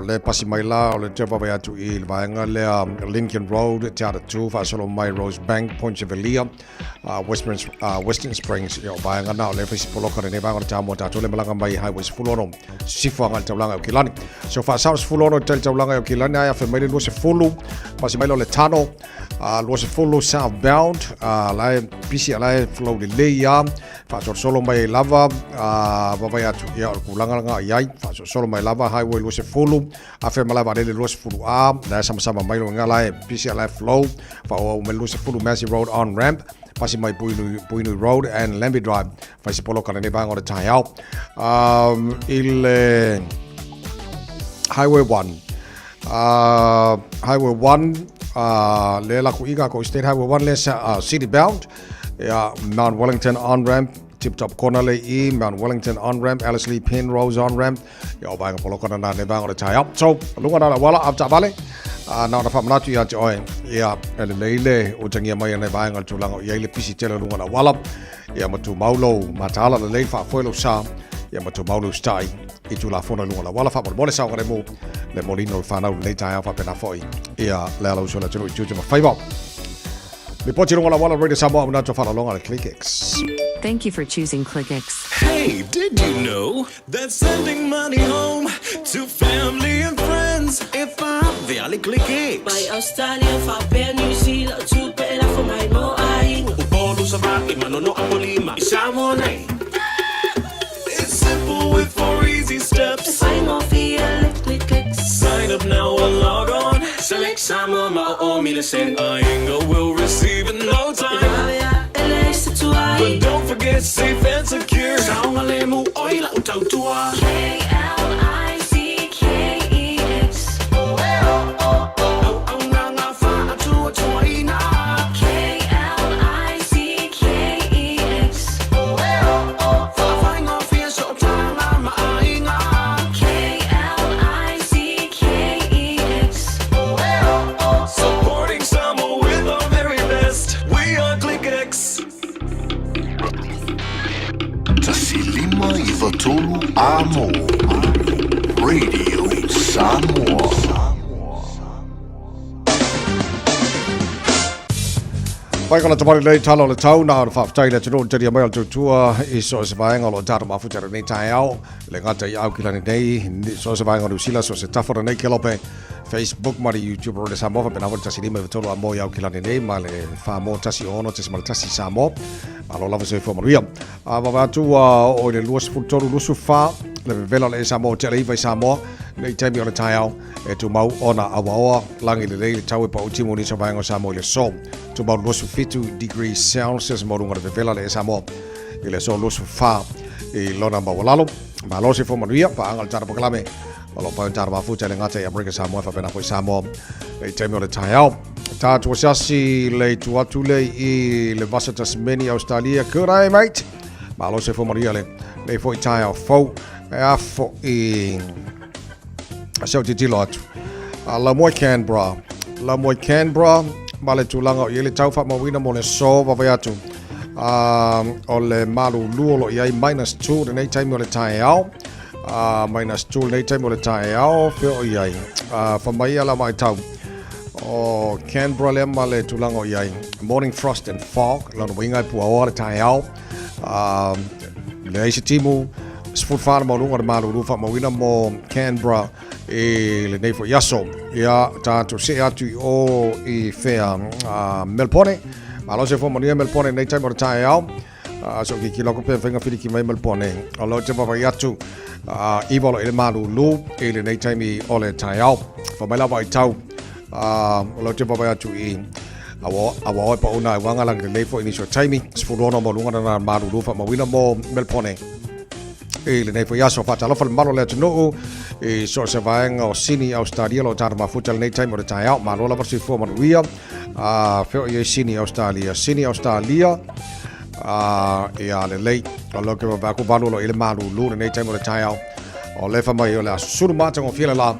C: le pasi mai la o le te papa atu I le ba nga le Lincoln Road te ata tu fa solo mai Rose Bank Ponchevelia Western Springs yo ba nga na le fa si poloka ne ba nga ta mo ta le malanga mai highways full no sifa nga te langa o kilani so fa sa full no te langa o kilani ya fa mai le se fulu pasi mai lo le tano lo se fulu southbound la pisi la flow le ya fa solo mai lava baba atu ya o kulanga nga yai fa solo mai lava highway lo se fulu a fe malava le lo se fulu na sama mai lo nga la pisi la flow fa o me lo se fulu Massey Road on ramp pasi mai Puinu Road and Lambie Drive fa si polo kana ne bang o le tai au il highway 1 highway 1 le la ku iga ko state highway 1 le city bound ya Mount Wellington on ramp Tip Top Corner le Mount Wellington on ramp Alice Lee Penrose on ramp ya bang polo kana na ne bang o le tai au so lunga na wala up ta vale na na famna tu ya joy ya ele leile o tangia mai nei vai ngal tulanga ya ile pisi tele lunga na wala ya matu maulo matala le le fa foilo sa ya matu maulo stai I tu la fona lunga na wala fa mole sa ngare mo le molino fa na le tai fa pena foi ya le lo so la tu tu ma fai ba le poti lunga na wala radio Samoa na to fa longa le ClickX.
H: Thank you for choosing ClickX.
I: Hey, did you know that sending money home to family and friends if I'm the ClickX?
J: By Australia, for New Zealand, to pay for my mo ai.
I: Bolo sa baki manono ang lima isamo na. It's simple with 4 easy steps.
J: I'm off here, ClickX.
I: Sign up now or log on. Select Samoa o milisen. Ainga will receive in no time. But don't forget safe and secure. Saunga lemu oila utautua.
J: KLICKEX.
I: Supporting Samoa with our very best. We are ClickX.
B: Tasilima I Vatolu Amo Radio Samoa.
C: Pai kona tamari nei talo le tau na fa ftai le tino tari mai al tua I so se vai ngalo taro ma futera nei tai au le ngata I au kilani nei so se vai ngalo sila so se tafora nei kelope Facebook mari YouTube le Samoa fa pena volta si lima tolo amo au kilani nei ma le fa mo tasi ono tasi mal tasi Samoa alo lava se fo maria va tu o le luas futoro lusu fa le vela le Samoa tele I vai Samoa nei temi o le tai au e tu mau ona awa langi le le tau e pa utimo ni so vai ngo Samoa le so tu mau lusu 52 degrees Celsius mo runga le vela le Samoa ile so lusu fa I lona mawalalo ma lo se fo maria pa angal tara poklame alo pa tara ba futa le ngata ya break Samoa fa pena foi Samoa le temi o le tai au ta tu sasi le tu atu le I le vasa Tasmania Australia kurai mate ma lo se fo maria le foi tai au fo a fo I so ti lo atu la mo Canberra ma le tulanga I le tau fa mawina mo le so va vai atu o le malu luolo I -2 the night time o le tai au -2 nei time o le tai au fe o I fa mai ala mai tau o Canberra le male tulango iai morning frost and fog lana winga pu ora tai au le isi timu sfurfar mo lunga malu rufa mo wina mo Canberra e le nei fo yaso ia tanto se atu o I fea Melbourne malo se fo mo ni Melbourne nei tai mo tai au so ki kiloko pe venga fili ki mai Melbourne alo te papa yatu Ivolo ele malu lu ele nei tai mi ole tai au fo mai la vai tau lo te papa atu I awa pa una wanga lang le fo initial timing sfurono mo lunga na malu lu fa mo wina mo Melbourne e le nei fo yaso fa talo fa malo le no e so se vaenga o sini Australia lo tar ma futal nei time o tai out malo la versi fo mo ria fe e sini Australia e ale lei lo ke va ko valo lo ele malu lu nei time o tai out o le fa mai o la suru mata ngo fiela la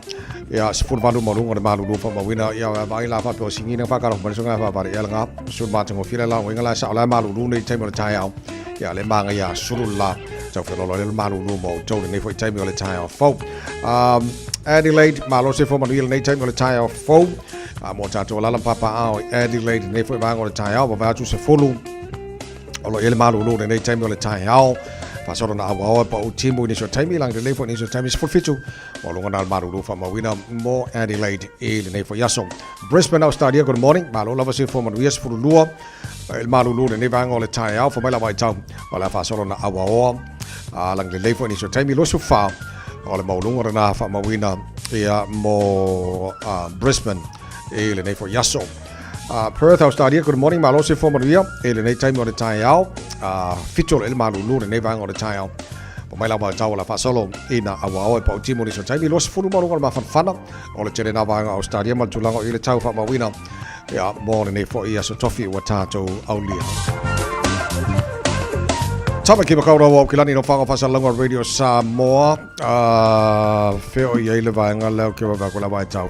C: ya se fur valu mo lu ngo malu lu fa mo wina ya vai la fa po singina fa ka ro mo so nga fa ba ya nga suru mata ngo fiela la winga la sa la malu lu nei time o tai out ya le manga ya suru la so fe lo le malu lu mo to nei fo time o le tai out fo Adelaide malo se fo mo nei time o le tai out fo mo tato la papa ao Adelaide nei fo ba ngo le tai out ba tu se folu o lo ele malu lu nei time o le tai out fa so na awa pa o timu ni so time lang le fo ni so time is for fitu o lo ngana malu lu fa mo wina mo Adelaide e nei fo yaso Brisbane Australia good morning malo la se fo mo yes fo lu el malu lu nei ba ngo le tai out fo mai la vai tau wala fa so na awa lang le fo ni so time lo so fa o le maulunga rana fa mawina ia mo Brisbane e le nei fo yaso Perth Australia good morning malo se fo maria e le nei time o le tai au fitol el malu lu nei vang o le tai au po mai la ba tau la fa solo ina awa o pa timo ni so time lo se fu malu ma fan fana o le tere na vang Australia ma tulango i le tau fa mawina ia mo le nei fo ia so tofi wa tato aulia Tama ki makaura wa kilani no whanga whasalanga Radio Samoa Whio I eile vaenga leo ki wa kula vai tau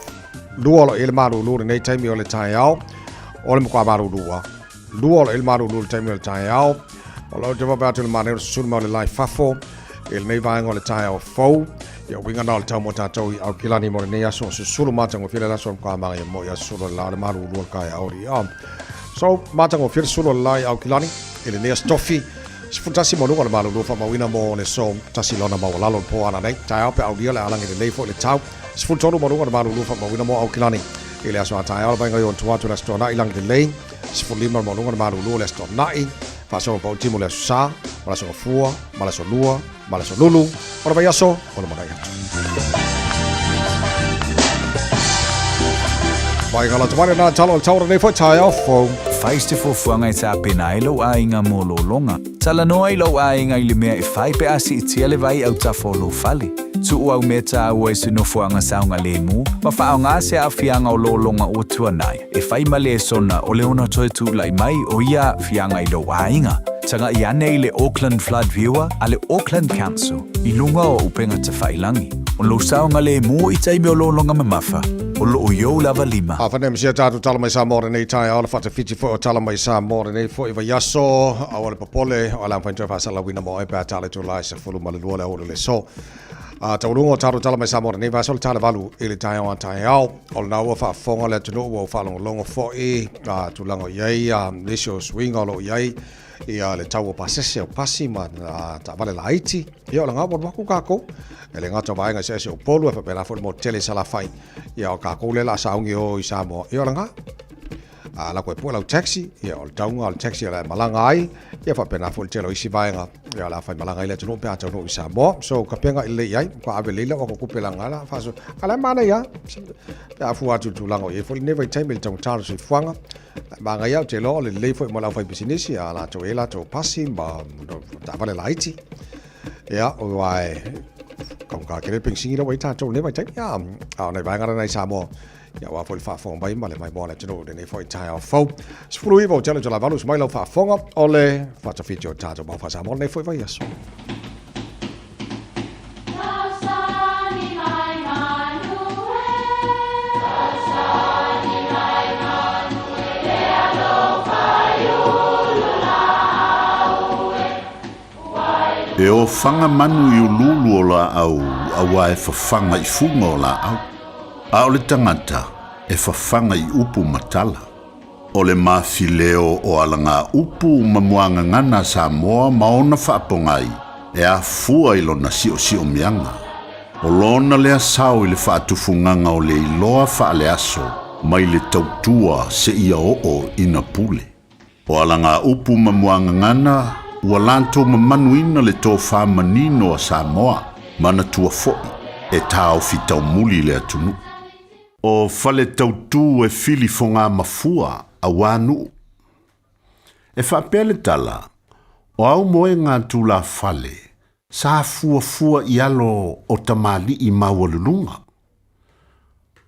C: Lua lo ele maru lure nei taimi o le tai au O le mkwa maru lua Lua lo ele maru lure taimi o le tai au O lo te wabatu le mane sulma o le lai fafo Ele nei vaenga o le tai au fau Ia winga na o le tau mo tatou I au kilani mo le nei aso Sulu matango file laso mkwa mangi mo ia sulu la le maru lua kai au ri So matango file sulu lai au kilani Ele nei astofi Sifutasi mo lunga le malu lu fa mawina mo le so tasi lona mo lalo po ana nei tai au pe au dia le alangi le leifo le tau sifutonu mo lunga le malu lu fa mawina mo au kilani ile aso tai au venga yon tuatu le sto na ilang de lei sifulima mo lunga le malu lu le sto nai fa so po timo le sa mala so fua mala so lua mala so lulu ora vai aso o le mo dai Vai gala tamare na talo taura nei fo tai au fo
L: Faiste fo fuanga I ta pena I lo a inga mo lo longa. Tala noa I lo a inga I le mea I fai pe asi I tia le vai au ta fo lo fale. Tu au me ta au e se no fuanga saunga le mu, ma fa au ngā se a fianga o lo longa o tuanai. E fai ma le sona o le ona toi tu lai mai o ia fianga I lo a inga. Tanga I ane I le Auckland Flood Viewer a le Auckland Council I lunga o upenga ta whailangi. O lo saunga le mu I taimi o lo longa mamafa. O lo o yo lava lima.
C: Whanem sia tātu tala mai sa mōre nei tai au le whata whiti fo o tala mai sa mōre nei fo I wa yaso au le papole o la whaintua whasala wina mo e pēr tale tu lai sa fulu ma le lua le o le so. Taurungo tātu tala mai sa mōre nei whasala tala valu I le tai au an tai au o le nā ua whaafonga le tunu ua whalongo longo fo I tu lango iei nisio swinga lo iei ia le tau o pasese o pasi ma ta vale la iti ia o le ngā waku kako e le ngata vaenga se o polu e whapena fo mo tele sala fai ia o kako le la saungi o I Samoa ia o le ngā la koe pua lau taxi ia o le taunga o le taxi o le malanga ai ia whapena fo le tele o isi vaenga ia la fai malanga ile tunu pea tau no I Samoa so ka penga ile iai kwa ave leila o kupe la ngala faso ala mana ia pea fu atu tu lango ia fo le never time le tau taro si fuanga Manga ia te lo le leifo I mo lau fai business ia la to ela to pasi ma ta vale la iti ia o wai kong ka kere pingsingi lo wai ta to ne mai tai ia au nei vanga nei Samoa ia wa fo le fa fong bai ma le mai mo le tino de nei fo tai au fo spulu ivo challenge la valus mai lo fa fonga ole fa ta fitio ta to ba fa Samoa nei fo vai aso
B: E o whanga manu I ululu o la au, awa e whawhanga I funga o la au. A o le tangata, e whawhanga I upu matala. O le mawhileo o ala ngā upu mamuanga ngana Samoa maona whaapongai e a fua ilo na sio mianga. O lona lea sao I le whaatufunganga o le iloa whaale aso mai le tautua se ia o ina pule. O ala ngā upu mamuanga ngana ua lanto mamanuina le tō whamanino a Samoa mana tua foi e tāo fitau muli le atunu. O whale tautu e fili fonga mafua a wānu. E whapele tala, o au moe ngā tūla whale, sa fua I alo o tamali I mawalulunga.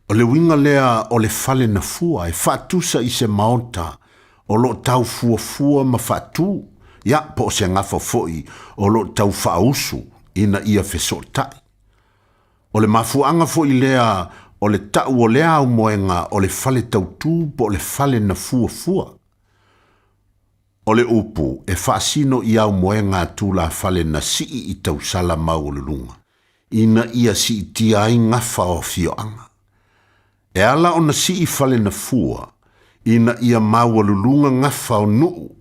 B: O le winga lea o le whale na fua e whatusa I se maota o lo tau fua ma whatu, ia po se ngafa foi o lo tau whausu ina ia fesotai. O le mafuanga foi lea o le tau o lea au moenga o le whale tautu po le whale na fua. O le upu e whaasino I au moenga tūla whale na sii I tau sala maululunga. Ina ia si tia I ngafa o fioanga. E ala o na sii whale na fua, ina ia maululunga ngafa o nuu,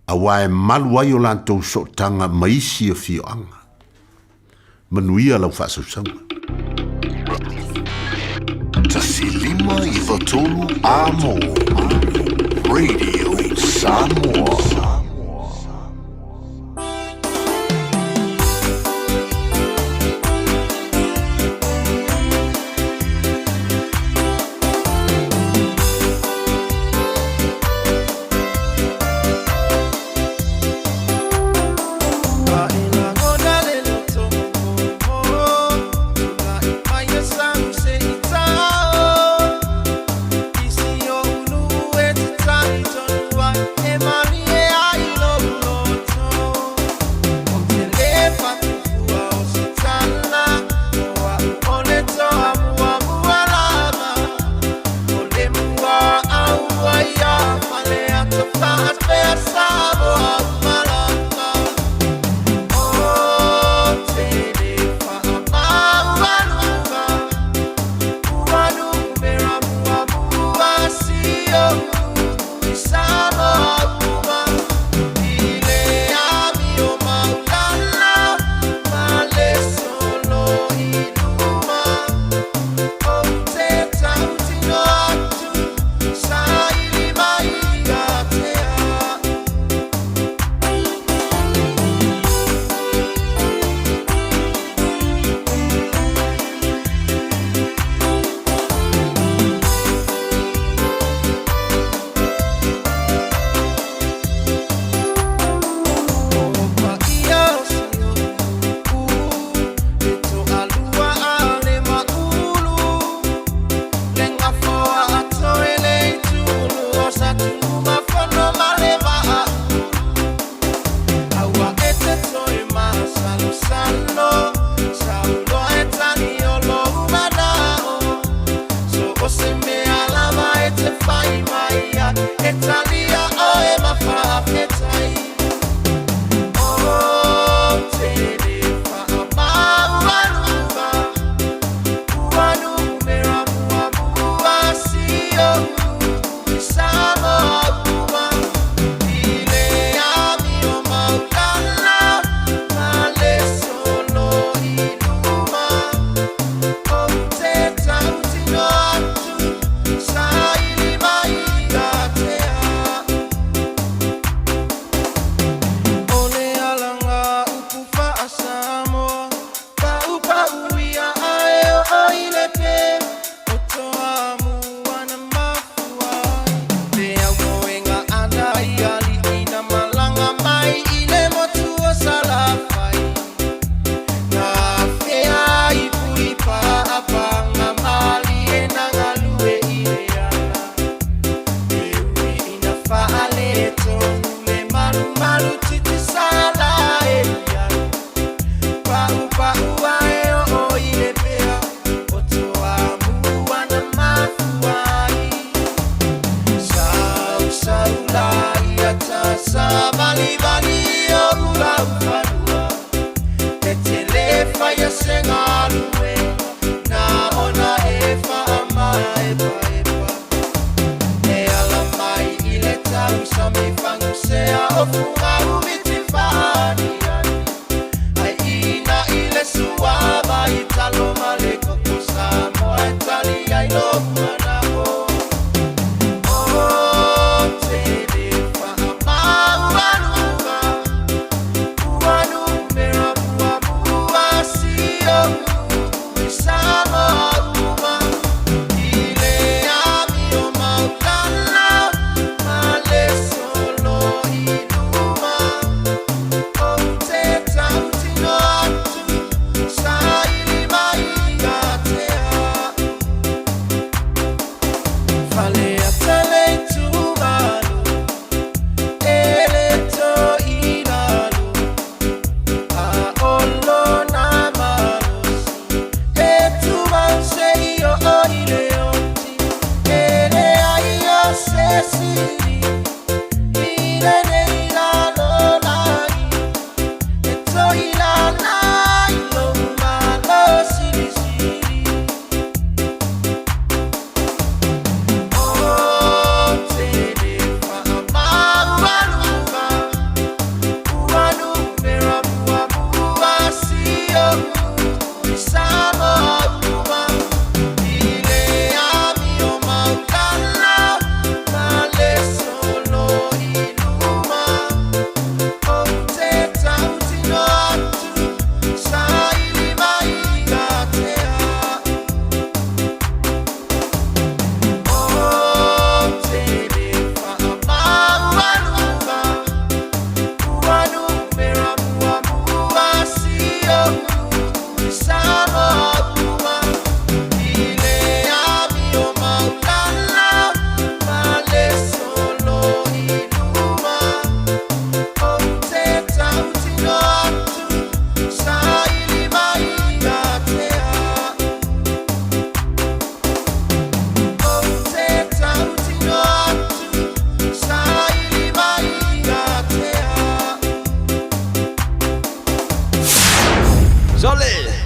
B: a wae malu ai o lantou sotanga maisi o fioanga. Manuia lau whaasausaunga.
F: Tasilima I Watolu Amo Radio Samoa.
J: Maria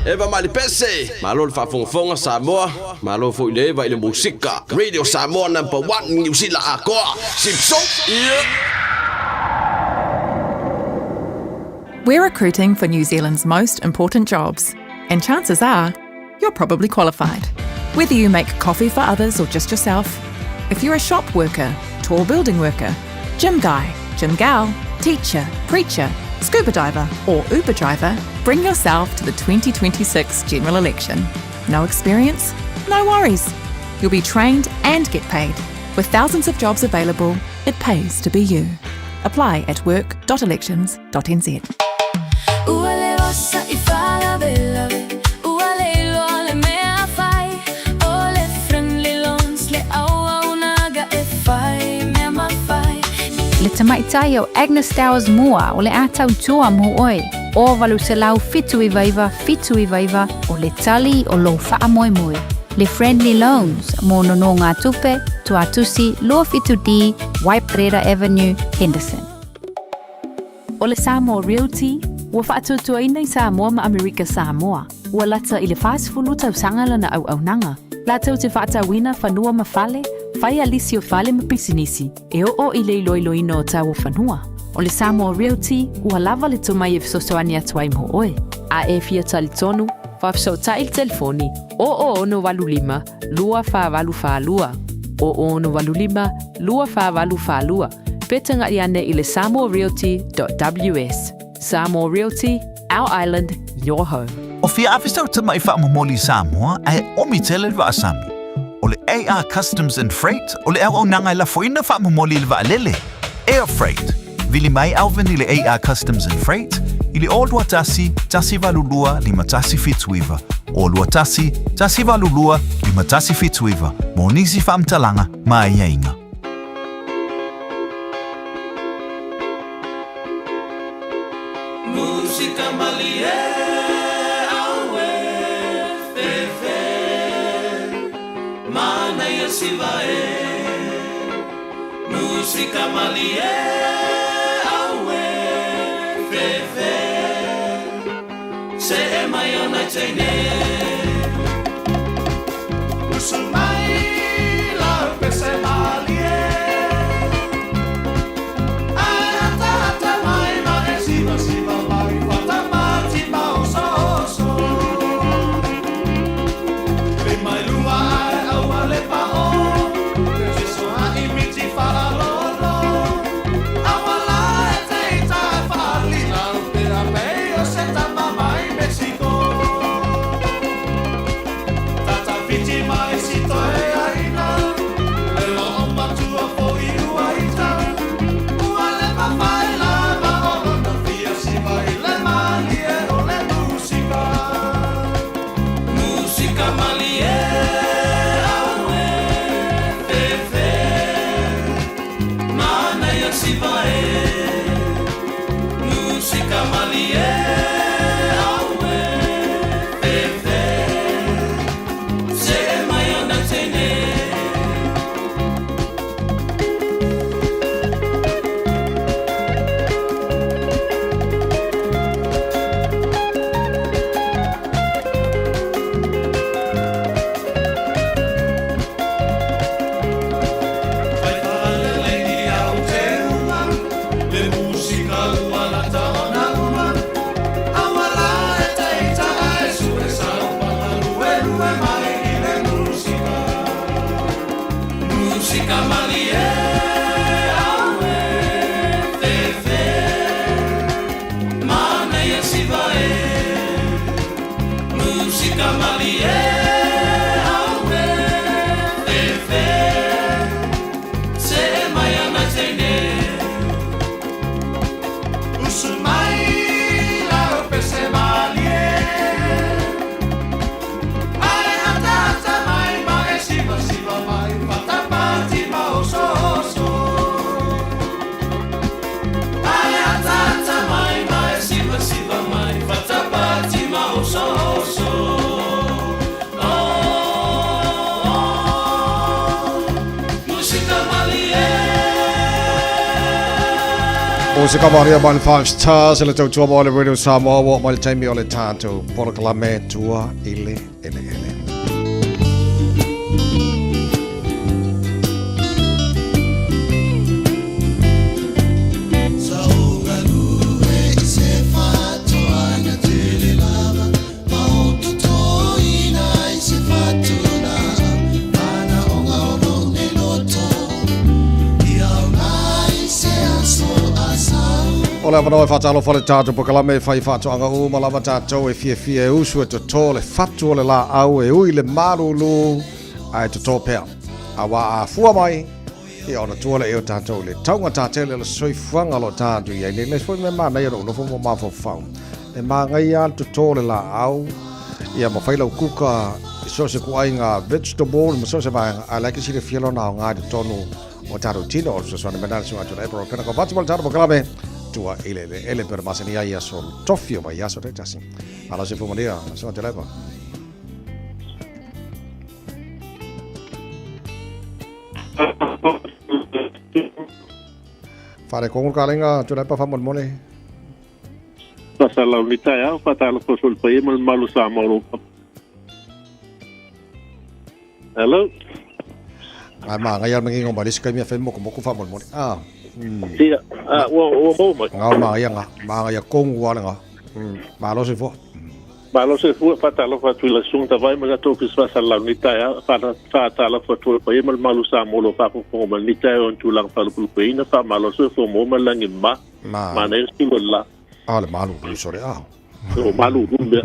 T: Eva Malipese, Malo le whafonga Samoa, Malo fo ile va ile musika, Radio Samoa #1 New Zealand akoa, Simpson.
U: We're recruiting for New Zealand's most important jobs, and chances are you're probably qualified. Whether you make coffee for others or just yourself, if you're a shop worker, tall building worker, gym guy, gym gal, teacher, preacher, scuba diver or Uber driver, bring yourself to the 2026 general election. No experience? No worries. You'll be trained and get paid. With thousands of jobs available, it pays to be you. Apply at work.elections.nz.
K: Le tamaitai o Agnes Towers mua o le atau tua mo oi. O walu te lau fitu i vaiva o le tali o lo faa moe moe. Le Friendly Loans mo nono ngā tupe, tuatusi, lo fitu di, Waiprera Avenue, Henderson. O le Samoa Realty, ua whaatutua ina i Samoa ma Amerika Samoa. Ua lata i le whaasfulu tau sangala na au nanga. Latau te whaatawina whanua ma whale, whai alisi o whale ma pisinisi, e o i le iloiloino o tau o whanua. O le Samoa Realty, ua lava le tumai e fisosoani atuai mo oe. A e fia tali tonu, whafsota i telefoni, o ono walulima, lua whavalu whalua. O ono walulima, lua whavalu whalua. Petanga i ane i le samoarealty.ws. Samoa Realty, our island, your home.
W: O fia afistau tama i whaamomoli Samoa, ai omi tele wa asami. O le AR Customs and Freight, o le au nanga i la foina whaamomoli le wa alele. Air Freight, vili mai alveni le AR Customs and Freight, ili olua tasi valulua lima tasi fituiva. Olua tasi valulua lima tasi fituiva. Monisi whaamtalanga mai yainga.
I: Música malie awe fefe mana yasivae. Música malie awe fefe se mayona tene. Usumai la pese malie. Ayata Musika ua la taona uma Awala e taita ai sue sau Pangalue lue mai i le musika Musika malie aue fefe Mana ia siva e Musika malie aue fefe Se mai ana tene Usumai la pese malie Ai hata mai mai siva siva mai Patapati ma oso oso Ai hata mai mai siva siva mai Patapati ma oso oso
C: Musika Maria Ban 5 Stars ele tau mo le Radio Samoa wo mal taimi ole tanto por clame tua ile. Ole avanoe whatalo whale tātou pokalame whai whatoanga malama tātou e fie usu e toto le whatu le la au e ui le marulu ai toto pea. Awa a fua mai e ona tuale e o tātou le taunga tātele le soifuanga lo tātou i le fwoi me mana i ro no fumo mafo whau. E mā ngai a toto le la au ia ma whailau kuka so se kuainga vegetable ma so se vaenga a like si le fielo na o ngā te tonu o tātou tino o so swana menana sunga tuna epero pena ko whatimo le tātou pokalame tua ele per masani ia sol toffio ma ia so tasi ala se fumaria so te lepa fare con kalenga tu lepa famon mole
A: pasala unita ya patalo ko sul paye mal malu sama lo hello
C: ma ngai mangi ngom balis kai mi fa mo ko famon mole
A: Sia, wo
C: ngau ma ya kong wa nga. Ma lo se fo.
A: Ma lo se fo patalo fa tu la sung ta vai ma to kis fa sala nita ya fa ta la fa tu pa yemal malu sa mo lo fa ko ma nita on tu lang fa lu pe ina fa ma lo se fo mo ma lang ma ne si la.
C: Ale malu du sore
A: O malu du le.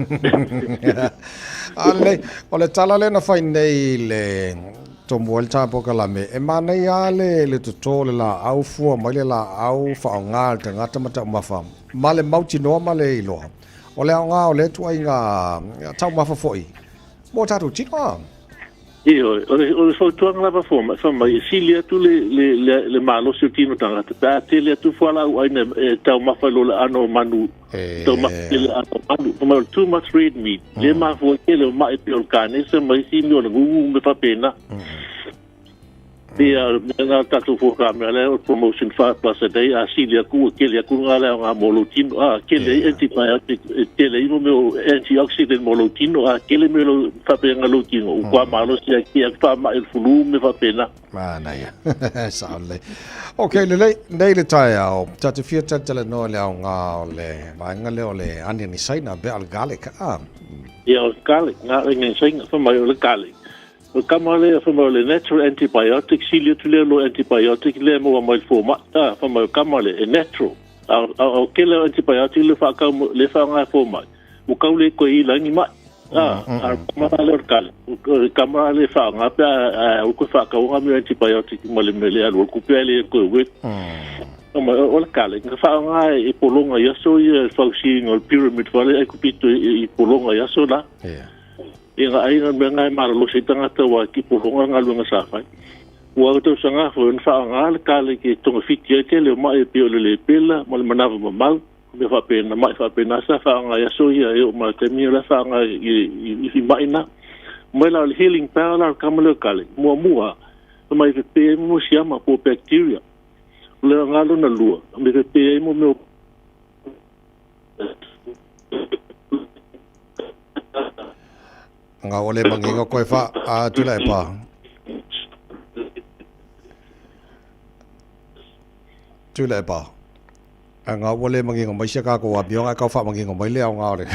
C: Ale ole tala le na fa nei le to molta pokalame e mana ia le tutole la au fua mai le la au fa ngal te ngata mata mafa male mauti no male ilo ole nga ole tu ai nga tau mafa foi mo ta tu chino
A: o so tu nga ba fo ma silia tu le malo se tino tanga ta tele tu fo la ai ne tau mafa lo ano manu tau mafa le ano manu ma too much red meat le ma fo ele ma e piol kane se mai si no ngu me fa pena Dia na tatu fo kamera promotion fa plus a day a silia ku kele ku ngala nga molotino kele antibiotic kele imo me antioxidant molotino kele me lo fa pe ngalotino kwa malo sia ki fa ma el fulu me fa pena
C: na ya saule okay le nei le tai au tatu fia tele no le nga le ma ngale ole ani ni saina be al garlic
A: ya garlic nga ngi saina fa ma le garlic Kamale from the natural antibiotic, silia to lo antibiotic, le mo mai forma, from my kamale, a natural. I'll kill antibiotic, le fa nga forma. Mukaule ko ilang ma. Kamale fa nga pa, ko fa ka nga antibiotic, mele al ko pele ko wet. Ola kale, fa nga ipolonga yaso ye functioning or pyramid vale, ko pito ipolonga yaso la. Inga ainga mengai marlo sitanga tawa ki pohonga ngalunga safai. Wa to sanga fo fa ngal kale ki tonga fitia tele mai pio le pela mal manava mal me fa pena mai fa pena sa fa nga ya so ya yo ma te mi la fa nga i mai na mai la healing power la kamalo kale mo mai ke pe mo siama po bacteria le ngalo na lua me ke pe mo me
C: nga ole manginga koe fa a tula e pa tula e pa Anga wale mangi ngomai sia ka ko abiong ka fa mangi ngomai le nga le.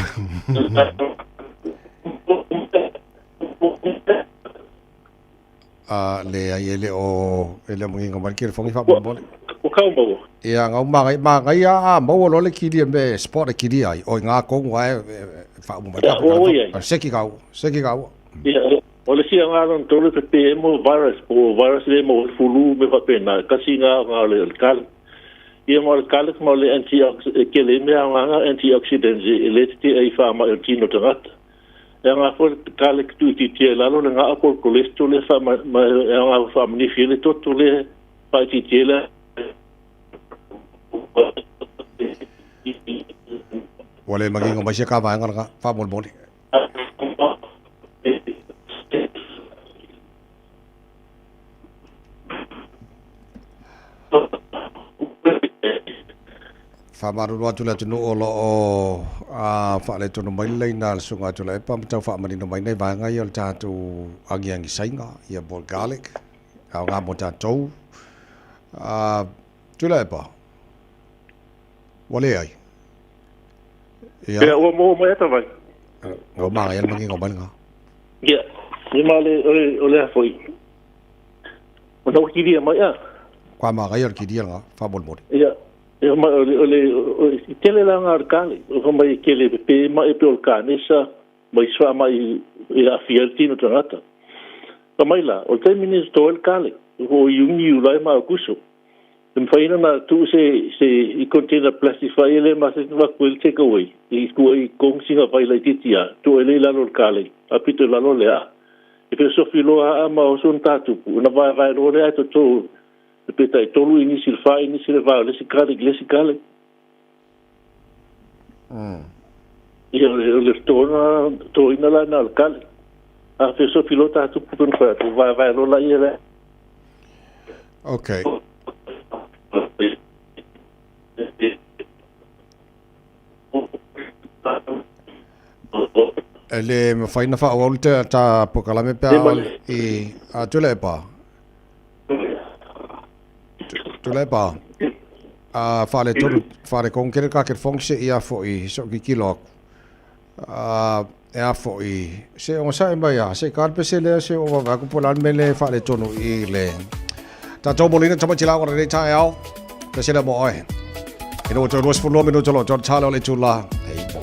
C: Le ai le o ele mangi ngomai ki fongi fa bon.
A: O ka mo.
C: Ia nga ma ia mo lo le ki di me sport ki di ai o nga ko wa fa mo ba. Seki ka.
A: Ia o le sia nga non tole pe mo virus le mo fulu me fa pena kasi nga le kal. Ia mo kalik mo le antioxidants eleti ai fa ma tino tangat. Ia nga fo kalik tu ti tie lalo nga apol cholesterol le fa ma nga fa ni file to le pa ti tie la.
C: Wale magi ngomai sia ka va nga fa mo mo. Famaru wa tula tunu olo o fa le tunu mai le na sunga tula pa mta fa mani no mai nei va nga yol ta tu agiang sainga ya bol garlic au nga mota to tula pa wale ai
A: ya o mo eta vai
C: o ma ya mangi ngomai nga
A: ya ni male ole foi o no ki dia mai ya
C: kwa ma ga yor ki dia nga fa bol bol
A: ya eu tele lá na arcane eu vou mais que ele pe mais pelo canessa mais só mais a fieltino trata também lá o termino do el cale o uni lá mais cuso me faina na tu se e contém a plastify ele mas não vai poder take away e com singa vai lá titia tu ele lá no cale apito lá no lea e penso filo a ma son tatu na vai no lea to peta tolu inisil va le sikale glesi kale ia le to ina la na alcalde a feso pilota tu putun fa tu vai lo la ia
C: okay ele me faina fa volta ta pokalame pa e a tule pa tule pa fale tolu fale con que ka ke fonse ia fo i so ki kilo e fo i se o sa mai ya se karpe se le se o va ku polan mele fale tonu i le ta to bolina tama chila ko re cha yao ke se le mo oi ino to ros fulo mino cholo to cha le chula ei bo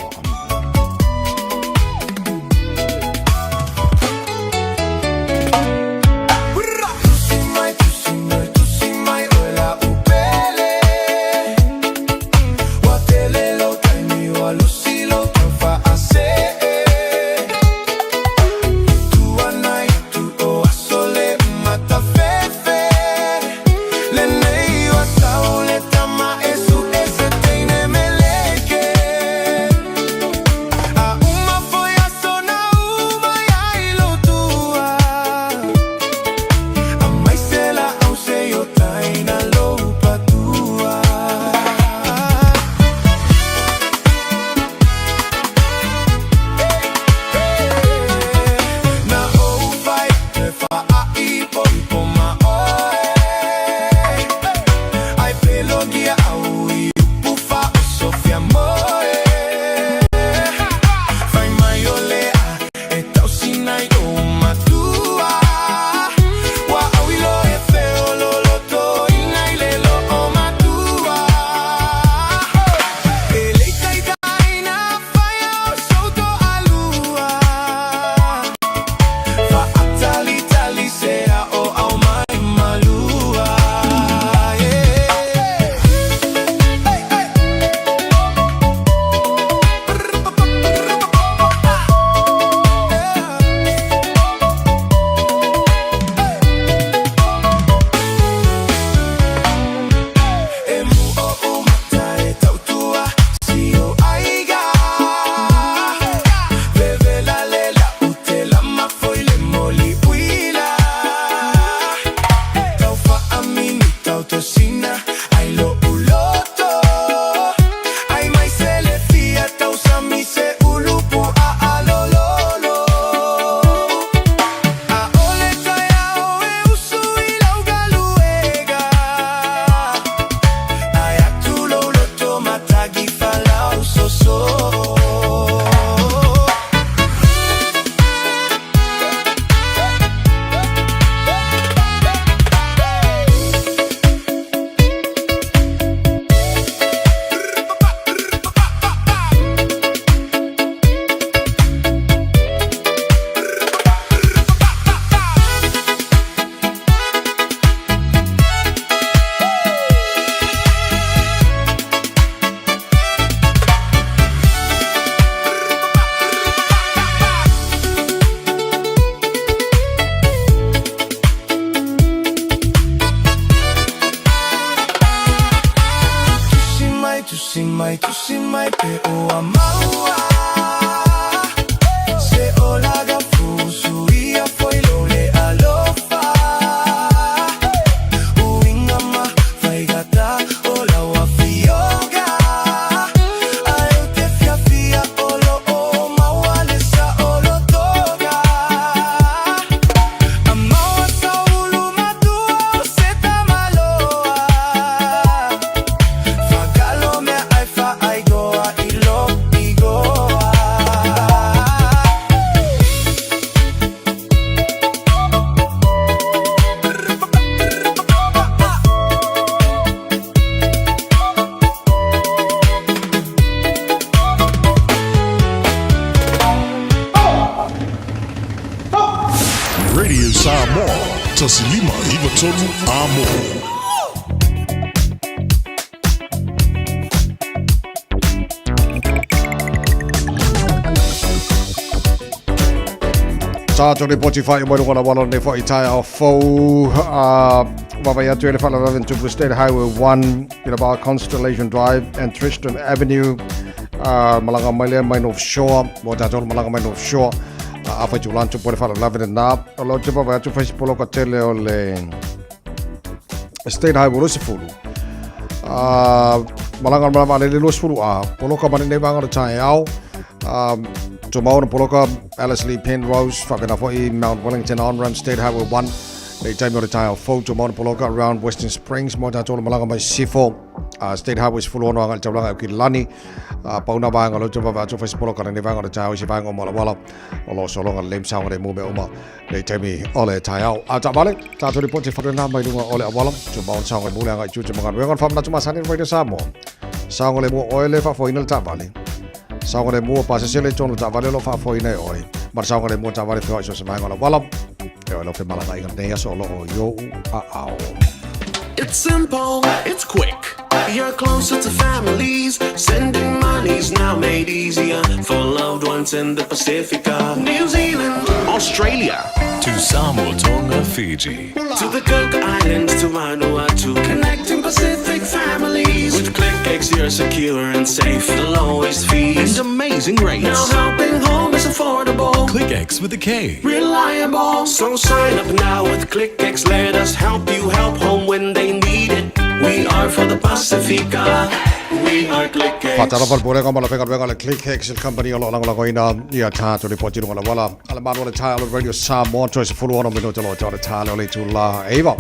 I: tu si mai pe o amaua. Se o laga fusu ia foi lole alofa. Uinga ma vai gata o la wa fioga. Ai te fia fia o lo o maua le sa o lo toga. Amaua sa ulu matua se tamaloa. Fagalo me ai fa ai goa ilo igoa.
B: Radio Samoa, Tasilima Ivatolu Amo.
C: Tātou ni poti whai mai runga wala ne whai tai au fau. Wawai atu ele whala raven to State Highway 1, Irabar Constellation Drive and Tristan Avenue. Malanga mai lea mai North Shore, mo tātou malanga mai North Shore. Awhai tu lantu pole whala raven nā. O lo te wawai atu whaisi polo ka tele o le State Highway Rusifuru. Malanga malanga le Rusifuru a. Polo ka mani ne wanga tai au. Tomorrow, Poloka, Alice Lee Penrose, Fakanafoi, Mount Wellington on-ramp, State Highway 1. They time your tile folk tomorrow, Poloka, around Western Springs, Motatola Malanga by Sifo, State Highways full on Jalanga Kilani, Pauna Bang, a lot of Vatofis Poloka, and Nevanga, the Tao, Shivang, Malawala, or also long and lame sound of Mube Oma. They tell me all a tile. Atabale, Tato reported for the number doing all a wallam, to Mount Sound and Mulanga, Jujaman, we're on from Natumasan Radio Samo. Sound of oil for Inal Tabali. Saungale mua pasasele tonu tavale lo fa foi nei oi. Mar saungale mua tavale foi so semai ngala wala. E lo fe malanga i nei so lo yo a ao.
I: It's simple, it's quick. You're closer to families. Sending money's now made easier for loved ones in the Pacifica. New Zealand,
Q: Australia, to Samoa, Tonga, Fiji,
I: to the Cook Islands, to Vanuatu. Connecting Pacific families. With ClickX you're secure and safe. The lowest fees
Q: and amazing rates.
I: Now helping home is affordable.
Q: ClickX with a K.
I: Reliable. So sign up now with ClickX. Let us help you help home when they need it. We are for the Pacifica. We are ClickX.
C: Fatara par pore ka mala pega le ClickX company lo lang ko ina ia tha to report ngala wala ala ma lo tha Radio Samoa to se full on minuto lo to tha lo le tu la eva.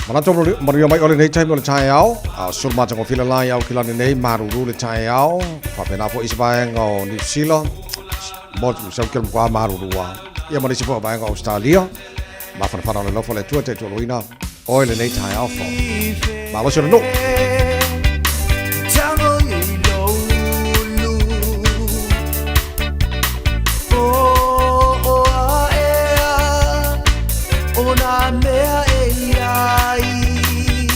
C: Mana to Mario mai ole nei time lo tha yao sul ma ko fila la yao kila nei maruru le tha yao fa pena fo isbang o New Zealand mo so kel kwa maruru wa ia mo se fo ba ngo Australia ma fa fa lo fo le tu te to lo ina oil nei tha yao fo ma lo se no
I: mea e ai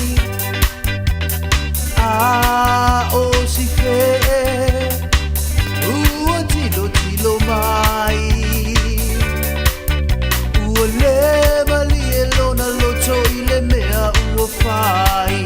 I: a o si fe ua tilo mai ua le mali e lona loto i le mea ua fai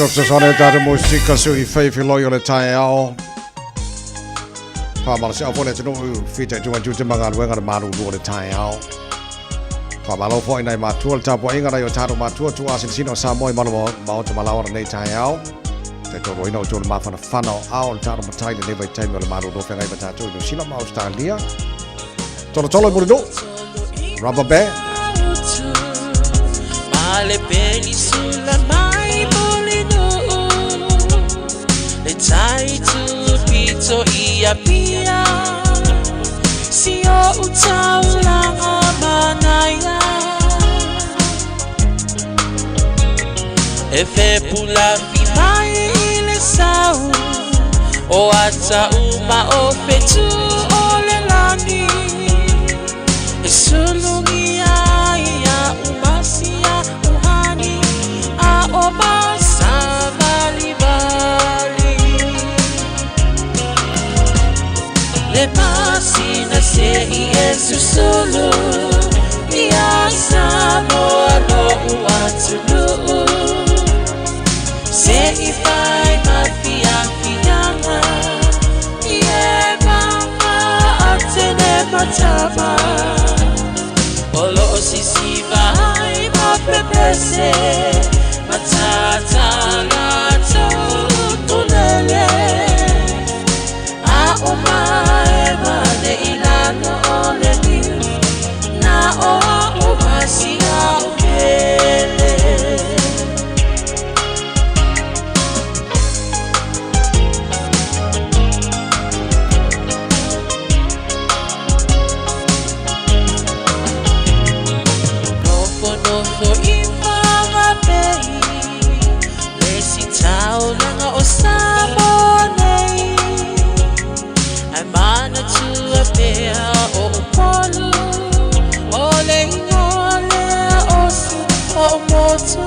C: Dr. Sonne data musika sui fei filoi o le tae ao. Whamara se awhone te nuu white tunga jute manga nuenga le maru lua le tae ao. Whamalo fo inai matua le tapua inga rai o taro matua tu asin sino sa moi malo mao te malawa nei tae ao. Te toro ina o tōna mawhana whanau ao le taro matai le nevai taimi o le maru lua whengai matatu i New Zealand ma Australia. Tolo tolo i muri no. Rubber Band.
D: Male penisula mai molino le tai tu pito ia pia si o utaula manaya e fe pula fi mai le sau o ata uma o fetu o le lani e sulungia ia umasia uhani a omasa balibali le masina se Yesu solo ia samo no uatulu se ifai mafia fianga ie mama atene matama olo sisi vai ma pepese matata lato tulele a omae mane ilano ole ni na o umasia ukele Nofo imama pei lesi tau langa o sabonei ai mana tua pea o polu ole ingole o su o motu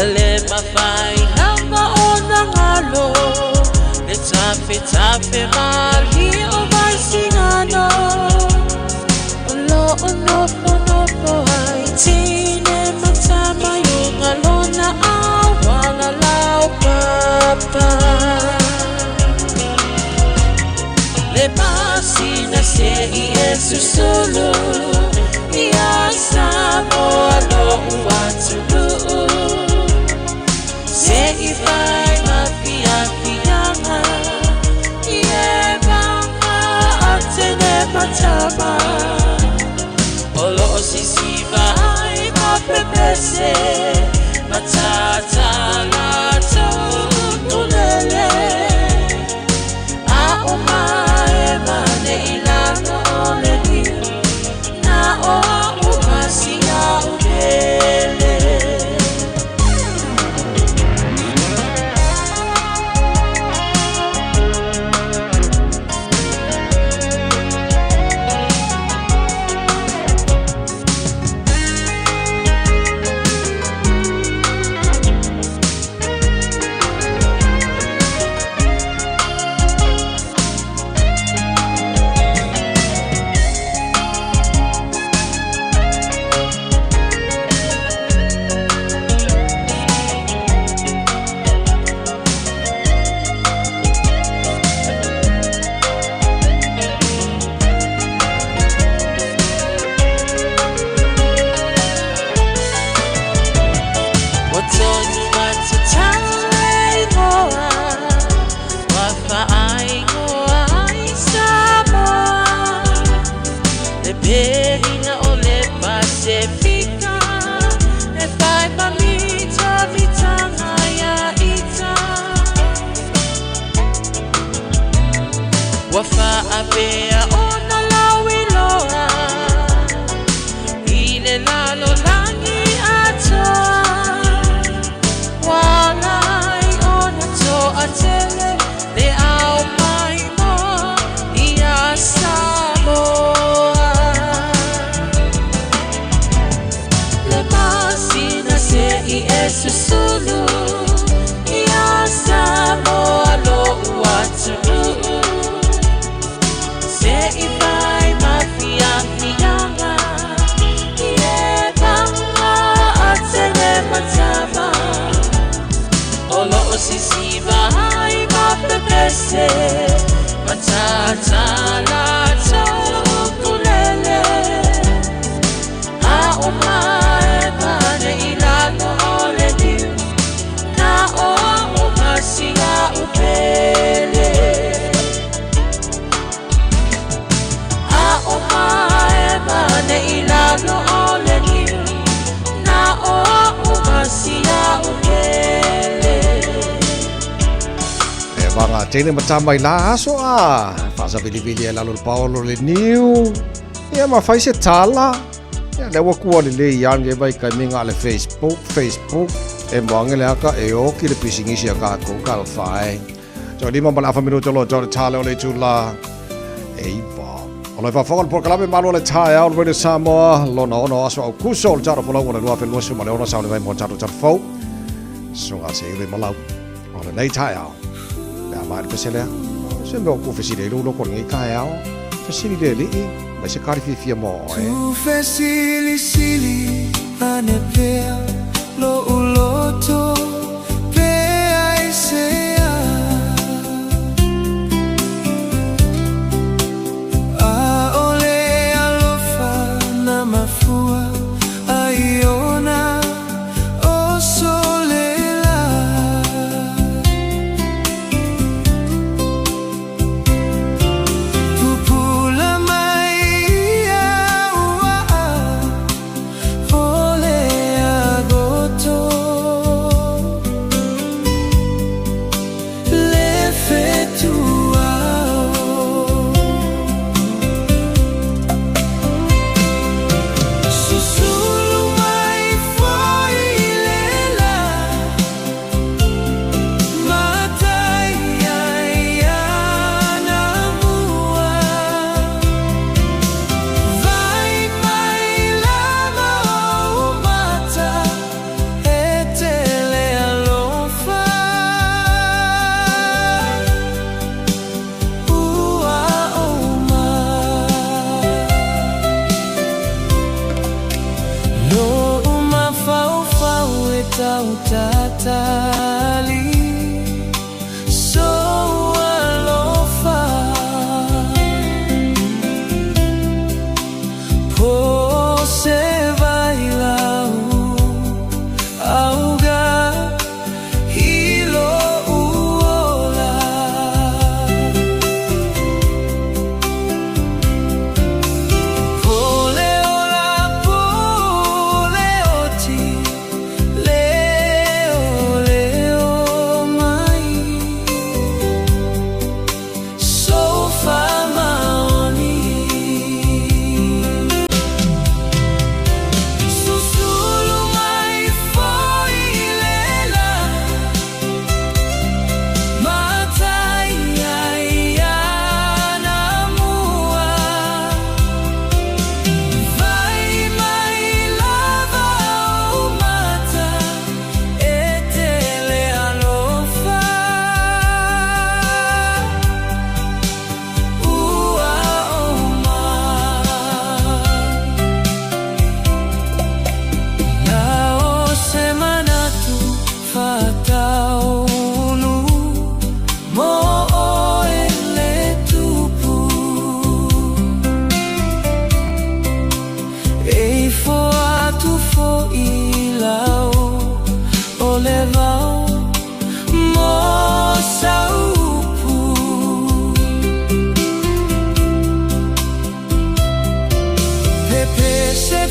D: ele mafai hama o nangalo le tape mali o marsinano Nofo ai tine matama yunga lona awala lau papa le pasina se Yesu solo ia samo alo uatulu se ifai mafia fianga ie mama atene matama Olo sisi vai ma pepese matata lato tulele a omae mane ilano ole ni na o umasia ukele Wafa apea ona lawiloa ile lalo langi atoa walai ona to atele le au maimo ia samoa le masina se Yesu sulu ia samoa lo uatulu se pese Matatala Tokulele Aomae Mane Ilano Ole Diu Na o Umasia Upele Aomae Mane Ilano Ole Diu Na o Umasia Upele
C: Vanga tene matamai la aso fasa vili la lo Paolo le new ia ma fai se tala ia le wakua le yang e vai ka minga le Facebook e mangele aka e o ki le pisingi sia ka ko ka fai so di mambala fa minuto lo jo tala le tula e ba ola fa fa por kala me malo le tai out with Samoa lo no aso au kusol tara pola wala lo fa lo su ma le ona sa le vai mo tara fo so ga se le malau ola nei tai out Mari peselea, se meu ku fesile lo ko ngi kaia, fesile le i, ma se kari fia mo e.
D: Tu fesili sili ane pea lo uloto pea isea. A ole alofa na mafua aiona o solela.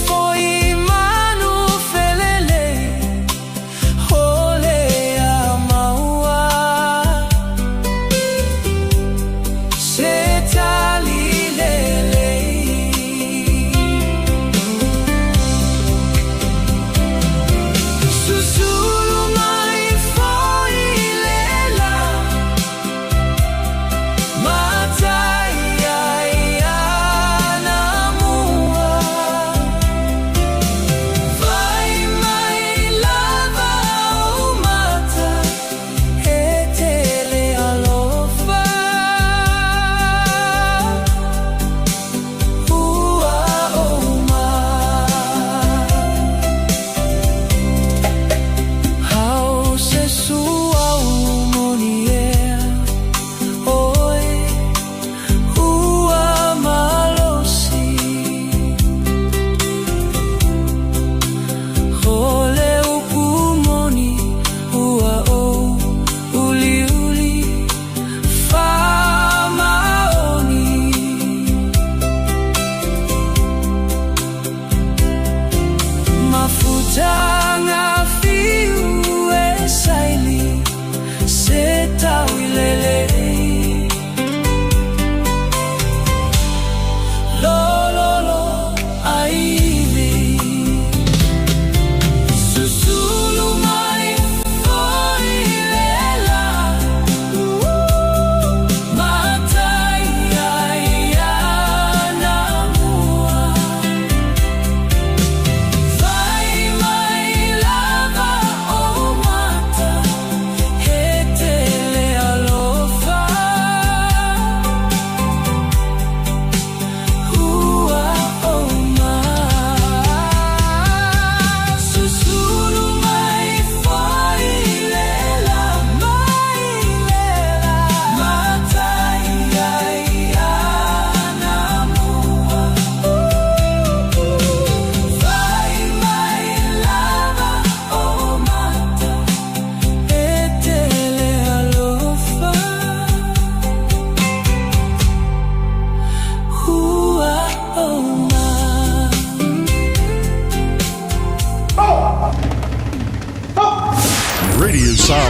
D: Foi manu felele, ole ama.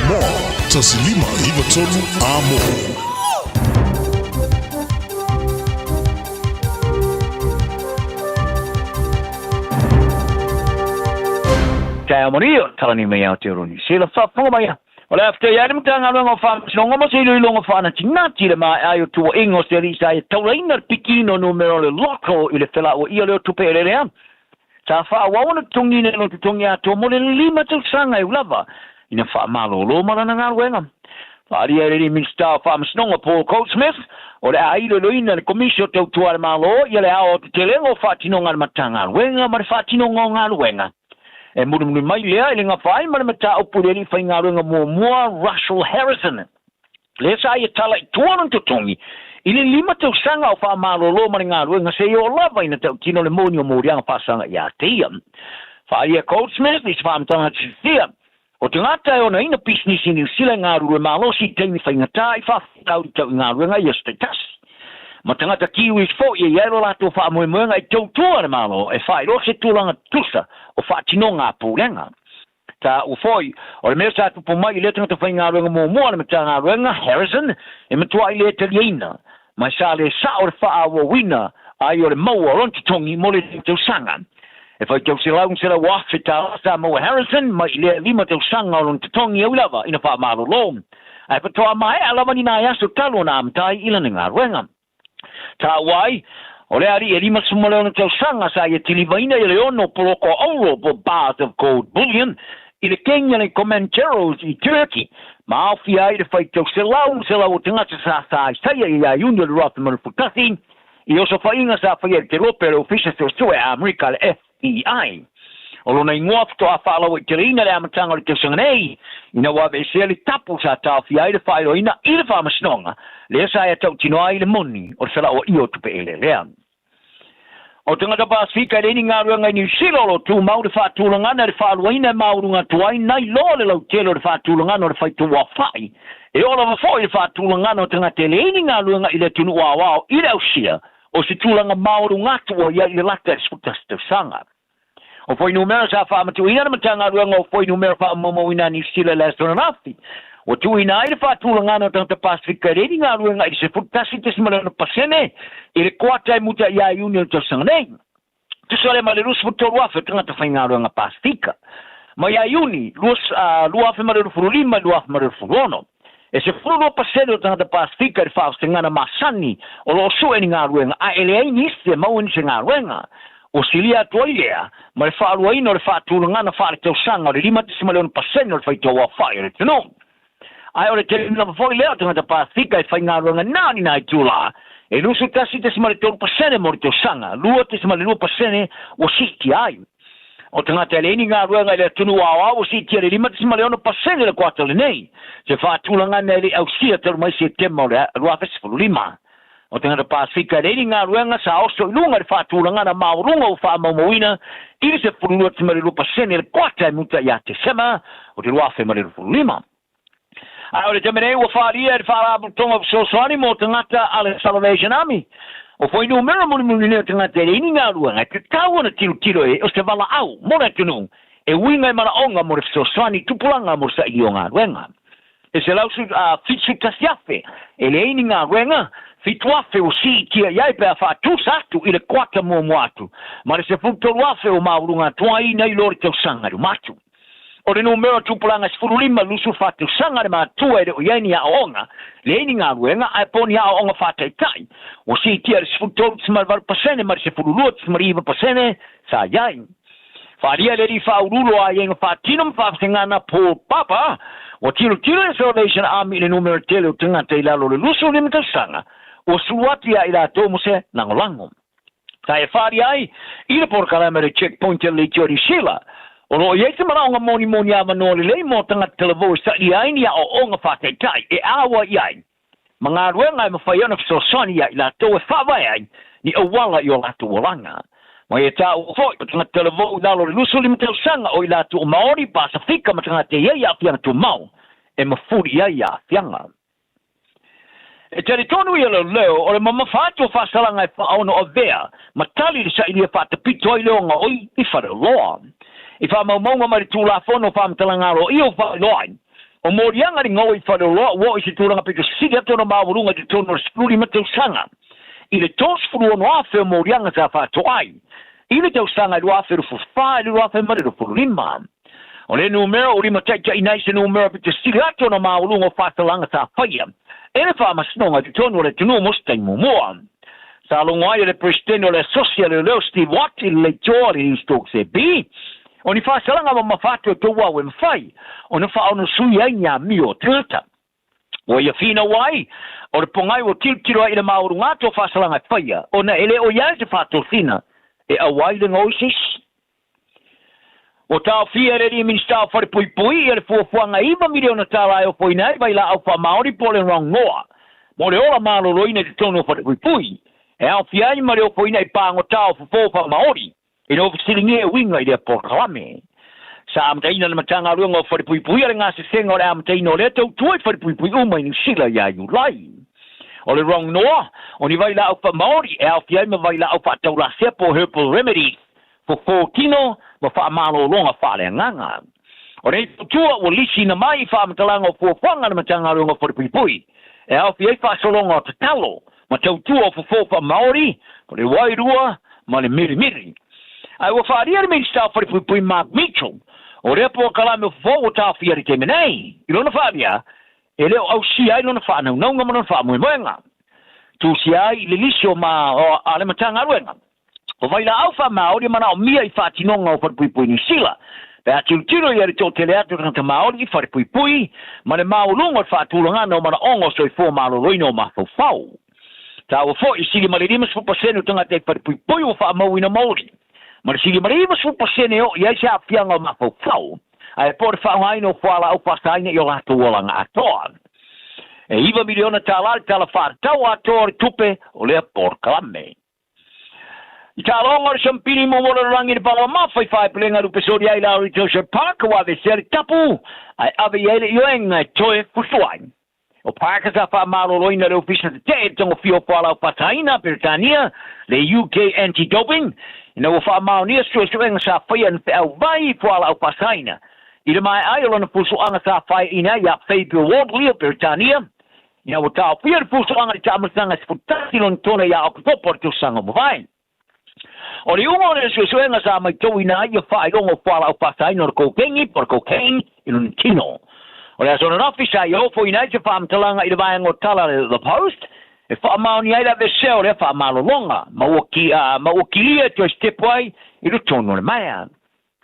B: Samoa. Tasilima Ivatolu Amo.
G: Kaya mo niyo, talani may out yun. Sila sa pangmaya. Wala after yan mo tanga ng fam, sinong mo sila ilong fa na chinati le ma ayo tu ingos deri sa tauraina pikino numero le loco ile fela o ile tu pere le. Sa fa wa wona tungi ne no tungia to mo le lima tu sanga i lava. Ina fa malo lo mara na ngalwenga. Fa ri ri min sta fa msnonga Paul Goldsmith o le ailo lo ina komisio tu tu al malo ile ao te lengo fa tinonga matanga wenga mar fa tinonga ngalwenga. E muru mai lea i linga whai mara mata o pureri whai ngā runga mua Russell Harrison. Le sa i tala i tuanang tutongi. I le lima tau sanga o wha malolo mara ngā runga se i o lava ina tau kino le moni o morianga whasanga i a tia. Whai a Goldsmith i sa whamtanga tia. O te ngata e ona ina business i New Zealand ngā runga malo si teini whai ngata i whawhitau tau i ngā runga i a status. Ma tangata kiwis fo i iero lato wha moemoenga i tau tua na malo e whai rose tūlanga tusa o wha tino ngā pūrenga. Ta u foi, o le mea sa tupu mai i le tangata whai ngā ruenga mua na mata ngā ruenga Harrison e matua i le taliena. Mai sa le sa o le wha awa wina ai o le maua rontitongi mo le tau sanga. E whai tau se laung se la wafita sa maua Harrison mai i le lima tau sanga o rontitongi au lava ina wha malo lo. Ai patoa mai alawa ni nā yaso talo na amtai ilana ngā ruenga. Ta wai, o le ari e lima sumaleo na tau sanga sa i tilivaina i le ono poroko auro po bars of gold bullion i le Kenya le Comancheros i Turkey. Ma awhi ai le whai tau se lau tangata sa i saia i a Union Rothman Futasi i oso whainga sa whai e te ropere ofisa se o sue a Amerika le FBI. O lona ingoa fito a whaalau i te reina le amatanga le tau sanga nei ina wawe e se li tapu sa ta awhi ai le whaero ina i le whamasnonga le sa e tau tino ai le moni o sala o io tupe ele lea. O tangata Pasifika e ni ngā ruanga i New Zealand o tu mau le whaatulangana le whaaluaina e maurunga tuai nai lo le lau telo le whaatulangana o le whaitu wafai. E ola wafoi le whaatulangana o tangata le ni ngā ruanga i le tunu wawao i le ausia o si tulanga maurunga tua ia i le lata e sputasta sanga. O foi numero sa whaamatu ina na matanga ruanga o foi numero whaamomo ina New Zealand le astronafi. O tu ina ai le whaatulangana o tangata Pasifika re ni ngā ruanga i se futasi te simalana pasene i le kuata i muta i a Union tau sanga nei. Tu sale ma le rusu futoru afe tangata whai ngā ruanga Pasifika. Ma i a Uni, luafe ma le rufuru lima, luafe ma le rufuru ono. E se furu pasene o tangata Pasifika i whaus te ngana masani o lo su e ni ngā ruanga a ele ai niste mau ni se ngā ruanga. O silia toilea, ma le whaalua ino le whaatulangana whaare tau sanga o le lima te simalana pasene o le whaitau a whae o le tino. Ai ore te lina foi leo tangata Pasifika e whai ngā ruanga nāni nai tūla. E lusu tasi te simale tōru pasene mori tō sanga. Lua te simale lua pasene o siti ai. O tangata ele ni ngā ruanga le tunu awa o siti ale lima te simale ono pasene le kuata le nei. Se whaatulangana ele au sia taru mai se tema o le rua festivalu lima. O tangata Pasifika ele ni ngā ruanga sa oso ilunga le whaatulangana maurunga o whaamaumoina. Iri se furulua te simale lua pasene le kuata e muta i a te sema o te rua fe mare rufuru lima. Ai ore te menei ua whaaria e whaarabutonga sosoani mo tangata ale Salvation Army. O foi numero muni neo tangata e ini ngā ruanga te tāwana tiro e o se wala au mora tunu e winga e maraonga mo re sosoani tupulanga mo sa i o ngā ruanga. E se lausu fitsu tasiafe e le ini ngā ruanga fituafe o si tia iai pe a whaatu satu i le kuata mua muatu. Ma re se futoruafe o maurunga tuai nei lori tau sangaru matu. O le numero tupulanga sifuru lima lusu whatu sanga le mātua e o ieni a onga, le eni ngā ruenga ai poni a onga whatai tai. O si tia le sifuru toru tsimar varu pasene, ma le sifuru lua tsimar iwa pasene, sa iai. Wharia le ri whaurulo a ienga whatinum whawhengana Paul Papa, o tiro le Salvation Army le numero tele o tangata i lalo le lusu lima tau sanga, o suatia i la tomose nangolango. Ta e wharia ai, i le porkalama le checkpoint le tiori sila, o lo ye te maraonga moni ama no le mo tanga televo sa i ai ni o onga whate tai e awa i ai. Mga ruenga ma whai ana fisosoni i la to e whawai ai ni o wala i o latu walanga. Ma e ta o fo tanga televo na lo lusu lim tau sanga o i latu o Maori Pasifika ma tanga te ia fianga tu mau e ma furi ia fianga. E te tonu i lo leo o le mama whātua whasalanga e whaono o vea ma tali sa i lia whatapito i leonga oi i whare loa. I wha maumaunga mari tūla whono wha mtalangaro i o wha loai. O morianga ni ngoi whanoroa, wo i se tūranga pika siri ato na mawurunga te tono skuri matau sanga. I le tos furu ono awhi morianga sa whātoai. I le tau sanga i luawhi rufu whā, i luawhi mare rufu lima. O le numero, o rima taika inai se numero pika siri ato na mawurunga whātalanga sa whaia. E le whāmasnonga te tono le tunu mustai mumoa. Sa longai le presidente le social le Steve Watt le jori in stok se bi. Oni fa salanga ma mafato to wa wen fai. Ona fa ono sui anya mio trata. O ia fina wai. O le pongai o tiro i le maurunga to fa salanga fai. Ona ele o ia se fa to fina. E a wai le ngoisis. O tau fia re di min sta for pui pui e fo fuanga iva miliona tala o foi nai vai la au fa maori pole wrong noa. Mo le ola malo loina te tono for pui pui. E au fia i mare o foi nai pango tau fo fa maori. E no fisilingi e winga i le porkalame. Sa amtaina le matanga runga o for pui pui ale ngase senga o le amtaina o le tau tuai for pui pui umai ni sila ya yu lai. O le wrong noa, o ni vai la au fa maori e au fia i ma vai la au fa tau la sepo herbal remedies. Fo tino, ma wha malo longa wha le nganga. O rei tua o lisi na mai wha matalanga o fuawhanga na matanga runga whare pui. E au fi ei wha solonga o te talo, ma tau tua o fuawha Māori, o le wairua, ma le miri. Ai wa wha ria me stau whare pui Mark Mitchell, o rea pua kalame o fuawa tau fi ari te menei. I lona wha ria, e leo au si ai lona wha naunga ma lona wha muenga. Tu si ai le lisi o ma o ale matanga runga. O vai la alfa Māori mana o mia I whātinonga o wharepui ni sila. Pea tiro I ari tō tele atu tangata Māori I wharepui, ma le maulunga o whātulanga no mana ongo so I fō māloroino o mawhau. Tā o fō I sili ma le 5% o tangata I wharepui o whaamauina Māori. Ma le sili ma le 5% o I aise awhianga o mawhau. Ai pōre whaungaino o whala au pasaina I o lato olanga atoa. E iwa miliona tālari tala whātau atoa tupe o lea porkalame. I tālonga o Sampini mo mora rangi ni pala mawhai whai pelenga rupe sori ai lauri Joseph Parker wa ve seri tapu ai ave ele ioenga toe fusuai. O Parker sa wha malo loina reo fisa te te tongo fio whala o Pataina, Britania, le UK anti-doping, ina o wha mao nia suenga sa whaia na whiau vai whala o Pataina. I le mai ai olona fusuanga sa whai ina ia Fabian Wardley o Britania, ina o tau whia fusuanga ni tamasanga sputasi lon tona ia o kutopo tu sanga mo vai. O le ungo le suenga sa mai tau ina ia whae longo whala o Pataina o kokengi por cocaine ino tino. O le asona nafi sa I ofo ina te whaamtalanga I le vaianga o tala le The Post, e whaamaoni ai la veseo le whaamalolonga, ma ukilia to stepwai I lo tono le maia.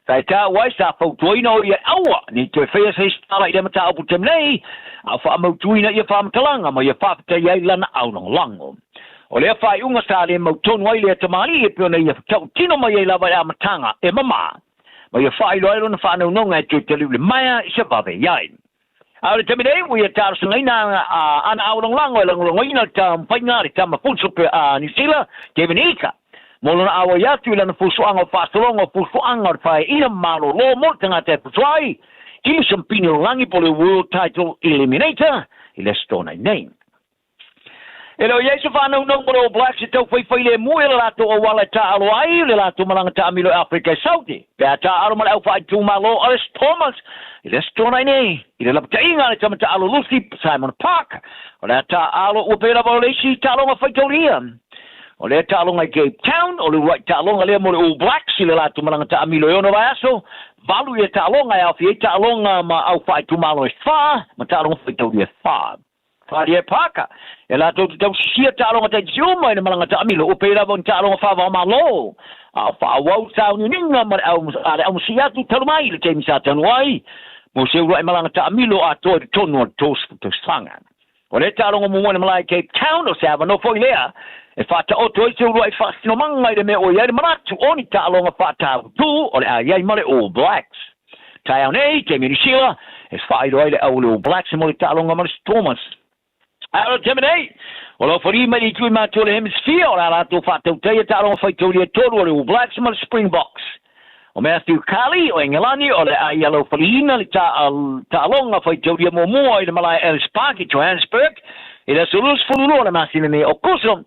G: Sai tā wai sa whautuina o ia aua, ni te whea se stala I le mata apu temnei, a whaamautuina ia whaamtalanga, ma ia whaapatai ai lana aunong lango. O lea whai unga sa le mautonu ai lea tamari e pio na ia tau tino mai ai lawa a matanga e mama. Ma ia whai loero na whanau nonga e tui te liu le maia I se vave iai. A le tamidei ui e tāra sanga ina ana aurang lango e lango ina ta mpainga ta mafunso pe a Nisila, Kevin Ika. Molona awa iatu ila na fusuanga o whaasolonga o fusuanga o whai ina malo lo mo tanga te putuai, Ili Sampini Rangi po le World Title Eliminator, I le stona name. Elo yesu whanau nong mo All Blacks I tau whai le mui le lato o wala ta alo ai le lato malanga ta amilo Afrika Saudi. Pea ta alo mala au whai tu malo Alice Thomas. I le stona nei. I le lapta inga le tamata alo Lucy Simon Parker. O le ta alo upera volesi ta alo ma whaitoria. O le ta alo ngai Cape Town. O le right ta alo ngai mo All Blacks I le lato malanga ta amilo yono vaiaso. Valu e ta alo ngai au fie ta alo ngai ma au whai tu malo e wha. Ma ta alo whaitoria wha. Wharia Parker. E la tau tau sia tālonga te tiuma ina malanga ta amilo o pera von tālonga whawa malo. A whawau tau ninga mara au musiatu tarumai le te misa tanuai. Mo se ura malanga ta amilo a toi tonu o tos sanga. O le tālonga mo mwana malai Cape Town o seava no foi lea. E whata o toi se ura I whastino manga I le me o iare maratu oni tālonga whata tu o le a iai mare All Blacks. Tai au nei, te minisila, e whairo ai le au le All Blacks e mo le tālonga mare Thomas. Alo temenei, o lo fori mai I tui mātua le hemisphere, o la rato whātau teia tāronga whaitoria toru o le All Blacks ma le Springboks. O Matthew Carley o Engelani o le ai alo whariina le tālonga whaitoria mo mua I le malai Ellis Park I Johannesburg, I le sulus fululu o le masinene o Kusum.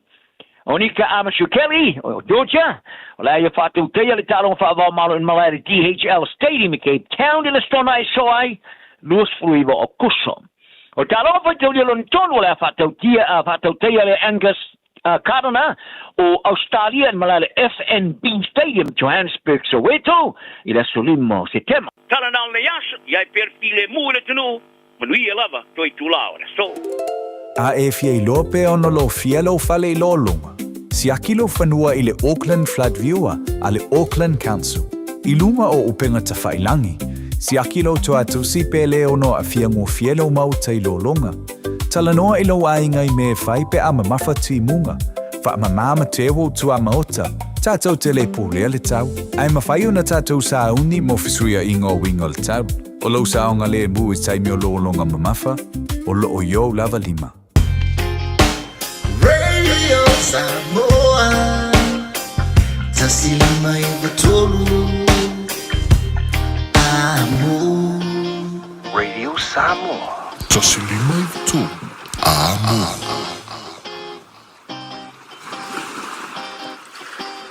G: O Nika Amashu Kelly o Georgia, o le ai whātau teia le tāronga whaavau malo in malai le DHL Stadium I Cape Town I le stona I soai, luas fluiva o kuso. O talo fa tau lon tonu la fa tau tia le Angus Cardona o Australia en malale FNB Stadium Johannesburg Soweto i la solimo setema.
M: Tala na le yas ia perfile mule tunu manui lava toi tulao so.
L: A e fia I lope ono lo fia lo fale I lo lunga. Si akilo fanua I le Auckland Flood Viewer a le Auckland Council. I lunga o upenga tawhailangi. Si akilo to atu si pele ono a fia ngō fielo mau tai lo longa. Tala noa I lo ainga I me fai pe ama mawhati munga. Fa ama mama tewo tu ama ota. Tātou te le pōlea le tau. Ai mawhai una tātou sa uni mo fisuia I ngō winga le tau. O lau sa onga le mu I taimi o lo longa mamafa. O lo o yo lava lima.
D: Radio Samoa Tasilima I Vatolu Amo
F: Radio Samoa
B: Tasilima I Vatolu Amo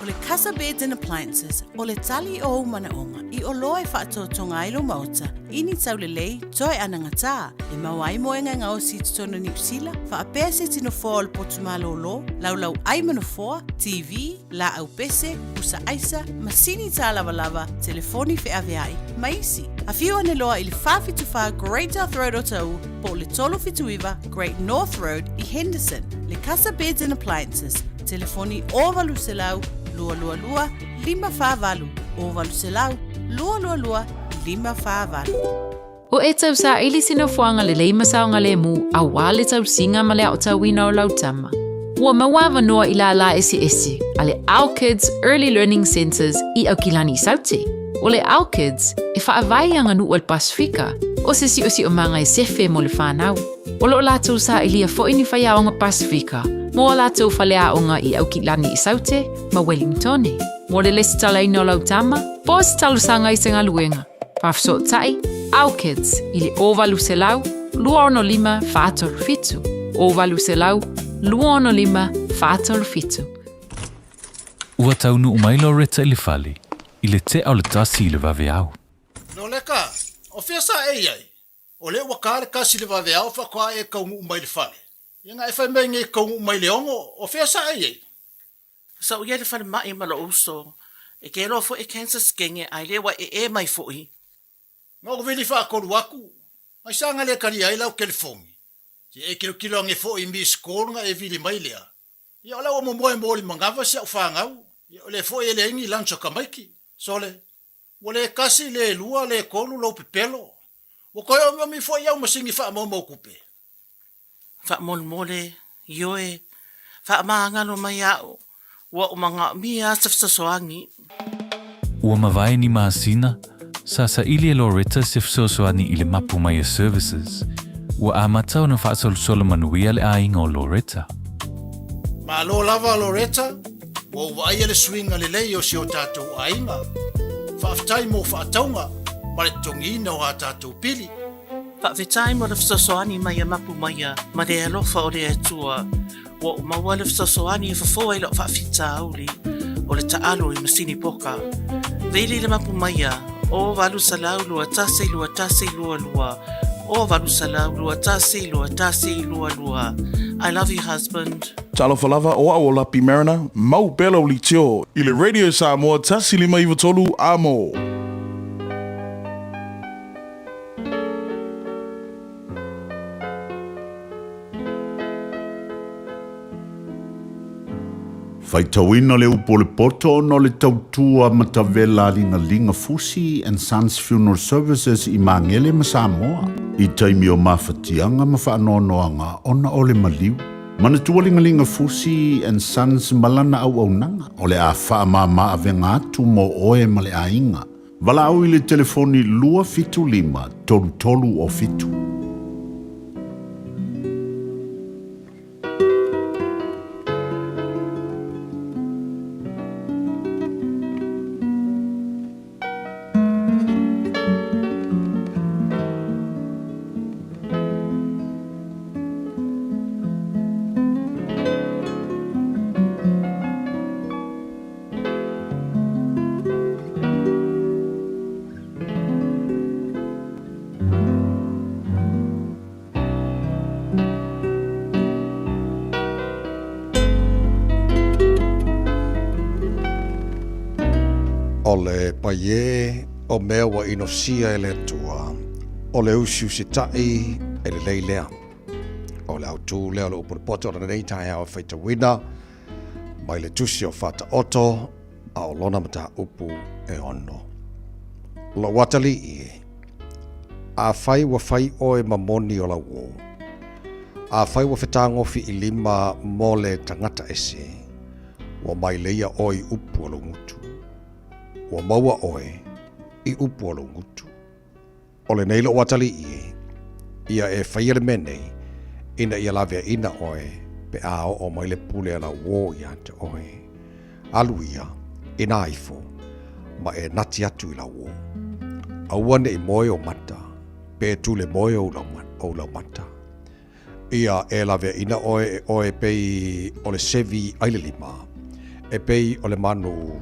J: O le Casa Beds and Appliances, o le tali o manaonga, I o loe whaatotonga I lo mauta, ini tau le lei, toi anangata, le mawai moenga ngao si tutono New Zealand, whaapea se tino fōa le potumalo lo, laulau ai manofoa, TV, la au pese, usa aisa, masini tā lava, telefoni fe aveai, maisi. A fiu ane loa I le whawhituwha Great North Road o tau, po le tolo fituiva Great North Road I Henderson, le Casa Beds and Appliances, telefoni ovalu selau, lua lua lua, lima whāwalu. Ovalu selau, lua lua lua, lima whāwalu.
N: O e tau sa ili sino fuanga le leima saonga le mu a wale tau singa ma le au tau wina o lautama. Ua mawawa noa I la esi a le Our Kids Early Learning Centers I Aukilani Saute. O le Our Kids e whaavai anga nu o le Pasifika o se si o manga e sefe mo le whanau. O lo lātou sa ilia fo ini whaia o ngā Pasifika mo lātou whalea o ngā I Aukilani I Saute ma Wellington. Mo le lesi tala ino lautama, po si talu sanga I senga luenga. Pafso tai, Our Kids I le ovalu se lau, lua ono lima whātoru fitu. Ovalu se lau, lua ono lima whātoru fitu.
Q: Ua taunu umailo reta I le whale, I le te au le tasi I le vave au.
R: No leka, o fia sa e iai. O le wakare kasi le vave au whakoa e kaungu umai le whale. Inga e whai mei nge kaungu umai le ongo, o fia sa e iai.
V: Sa uia le whale mai ma lo uso, e ke lo fo e cancer skenge ai lewa e mai fo I.
R: Ngā ko vili wha koru aku, mai sanga le kari ai lau California. Si e kilo ange fo I mi skol nga e vili mai lea. Ia o lau o momoe mōli mangawa si au whangau. Ia o le fo e le ingi lancho kamaiki. So le, o le kasi le lua le kolu lau pepelo. O koe o mi fo iau masingi wha mau kupe.
V: Wha mole, ioe, wha maangano mai au, ua o mga mia safsasoangi.
Q: Ua mawai ni maasina, sa ili e Loretta sifsosoani I le mapu mai e services. Ua amatau na whaasol manuia le ainga o Loretta.
R: Ma lo lava Loretta, ua ua ia le swinga le lei o si o tātou ainga. Whaaftai mo whaataunga, ma le tongina o a tātou pili.
V: Whaawetai mo le fsasoani mai e mapu mai a, ma le alofa o le atua, ua o maua le fsasoani e whafoa I lo whaafita auli, o le taalo I masini poka. Veli le mapu mai a, o valu salau lua tase lua lua. O valu salau lua tase lua. I love you, husband.
S: Talofalava o aola pimerana, mau belo li tio. I le Radio Samoa tasilima I Vatolu Amo.
X: Faitauina le upo le poto no le tautua matavela linga Fusi and Sons Funeral Services I Mangele ma Samoa. I taimi o mawhatianga ma whaanoanoanga ona o le maliu. Manatua linga Fusi and Sons malana au nanga o le a whaamama avenga atu mo oe ma le ainga. Wala au I le telefoni lua fitu lima tolu o fitu.
C: O le paie o mea wa inosia e le tua. O le usiu se tai e le leilea. O le autu leo le upupoto o nei tae hao whaita wina. Mai le tusi o whata oto a o lona mata upu e ono. Lo watali i a whai wa whai oe mamoni o la wo. A whai wa whetangofi i lima mo le tangata ese. Wa mai leia oi upu o lo ngutu. Wa maua oe i upu o lo ngutu. O le neilo watali i ia e whaia le menei ina ia lawea ina oe pe ao o mai le pule ala wo ia te oe. Alu ia ina aifo ma e nati atu i la wo. Awane i moe o mata pe tu le moe o la mata. Ia e lawea ina oe pei o le sevi aile lima. E pei o le manu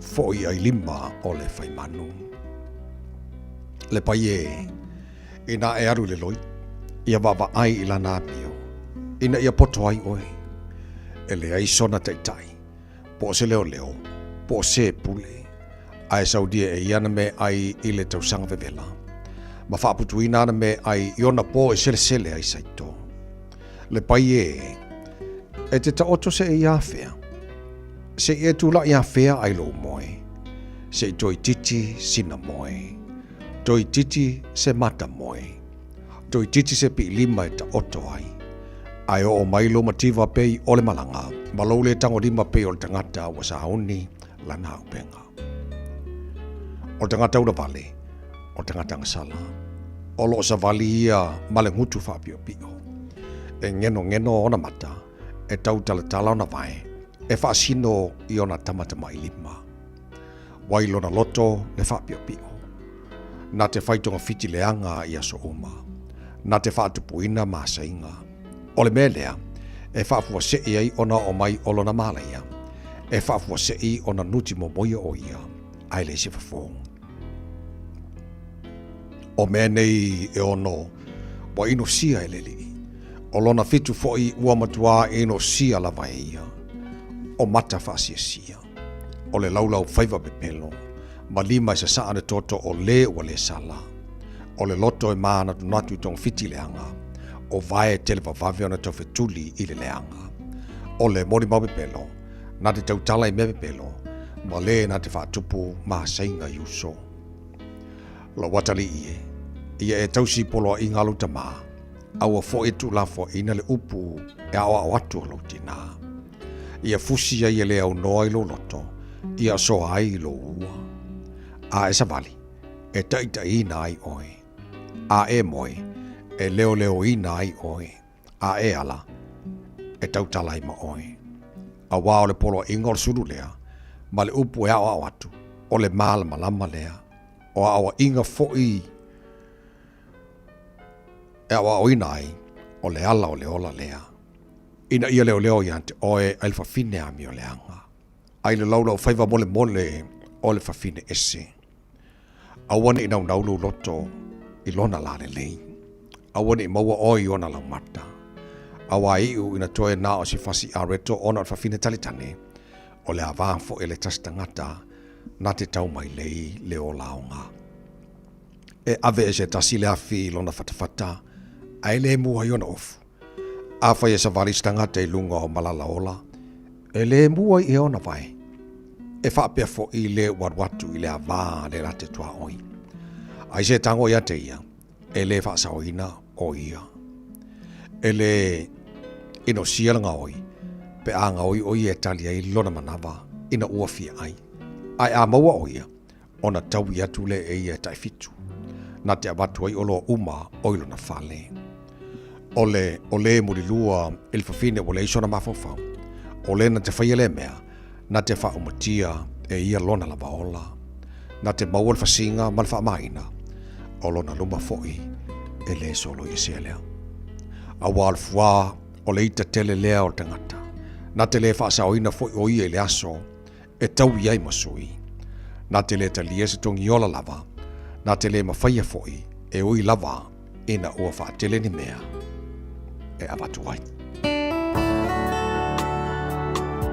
C: foi ai lima o le fai manu. Le paie ina e aru le loi. Ia wawa ai i lana apio. Ina ia poto ai oe. E le ai sona taitai. Po se leo leo. Po se pule. Ai saudia e iana me ai i le tausanga vevela. Ma whaaputu ina ana me ai iona po e sele sele ai saito. Le paie e te taoto se e iawhea. Se e tula iawhea ai lo moe. Se i toi titi sina moe. Toi titi se mata moe. Toi titi se pi lima e ta oto ai. Ai o mailo mativa pei o le malanga. Malou le tango lima pei o le tangata wa sa hauni lana hau penga. O tangata ura vale. O tangata ngasala. O lo sa vali ia male ngutu whapio pio. E ngeno ona mata. E tau tala ona vai. E whaasino i ona tamata mai lima. Wailo na loto le whapio pio. Na te whaitonga fiti leanga i aso uma. Na te whaatupuina maasainga. O le melea, e whaafua sei ai ona o mai olona malaya. E whaafua sei ona nuti mo moia o ia. Ai le se whafong. O mea nei e ono, wa ino sia e leli. O lona fitu foi ua matua ino sia lava e ia. O mata whaasia sia. O le laulau whaiva pepelo. Ma lima sa saane toto o le ua le sala. O le loto e maana tu natu i tong fiti leanga. O vae tele vavave ona tau fetuli i le leanga. O le mori mau pepelo. Na te tautala i me pepelo. Ma le na te whaatupu maa sainga iuso. Lo watali ie. Ia e tausi polo i ngalu ta maa. Aua fo etu la fo ina le upu e awa awatu lo tina. Ia fusi ia le au noa i lo loto. Ia so ai lo ua. A e savali. E taita ina ai oe. A e moe. E leo ina ai oe. A e ala. E tautala ima oe. A wao le polo ingol suru lea. Ma le upu e awa awatu. O le mala malama lea. O awa inga foi. E awa o ina ai. O le ala o le ola lea. Ina ia leo iante oe alfa fine ami o leanga. Ai le laulau whaiva mole o le fafine ese. Awane ina unaulu loto i lona la le lei. Awane i maua oi ona lau mata. Awa iu ina toe na o si fasi a reto ona o fafine talitane. O le avafo e le tastangata na te tau mai lei le o laonga. E ave e se tasi le afi lona fatafata. Ai le mua iona ofu. Afa e sa valistangata i lunga o malala ola. E le mua i ona vai. E whapea fo i le warwatu i le avā le rate tua oi. Ai se tango ia te ia. E le whaasaoina o ia. E le ino sialanga oi. Pe anga oi e talia i lona manawa ina uafia ai. Ai a maua o ia. Ona tau i atu le e ia tai fitu. Na te avatu ai olo uma oilo na whale. O le murilua ilfafine o le isona mafofau. O le na te whaia le mea. Na te wha umatia e ia lona lava ola. Na te maua fasinga malfa maina. O lona luma foi e le solo i se lea. A walfua o le ita tele lea o tangata. Na te le whaasaoina foi o ia le aso e tau iai masui. Na te le talia se tongi ola lava. Na te le mawhaia foi e oi lava ina ua whaatele ni mea. E abatu ai.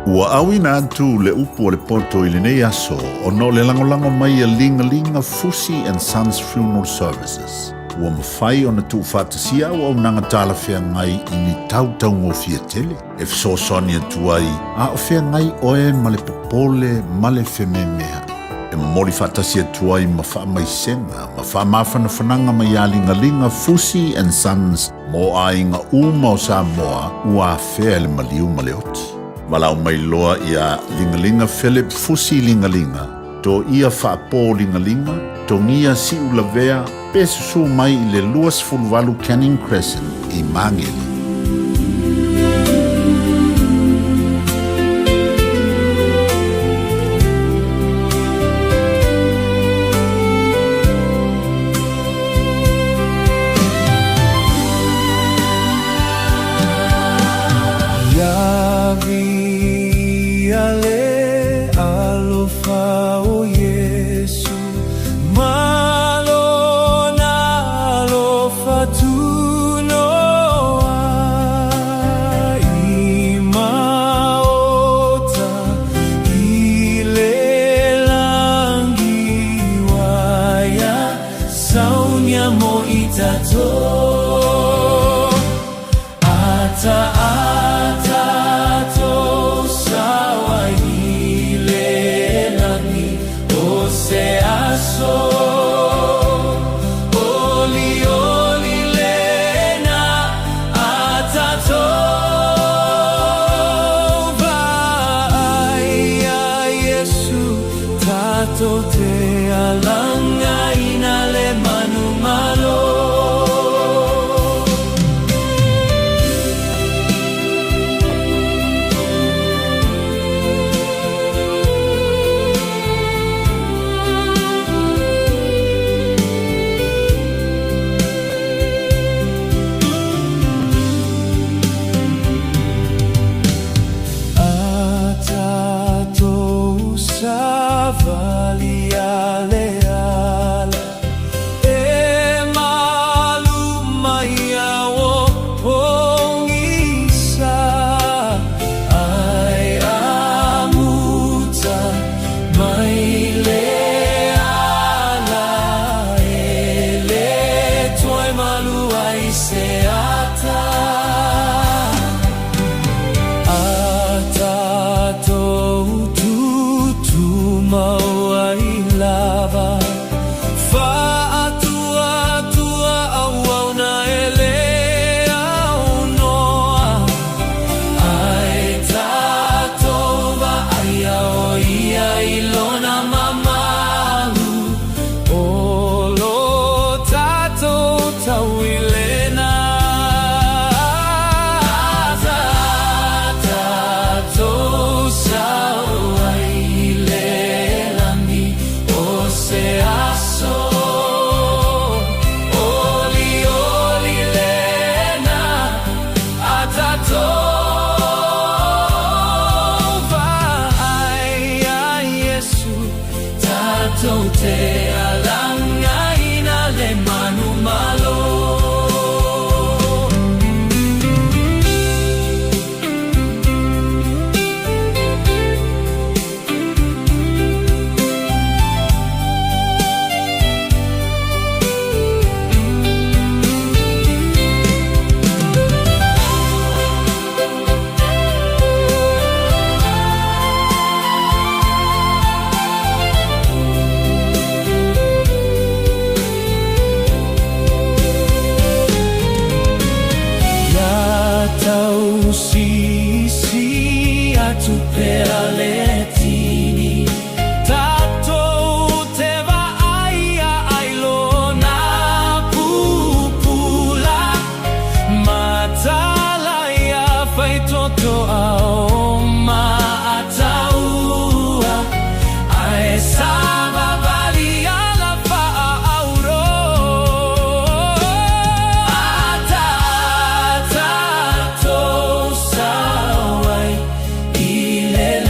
X: Ua awina atu le upu o le poto i le nei aso o no le langolango mai a linga Fusi and Sons Funeral Services. Ua mawhai o na tu whātasia o nanga tala whea ngai i ni tautau ngō fia tele. E fsosoni atu ai, a o whea ngai oe ma le popole ma le whememea. E mori whātasia atu ai ma wha mai senga, ma wha mawhana whananga mai a linga Fusi and Sons mo a inga uma o Samoa ua whea le maliu ma le oti. Walau mai loa ia lingalinga Philip Fusi lingalinga, to ia whaapo lingalinga, to ngia si ulavea, pesusu mai i le luas fulwalu Canning Crescent i Mangele.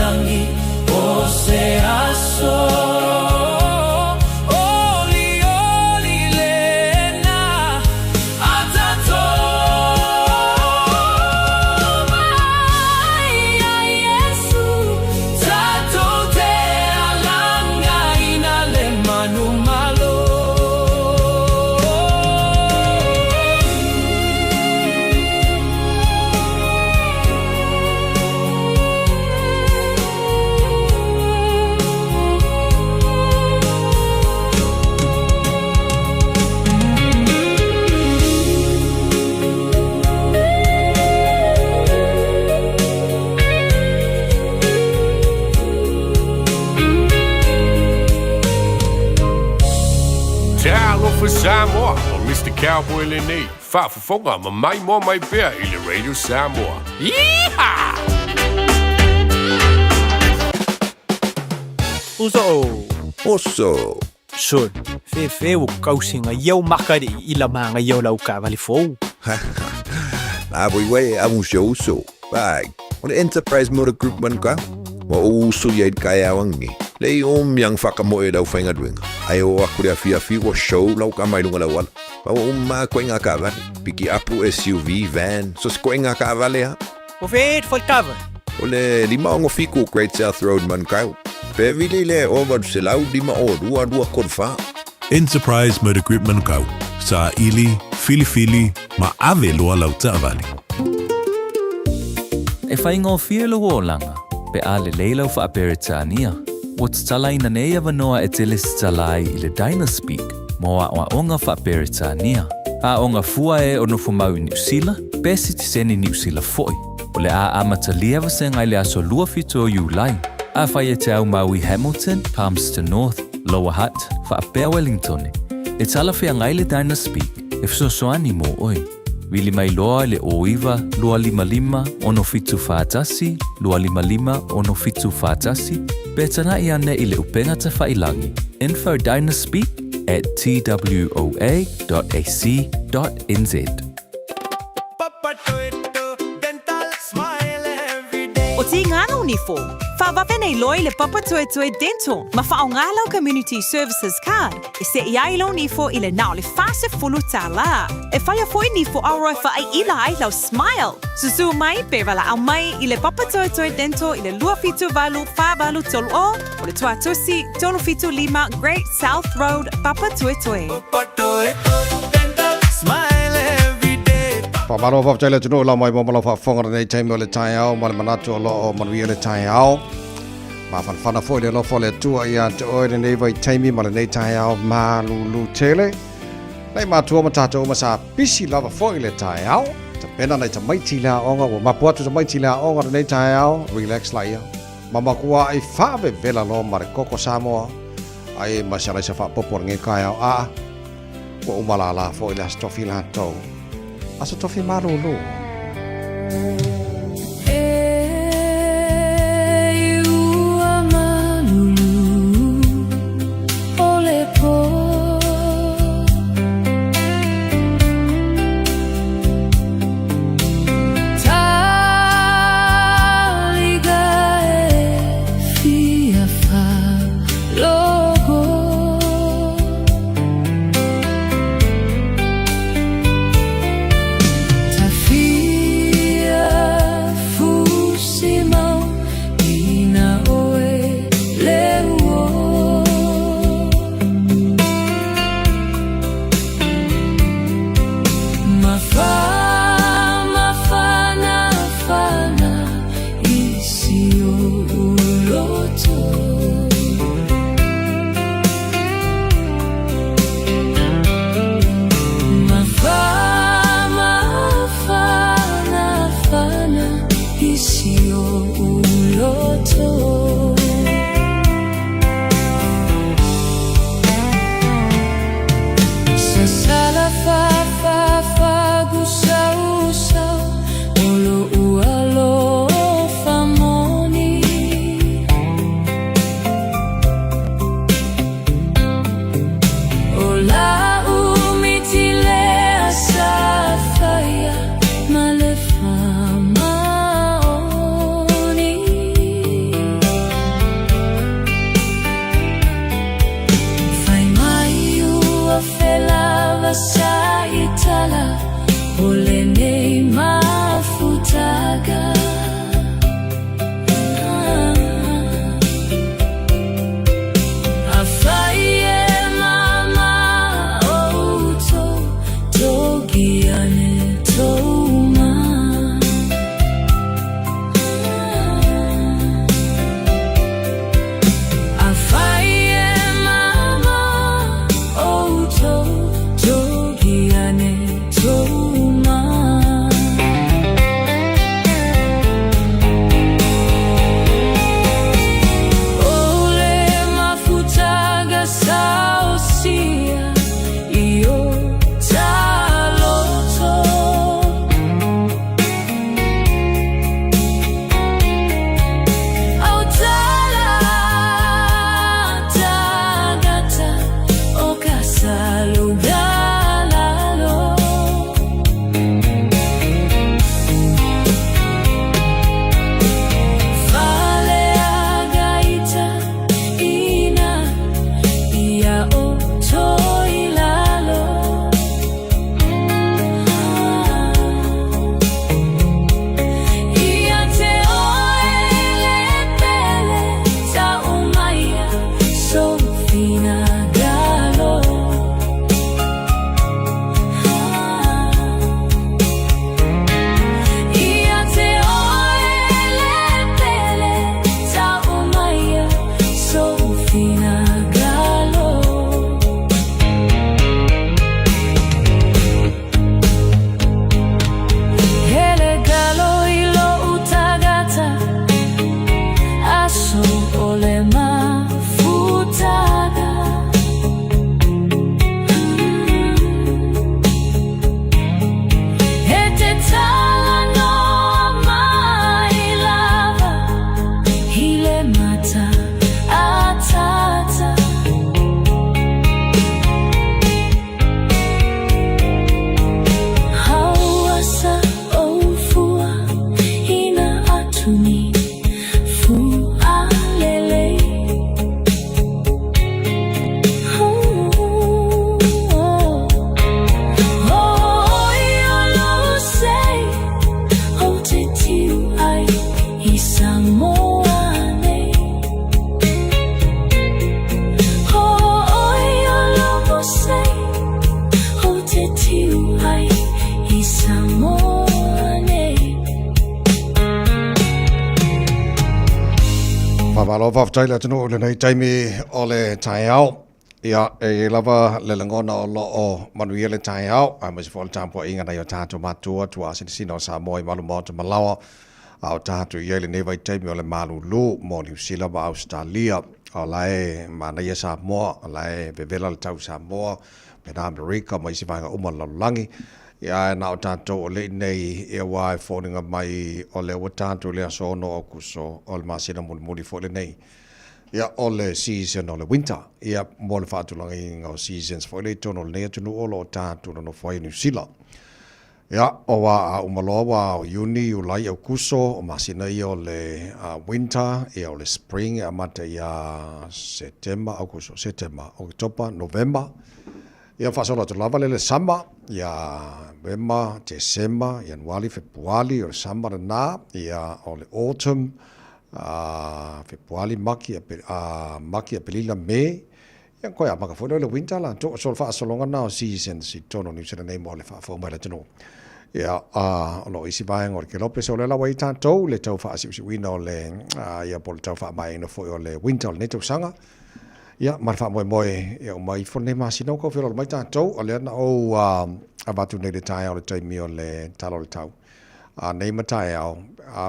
I: Langi
E: cowboy le nei. Whaafafonga ma mai mo mai pēr i le Radio Samoa. Yeehaw!
H: Oso. Son, fe o kausinga iau makari I la manga iau lau ka vali fou.
O: Na boi amu uso. Bag. On Enterprise Motor Group man ka. Wa uso yai kaya wangi. Lei yang whakamoe lau whainga duenga. Ai o akure a fi o show lau ka mai lunga lau wala. Pa ma koinga ka vale. Piki apu SUV, van. So koinga ka vale ha.
H: O fe foi kava.
O: Ole lima ongo fiku Great South Road man kau. Pe vile le over se lau lima o dua korfa.
P: Enterprise Motor Group man kau. Sa ili, fili, ma ave loa lau taavali.
Q: E whainga o whielo o langa. Pe ale leilau wha aperitania. What's talai na neia vanoa e teles talai I le Dynaspeak. Moa o onga wha aperitania. A onga fua e ono fumau I New Zealand. Pesi ti seni New Zealand foi. O le a amatalia vasenga I le aso lua fito o Iulai. A whai e te au mau I Hamilton, Palmerston North, Lower Hutt, wha apea Wellington. E tala whea ngai le Dynaspeak. E fsosoani mo oi. Wili mai loa le oiva, lua lima, ono fitu whaatasi, lua lima, ono fitu whaatasi. Betana I ane I le upenga te whailangi. Info Dynaspeak at twoa.ac.nz.
Y: O ti ngano ni fo. Whawape nei loi le Papa Toe Toe Dental. Ma whaongalau Community Services Card. E se iailo ni fo I le nao le fase fulu tala. E whaia foi ni fo auroi wha ai ila ai lau smile. Susu mai pe wala au mai I le Papa Toe Toe Dental I le lua fitu valu whawalu tolu o le tua tusi tolu fitu lima Great South Road Papa Toe Toe. Papa Toe Toe Dental Smile every day.
C: Pamaro fa tele tino la mai mo la fa fonga nei time le tai au mal manato lo manui le tai au. Ma fan fana foi le lo fo le tua ia te o nei vai time mal nei tai au ma lu tele. Nei ma tua mata to ma sa pisi la foi le tai au. Te pena nei te mai tila onga o ma puatu te mai tila onga nei tai au relax la ia. Mama kua ai fa be vela lo mare koko Samoa. Ai ma sa fa popor nge kai au a. Ko umala la foi le stofi la to. Aso tofi marulu. Whawalo whawhtai la tunu le nei taimi o le tai au. Ia e lava le langona o lo o manuia le tai au. A masi fo le tampo inga na i o tātou matua tua sinisino sa moi malu mota malawa. A o tātou i le newa i taimi o le malu lu mo New Zealand ma Australia. O lae mana ia sa moa, o lae vevela le tau sa moa. Pena Amerika ma isi vanga uma lalangi. Ia na o tātou o le nei e wai fōninga mai o le o tātou le asono o kuso o le masina muli fō le nei. Ia o le season o le winter. Ia mo le whātulanga i ngā seasons fō le tono le nea tunu o lo tātou no whai New Zealand. Ia o wa a umaloa wa o uni o lai au kuso o masina i o le winter, ia o le spring, a mata ia September, au kuso, September, October, November. Ia whasola tu lava le sama, ia November, December, Januari, Februari, o le sama na, ia o le autumn, Februari, maki a pelila me, ia koe a maka fwere le winter la, to sol whaasolonga na o season si tono New Zealand nei mo le whaafoma le tino. Ia lo isi vaenga o le kelope so le lawa i tātou, le tau whaasi wina o le, ia po le tau wha mai ina fwoi o le winter o le netau sanga. Ia, marfa moe, ia o mai fone masino ko whiro mai tātou, o le ana o a watu nei le tae au le taimi o le talo le tau. Nei matae au,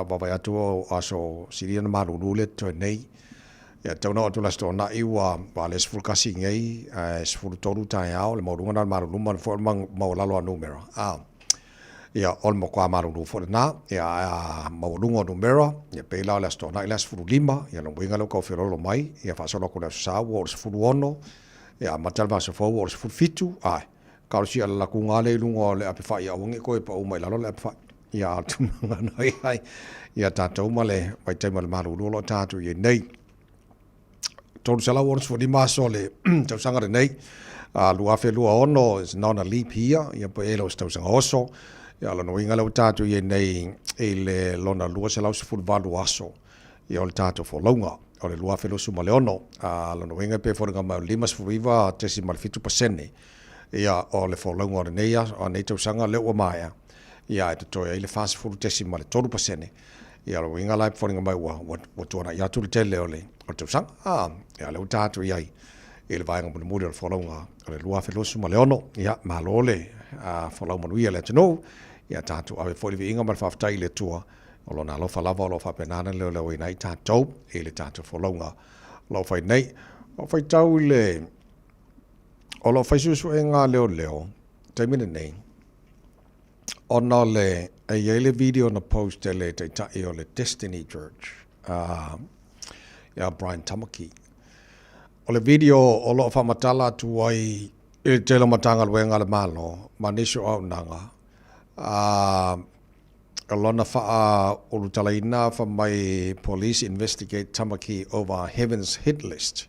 C: wawai atu o aso siriana maruru le toi nei. Ia, tauna o tu lasto na iwa, wa le sifuru kasi ngei, sifuru toru tae au, le maurunga na maruru man fo mau lalo a numero. Ia, ol mo kwa maruru fo le na, ia maurunga o numero, ia peila o lasto na ila sifuru lima, ia lo winga lo kau whiro lo mai, ia whasolo kuna sawa o sifuru ono, ia matalva se fau o sifuru fitu, karo si ala laku ngale ilungo le api whai awangi koe pa umai lalo le api whai. Ia tunanga noi hai, ia tātou male, mai taima le maruru lo tātou i nei. Tolu sala wons for di maso le tau sanga nei. Lua fe lua ono is not a leap here. Ia po elo tau sanga oso. Ia lo no inga lo tatu ye nei e le lona lua sala se ful valu aso. Ia le tatu fo longa. O le lua fe lo su male ono. Lo no inga pe fo nga ma limas fu viva tesi mal fitu pasene. Ia o le fo longa o nei o nei tau sanga le o maia. Ia te toia ile fast food tesi mal tolu pasene. Ia lo inga lai fo nga mai wa tuana ia tu le tele ole. O te usanga, ia leo tātou iai, e le vaenga muna muri o le whalaunga, o le lua whelosu ma leono, ia malole, whalau manuia le tino, ia tātou awe wholiwi inga ma le whaftai le tua, o lo nā lo whalawa o lo whapenana leo leo i nei tātou, e le tātou whalaunga, lo whai nei, o whai tau le, o lo whai susu e ngā leo leo, taimina nei, ona le, e iei le video na post e le te tai o le Destiny Church, ia Brian Tamaki. O le video o lo whamatala tu ai e telo matanga luenga le malo, ma nisho au nanga. Lona wha o lutala ina wha mai police investigate Tamaki over Heaven's Hit List.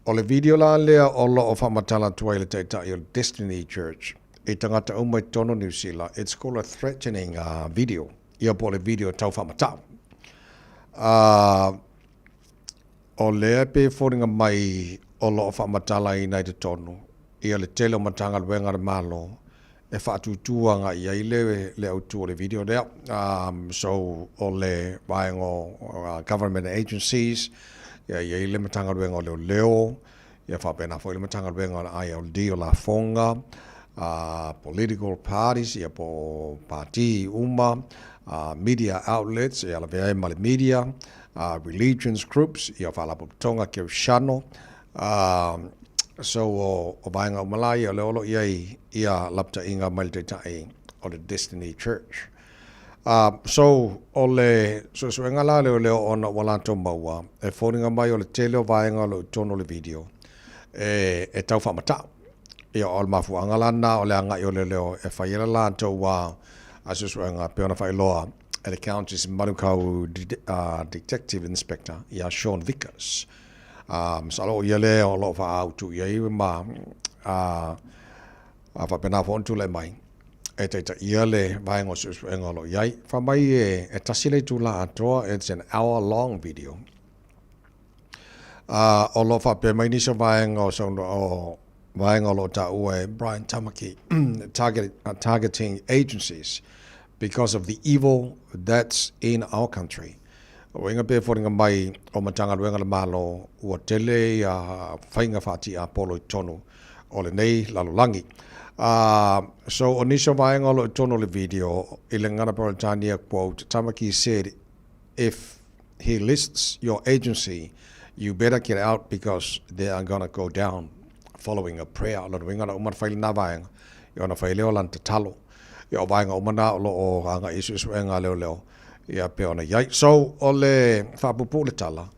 C: O le video la lea o lo o whamatala tu ai le teitai o Destiny Church. E tangata umai tono New Zealand. It's called a threatening video. Ia po le video tau whamatala. O lea pe whoringa mai o lo o whamatala i nei te tonu. Ia le tele o matanga luenga le malo. E whaatutuanga ia i le autu o le video lea. So o le vaengo government agencies. Ia i le matanga luenga o leo. Ia whapena fo i le matanga luenga o le ILD o la fonga. Political parties. Ia po parti uma. Media outlets. Ia la vea ma le media. Religions groups, ia whalapo tonga ke ushano. So o vaenga o Malai o leolo ia lapta inga malte tai o le Destiny Church. So o le suenga la leo ona walanto maua e whoringa mai o le tele o vaenga o tono le video e tau whamata. Ia o le mafuanga lana o le anga i o leo e whaiela lanto wa asusuenga peona whailoa at the county's Manukau Detective Inspector, ia Sean Vickers. Salo ia le o lo fa autu ia i ma fa pena fontu le mai. E te ia le vaengo susu engolo iai. Fa mai e tasile tu la atoa, it's an hour-long video. O lo fa pe mai niso vaengo so o vaenga lo ta ue Brian Tamaki targeting agencies because of the evil that's in our country. O inga pe foringa mai o matanga luenga le malo ua tele whainga whati a polo i tonu o le nei lalolangi. So onisho vaenga lo i tonu le video i le ngana Peretania quote, Tamaki said, if he lists your agency, you better get out because they are going to go down following a prayer. Lalo winga na uman whaile na vaenga, i ona whaile o lanta talo. I o vaenga umana o lo o anga isu enga leo leo. Ia pe ona iai. So, o le whapupu le tala,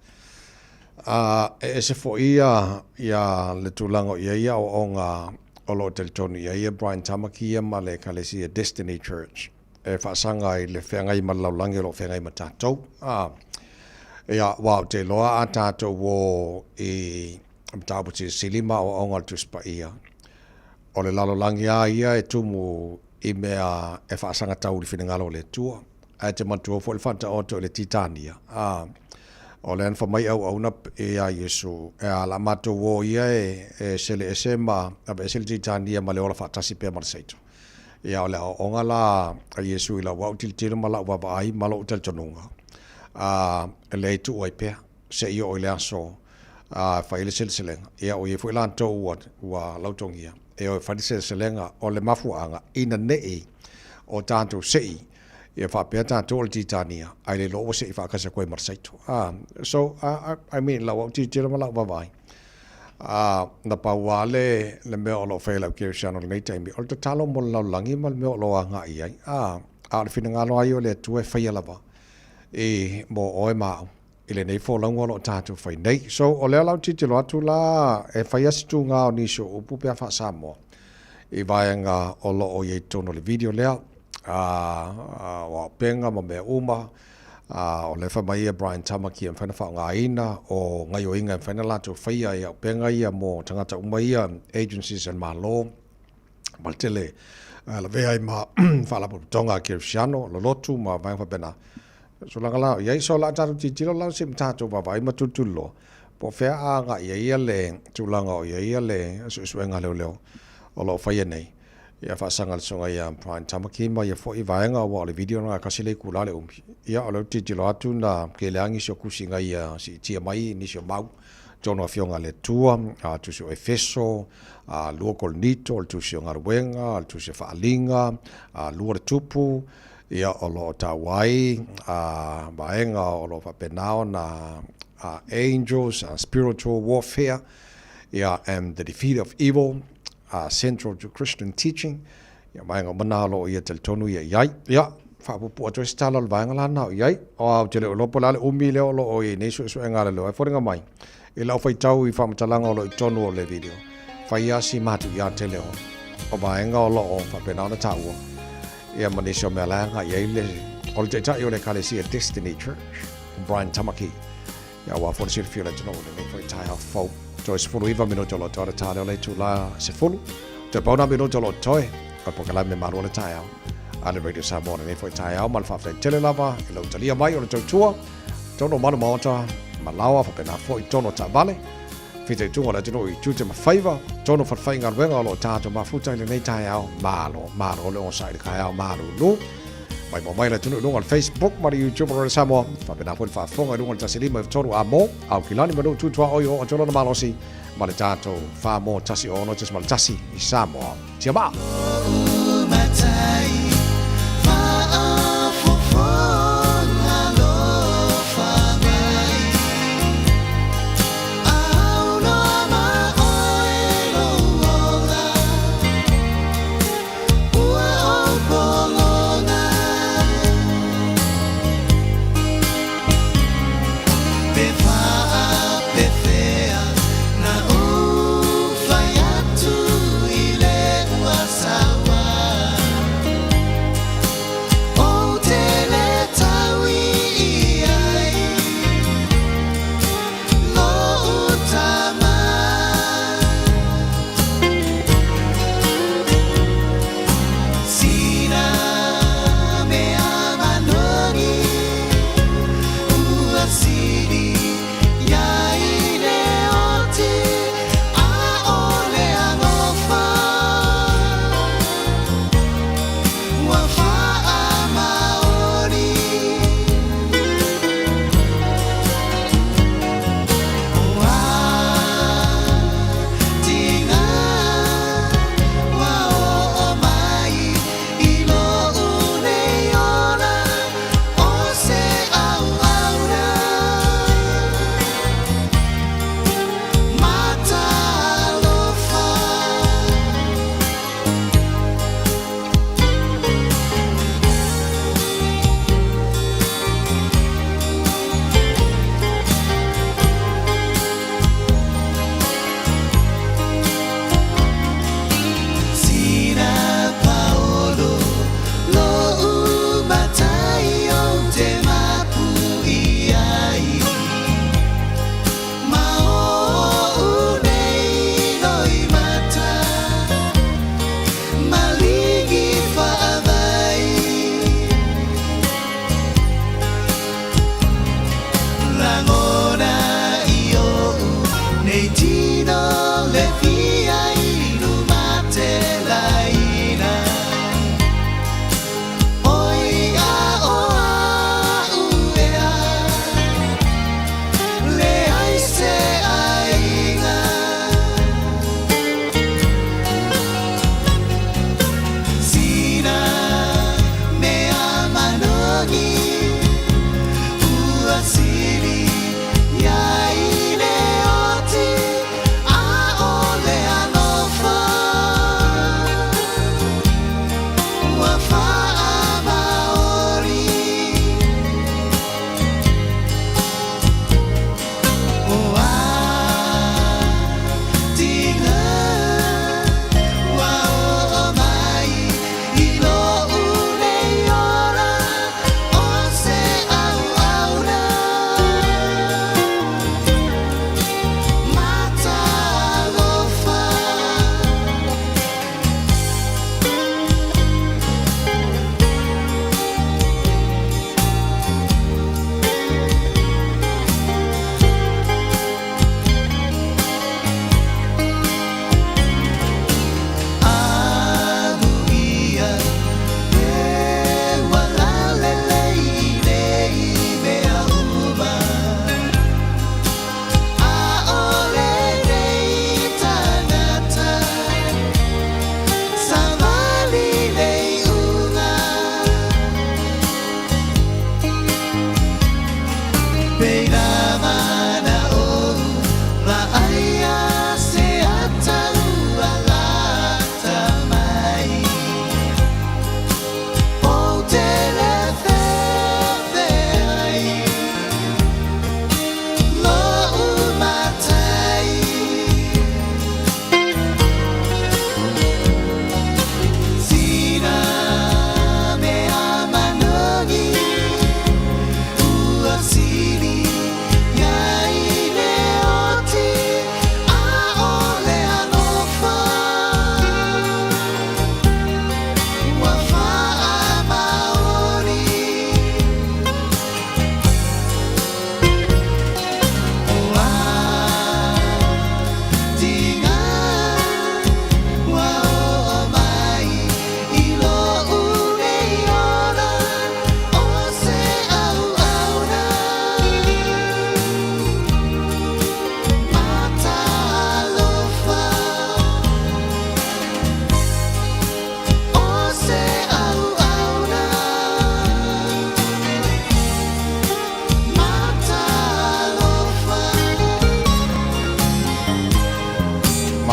C: e se fo ia le tulango ia o ngā o lo telitonu ia Brian Tamaki ia ma le Kalesia Destiny Church. E whaasanga i le whengai ma laulangi o lo whengai ma tātou. Ia, wau te loa a tātou wo i mtaputi silima o ongal tuspa ia. O le lalolangi a ia e tumu i mea e whaasanga tau li whinangalo le tua. A te matua fo le whanta oto le Titania. O le anfa mai au na e a Yesu. E a la matua wo ia e sele esema, abe sele Titania ma le ola whaatasi pia marseito. Ia o le onga la a Yesu i la wau tilitira ma la wava ai ma lo utel tonunga. Le tu oi pea, se ia o le aso, whaile seleselenga. Ia o i fo ilan tau ua lautongia. E o whaile seleselenga o le mafuanga ina nei o tātou sei. Ia whapea tātou o le Titania. Ai le loo sei whakasa koe marsaito. So, I mean, lau au titira ma lau wawai. Na pauale le mea o lo whailau kere siano le nei taimi. O le tatalo mo lau langi ma le mea o lo a ngā iai. A le whinangalo ai o le tue whaialava. E mo oe mau. I le nei fo launga lo tātou whai nei. So, o lea lau titilo atu la e whaiasitu ngā o niso upu pia wha Samoa. I vaianga o lo o iei tono le video lea. Wa penga ma mea uma. O le whamaia Brian Tamaki am whana whao ngā ina. O ngai o inga am whana lato whaia ia penga ia mo tangata umaia agencies and ma law. Maltele la vea i ma whalapo tonga Kirsiano. Lo lotu ma vai whabena. So langa la iai so la tatu titilo la sim tatu vava i matutulo. Po whea a ngā ia le tūlanga o ia le suenga leo leo. O lo whaia nei. Ia whaasanga le songa ia Brian Tamaki ma ia fo i vaenga o le video nga kasile kula le umpi. Ia o leo titilo atu na ke leangi sio kusinga ia si tia mai ni sio mau. Jono fionga le tua, tu sio Efeso, lua kolnito, tu sio ngaruenga, tu sio whaalinga, lua le tupu. Ia o lo tawai, vaenga o lo whapenao na angels, spiritual warfare, ia and the defeat of evil, central to Christian teaching. Ia vaenga mana lo ia teltonu ia iai. Ia, whapupu atu e stala lo vaenga la nao iai. O au te leo lopo lale umi leo lo o i nesu e ngare leo. E wharinga mai. I lau whaitau i whamatalanga o lo i tonu o le video. Whaiasi matu ia te leo. O vaenga o lo o whapenao na taua. Ia manisio mea langa i eile o le teitai o le Kalesia Destiny Church, Brian Tamaki. Ia wa fo sir fio le tono le nei foi tai fo. To is fulu iva minuto lo tore tale o le tu la se fulu. Te bona minuto lo toe. Ka po kala me maru le tai au. Ale radio Samoa nei foi tai au mal fa fe tele lava i lo talia mai o le tua. Tono manu maota malawa fa pena fo i tono ta vale. Fite tungo la tino i tute ma favor. Tono fa fainga wenga lo tato ma futa le nei tai au malo le on side kai au malo lu. Mai mo mai la tino lunga al Facebook ma YouTube o le Samoa. Fa pena fo fa fonga lunga tasili ma tono amo au kilani ma tu tua o o tono malo si ma le tato fa mo tasi ono tes mal tasi i Samoa. Tia ba.
D: Sawa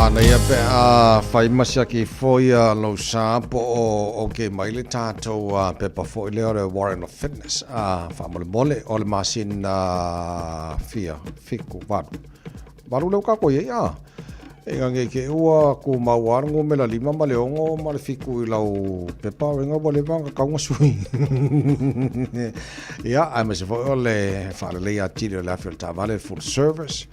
C: na ia pe a fai masia ki foia lo sa po o ke mai le tatou pe pa foi le ore Warren of Fitness fa mole o le masin fia fiku baru le ka ko ia e nge ke ua ku mawar ngo mela lima ma leongo ma le fiku i lau pe pa wenga bole banga ka ngo sui ia a me se foi le fa le ia tiro la filta vale full service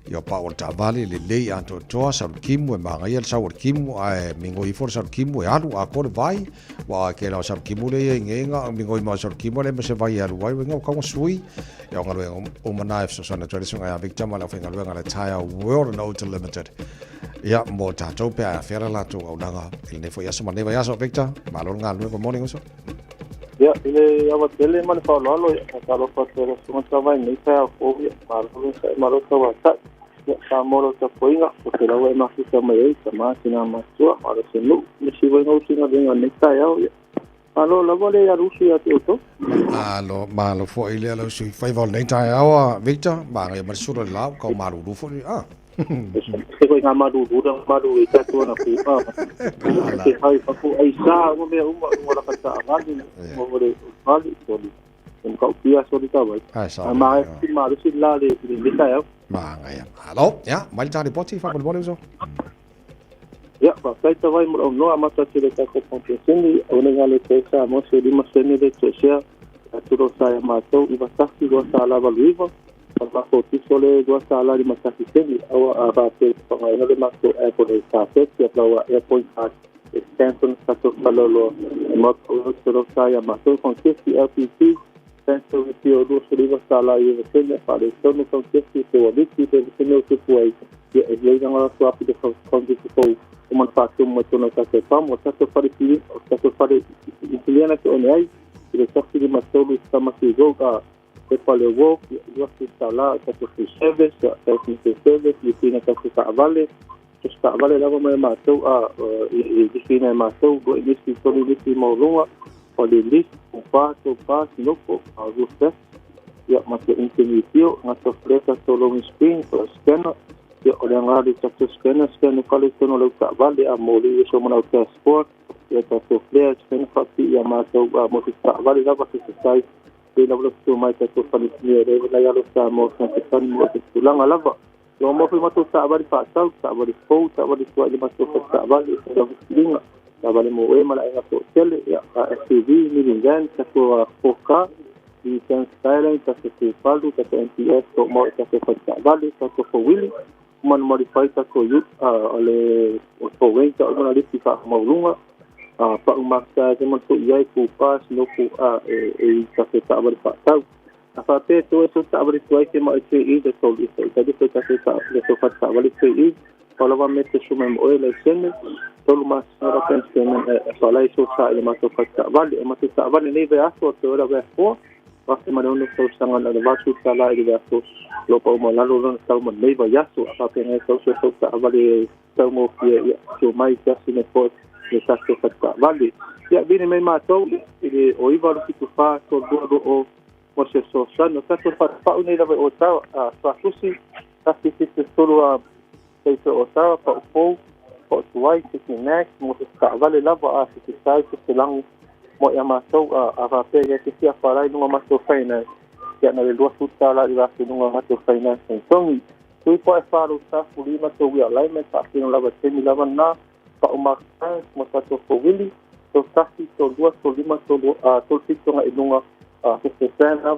C: io Paul Tavali le lei anto toa sa kimu e manga ia sa kimu ai mingo I for sa kimu e alu a kor vai wa ke la sa kimu le ngenga mingo I ma sa kimu le se vai alu vai wenga ka sui ia ngalo o mana so sana tradition ai Victor mala fenga luenga le tire world no limited ia mo ta to pe a fera la to nanga il ne foi ya so maneva ya so Victor malo nga luenga morning so
A: ya ile ava tele man fa lo ka lo fa so so tava ni sa o malo to wa sa sa moro ta poinga o te lawa ma fi sa mai sa ma sina ma so ara se no ni si vai no sina venga ni sa ya alo la vole ya rusi ya to
C: alo malo fo ile alo si fai vol nei tai awa Victor ba ngai ma sura la ko maru du fo
A: se ko nga maru e ta to na ku ke hai pa ku ai sa mo me uma la ka avali mo re avali so ni ko pia so ta vai ma si ma si la de ni ta ya
C: Mangaya. Halo, ya, mal tadi poti fa bol bol so.
A: Ya, pa sai ta vai mo no amata tele ta ko compensini o ne ngale te sa mo se di masene de tsia aturo sai ma to I bastati go sa la valuiva pa ko ti sole go sa la di masati seni o a te pa ngai le ma to e po de sa te ya la e point at extension sa to falolo mo to sai ma to con ti LPT penso che io do solo sala io se fare sono con questi teorici per se non si può e lei non la sua di con di come fatto un motono che famo stato fare qui stato fare italiana che on è il sorti di masolo sta ma si gioca per fare work io sto sala stato service service di fine che sta vale sta vale la come ma to di fine ma to go di solo di mo o le list o paso no po a gusta ya ma que intermitio na to freta solo un screen o scanner ya o le ngari ta scanner quale sono le vale a moli so mo na sport ya ta to flare scanner fatti ya ma to mo sta vale la parte sai e la volo mai ta to fali ne la ya lo sta mo sa che tan mo che tu la lava lo mo prima to sta vale fa sta vale fo sta vale to ma to sta vale la la vale mo e mala nga to tele ya SUV ni lingan ta ko foka di sen style ta se faldu ta NPS to mo ta se fa vale ta ko wili man modify ta ko yu ale ko wen ta ona listi fa mo lunga pa umasa se mo to yai ko pas no ko e ta se ta vale fa ta fa te to so ta vale to ke mo e de to li ta de ta se ta le to fa ta vale e Polo va mette su mem oil e senne tolu mas ora pensione sola iso sa ile mato fatta vale ma se sa vale nei ve aso to ora ve po va se ma non so sanga la va su sala ile aso lo po mo la lo non sta mo nei va yaso a pe ne so sa vale sta mo fie so mai ja sine po le sa so fatta vale ya bene me ma to ile o iva lo tu fa to do o mo se so sa no sa to fa una ile o sa sa susi sa si solo a se o sa pa o po tuai se next mo sta vale lava a se sai se lang mo ya ma so a va pe ya se sia para no ma so finance ya na le do su sala i va se no ma so finance so tu po e fa lo sa fuli ma so wi alignment pa no lava se mi lava na pa o ma mo sa so fo wili so sa si so do so lima so a to si so e no se se sana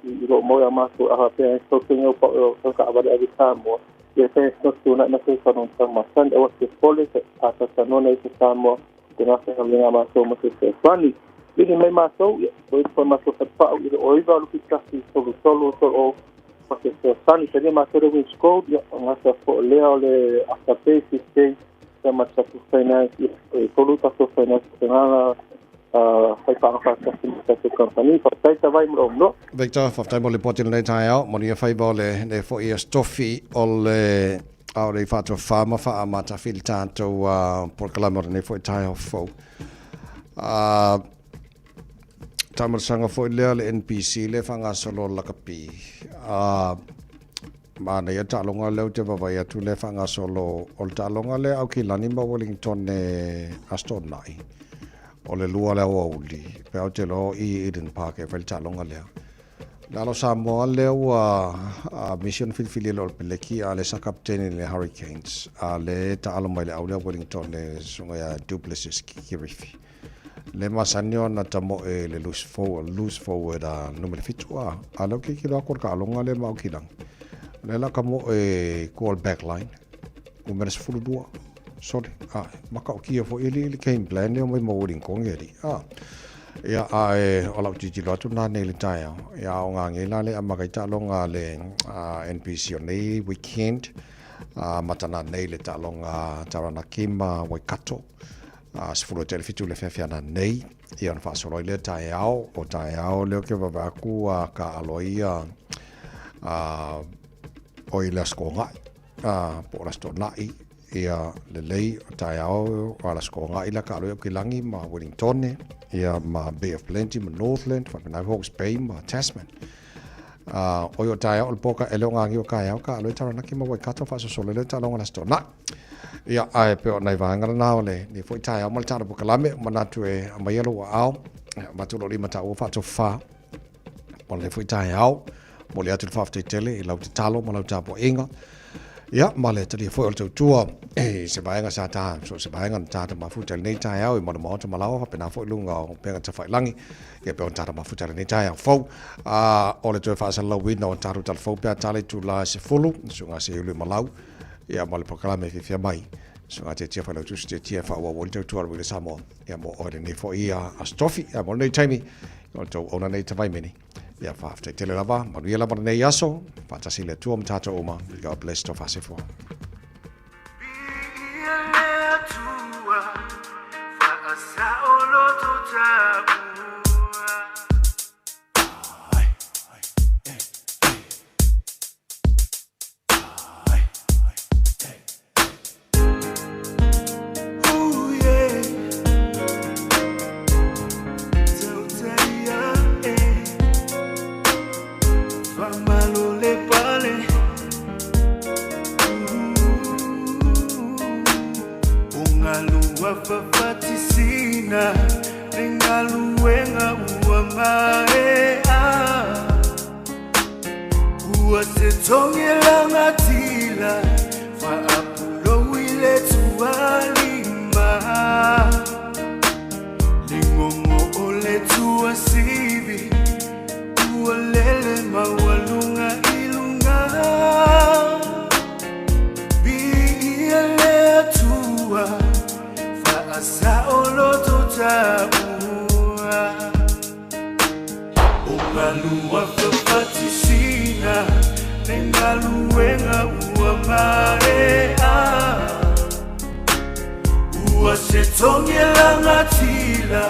A: i lo mo ya ma so a pe so tenho po ka va de mo ya se sto na se sono information e was pole a ta non è samo che non se non ma so mo se fani quindi mai ma so poi ma so fa o iva lo pizza solo o perché se fani se ma so win score ya ma so le hasta pe si se ma so finance e soluta so finance na fai pa fa company fa sai ta vai mo no
C: Victor fa tai le potin le tai out mo ni fai bole ne fo ia stoffi ol le fatto fama fa amata fil tanto por clamor ne fo tai off fo tamar sanga fo le NPC le fanga solo la kapi Mana ia ta'alonga leo te wawai atu le whanga solo. O le ta'alonga le au ki lani ma Wellington e Aston nai. O le lua leo auli. Pe au te lo i Eden Park e whele ta'alonga leo. Lalo Samoa leo a mission filfili lo peleki a le sakapteni le Hurricanes. A le ta'alonga le au leo Wellington le sunga ya Duplessis Kirifi. Le masanio na tamo e le loose forward a numero fitua. A lo ki kilo akor ka alonga le mau kilang. Le la kamo e call backline. O meres fulu dua. Sorry. Maka o kia fo ili game plan o mai mawuring kong eri. Ia e o lau titi loatu na neli taia. Ia o ngā ngila le a makaita longa le NPC o nei weekend. Matana nei le ta longa tarana kima Waikato. Sifuru telefitu le fefiana nei. Ia on fasolo le taeao. O taeao leo ke wawaku ka aloia o i la skonga po la stonai ia lelei taeao o la skonga i la ka aloia kilangi ma Wellington ia ma Bay of Plenty ma Northland ma Hawke's Bay ma Tasman o yo taeao o poka ele o ngangi o kaeao ka aloia taranaki ma Waikato fasolo le talonga la stona ia ai pe o nai vangara na ole ni foi taeao ma tara po kalame ma natu e ma yelo ao ma tulo lima ta o fato fa o le foi taeao mo le atu whafte tele i lau te talo ma lau tapo inga. Ia, ma le tali foi o le tua se vaenga sa ta, so se vaenga na tata mafutele nei tae au i mana maota malau ha pena foi lunga o penga ta whailangi ia pe on tata mafutele nei tae au fau. O le tue whaasa lau wina o taru tal fau pia tale tu la se fulu, so ngā se ulu malau ia ma le pokalame fifia mai. So ngā te tia whalau tu se te tia whaua o le tau tua rui le Samoa ia mo oere nei fo ia astrofi ia mo nei taimi o tau ona nei tawai meni. Ia whaafte tele lava, manuia lava nei aso, whatasi le tua mtata oma, God bless to fasifo.
I: Fafatisina Ningaluenga uamaea Uasetongela ngatila Fa apulo wile tualima Lingongo ole tuasivi Ualele mawalunga ilunga Biile tua Asa oloto tabua Ungalua fafatisina Nengaluenga uamarea Uasetongela ngatila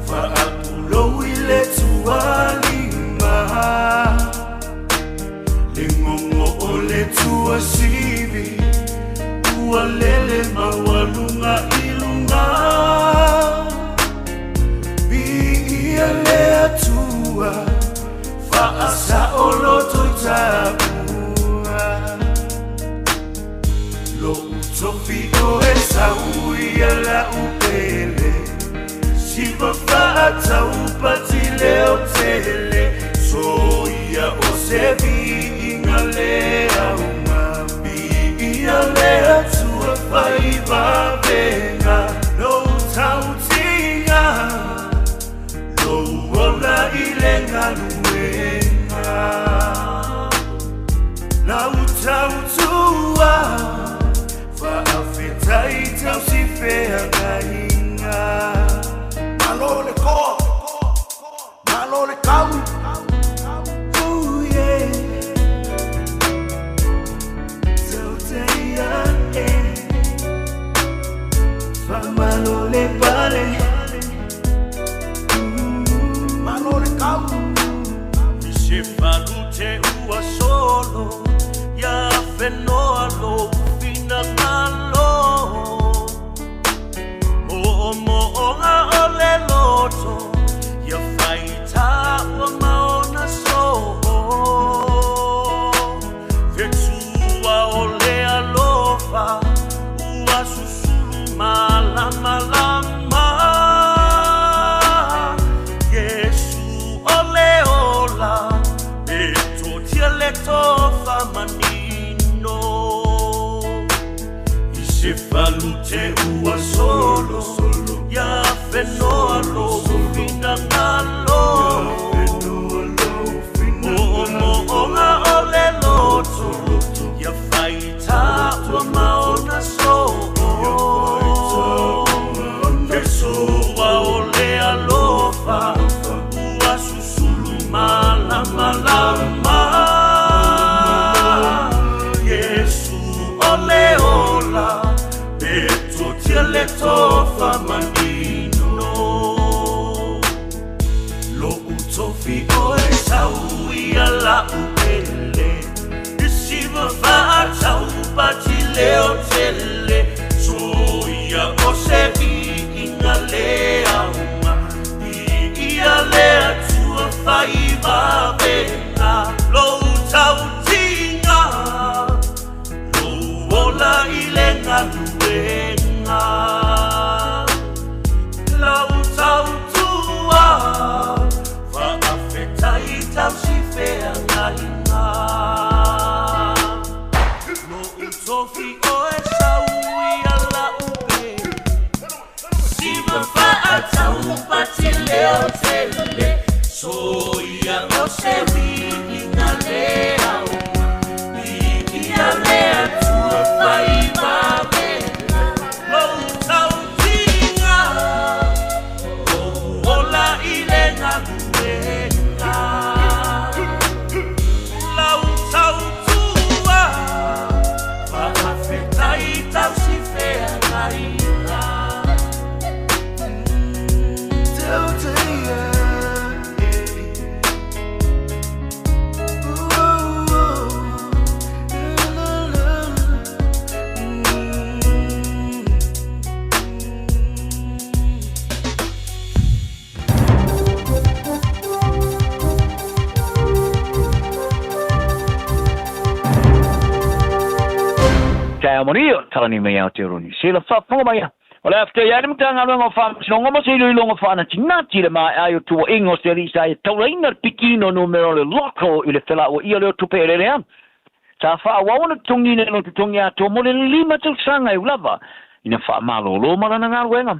I: Fa apulo wile tualima Lingongo ole tuasivi Ualele mawalunga Biia tua Faasa oloto tabua Lo utofio esa uia la upele Siva fata upatile otele Soia osevi ingalea uma Biia tua faiva venga Lo tautinga Lo ona ilenga luenga La utautua Fa afeta itau si fea gainga Malole ko Malole kau Malole pare Malole kau Se falute ua solo Ya fenoa lo fina malo Mo onga ole loto Ya faita ua mao tofi oe sau ia la upele Isiva whaatau pati leo tele So ia o se inga lea uma Ia lea tua whaiva vena Lou tau tinga Lou ola i lenga luenga Lau tau tua Whaafetai tau si whea ngainga Lou tofi oe sau ia la upe Siva whaatau pati leo tele So ia o se inga lea uma Ia lea tua whaiva vena Lou tau tinga Lou ola i lenga luenga Lau tau tua Whaafetai tau si whea ngainga Tau teia
M: Kaya Maria, talani me out teruni. Sila fa maya. Ola after yadim tanga ngo fa sinongo mo silo ilongo fa na tinati le mai ayo tu ingo seri sai tauraina pikino numero le loco ile fela o ile tu perere. Sa fa wa tungi ne no tungi ato mo le lima tu sanga i lava. Ina fa malo lo mara na wenga.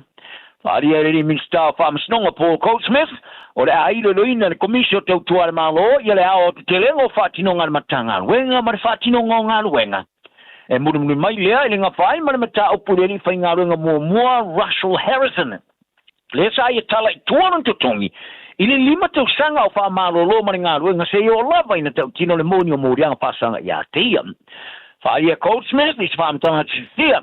M: Fa ria ri minsta fa sinongo Paul Goldsmith. Ora ai lo ina komisio tu tu al malo ile ao telengo fa tinonga matanga wenga mar fa tinongo ngal wenga. E muru mai lea i linga whai mara mata o pureri whai ngā runga mua Russell Harrison. Lea sa i tala i tuanan tutongi. I le lima tau sanga o wha malolo mara ngā runga se i o lava ina tau tino le moni o morianga pasanga i a teia. Whai a Goldsmith i sa whaamtanga tia.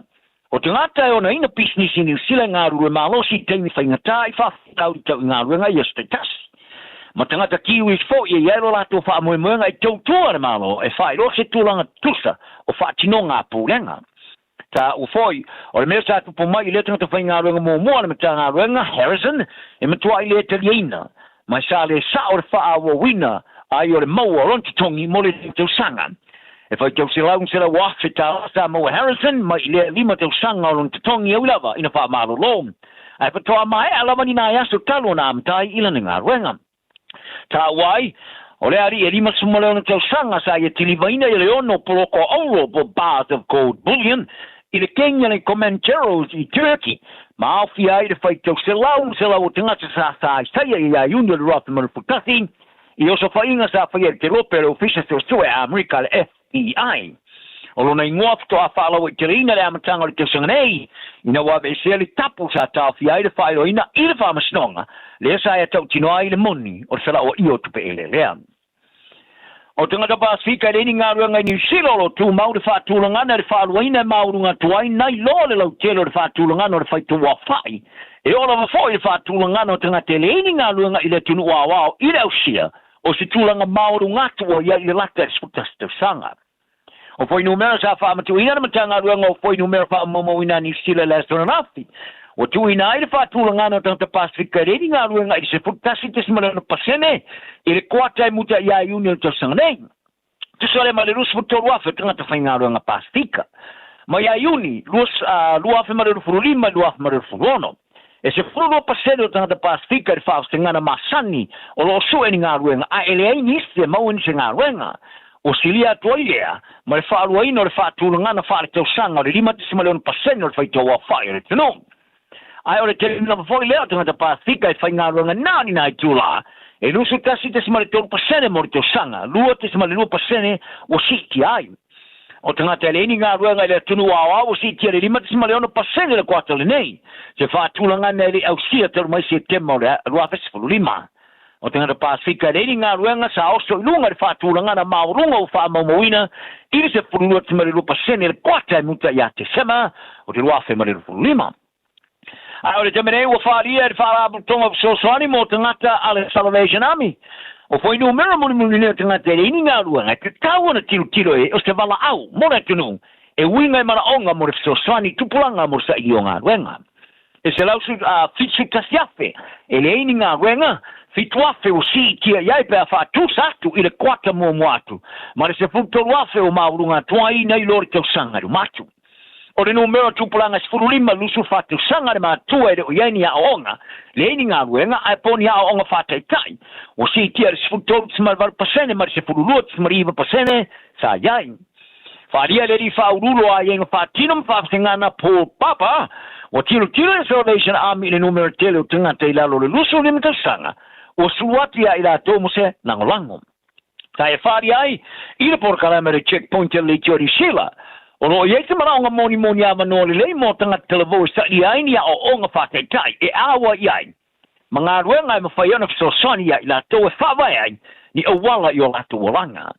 M: O te ngata e ona ina business i New Zealand ngā runga malosi teimi whai ngata i whawhitau i tau i ngā runga i a status. Ma tangata kiwis fo i iero lato wha moemoenga i tau tuare malo e whai rose tūlanga tusa o wha tinonga pūrenga. Ta o foi, o le mea sa tupo mai i le tangata whai ngā ruenga mua le mata ngā ruenga Harrison e matua i le taliena. Mai sa le sa o le wha awa wina ai o le maua rontitongi mo le tau sanga. E whai tau se laung se la wafe ta sa maua Harrison mai i le lima tau sanga o rontitongi au lava ina wha malo lo. Ai patoa mai alama ni nā yaso talo na amtai ilana ngā ruenga. Ta wai, o le ari e lima sumaleo na tau sanga sa i tilivaina i le ono poroko auro po bars of gold bullion i le Kenya le Comancheros i Turkey. Ma awhi ai le whai tau se lau tangata sa i saia i a Union Rotherman Futasi i oso whainga sa whai e te ropere ofisa te sue a Amerika le FBI. O lona ingoa fito a whaalawa i te reina le amatanga le tau sanga nei ina wawe e se le tapu sa tawhi ai le whaero ina i le whamasinonga le sa e tau tino ai le moni o sala o io tupe ele lea. O tangata Pasifika e reini ngā ruanga i New Zealand o tu mau le whaatulangana le whaaluaina e maurunga tuai nai lo le lau telo le whaatulangana o le whaitu wa whai. E ola wafoi le whaatulangana o tangata le reini ngā ruanga i le tunu wawao i le ausia o si tulanga maurunga tua ia i le lata e sputasta sanga. O foi numero sa whaamatu ina na matanga ruanga o foi numero whaamomo ina New Zealand le astronafi. O tu ina ai le whaatulangana o tangata Pasifika reini ngā ruanga i se futasi te simalano pasene i le kuata e muta i a Union tau sanga nei. Tu sale ma le rusu futoru afe tangata whai ngā ruanga Pasifika. Ma i a Uni, luafe ma le rufuru lima, luafe ma le rufuru ono. E se furu pasene o tangata Pasifika i whaus te ngana masani o lo su e ni ngā ruanga a ele ai niste mau ni se ngā ruanga. O silia tua ilea, ma le whaalua ino le whaatulangana whaare tau sanga o le lima te simalano pasene o le whaitau wa whae o le tino. Ai o le tele na foi leo tangata Pasifika e whai ngā ruanga nani nai tūla. E lusu tasi te simale tōru pasene mo le tau sanga, lua te simale lua pasene o siti ai. O tangata ele ini ngā ruanga le tunu au o siti ale lima te simale ono pasene le kuata le nei. Se whaatulangana ele au sia taru mai se tema o le rua festivalu lima. O tangata Pasifika ele ini ngā ruanga sa oso ilunga le whaatulangana maurunga o whaamaumoina ili se furulua te simale lua pasene le kuata e muta ia te sema o te rua fe mare lima. Ai te mene o whaaria e whaarabu tonga sosoani mo tangata ale Salvation Army. O foi numero mo ni tangata e ini ngā ruanga. Te tau na tiro e o te wala au. Mora tunu. E winga e maraonga mo re sosoani tupulanga mo sa i o ngā ruanga. E se lausu fitsu tasiafe. E le ini ngā ruanga. Fituafe o si kia iai pēr whātu satu i le kwata mo moatu. Ma le se futoruafe o maurunga tuai nei lori tau sangaru matu. O le numero tupulanga sifurulima lusu whātu sangare mātua e o ieni a onga. Le ini ngā ruenga ai poni a onga whātai tai. O si kia le sifutoru tismarvaru pasene ma le sifurulua tismariva pasene sa iai. Whāria le ri whaurulo a ienga whātinam whāwhengana po papa. O tiro e Salvation Army le numero tele o tangata i lalo le lusu lima tau sanga. O suatia i la tomose nangolango. Ta e whāri ai, i le porkalama re checkpoint le tiori sila. O no i eite maraonga moni ama no le mo tanga televo sa i ai o onga whātai tai, e awa i ai. Mga ruenga i mawhaiona fisosoni i la to e whawai ai, ni awala i o lato walanga.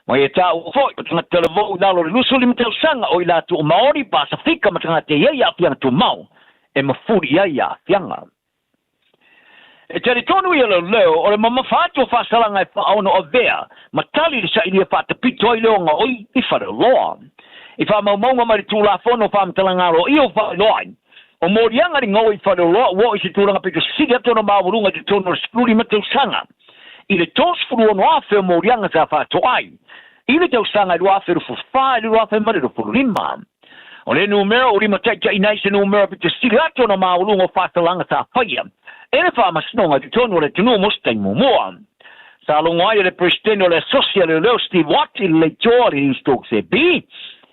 M: Ma e ta o foi, o tanga televo i lalo le lusu lima tau sanga o i lato o Maori Pasifika ma tanga te iei a fianga tu mau, e mawhuri iei a fianga. E tari tonu i leo, o le mama whātua whasalanga e whaona o vea, ma tali le sa ilia whātapito i leo ngā oi i whareloa. I whamaunga mari tūla whono whamtalangaro i o whareloa. O morianga ri ngau i whareloa, wo i se tūranga pito siri atona mawurunga te tono skuri matau sanga. I le tos furu ono awhi o morianga sa whātoai. I le tau sanga i ruawhi rufu wha, i ruawhi mari rufu rima. O le numero, o rima taita i naise numero pito siri atona mawurunga o whatalanga sa whaia. Ene whaamasnonga te tono le tunu mustai mumoa. Sa longai le presidente le social leo Steve Watt le tori in stok se bi.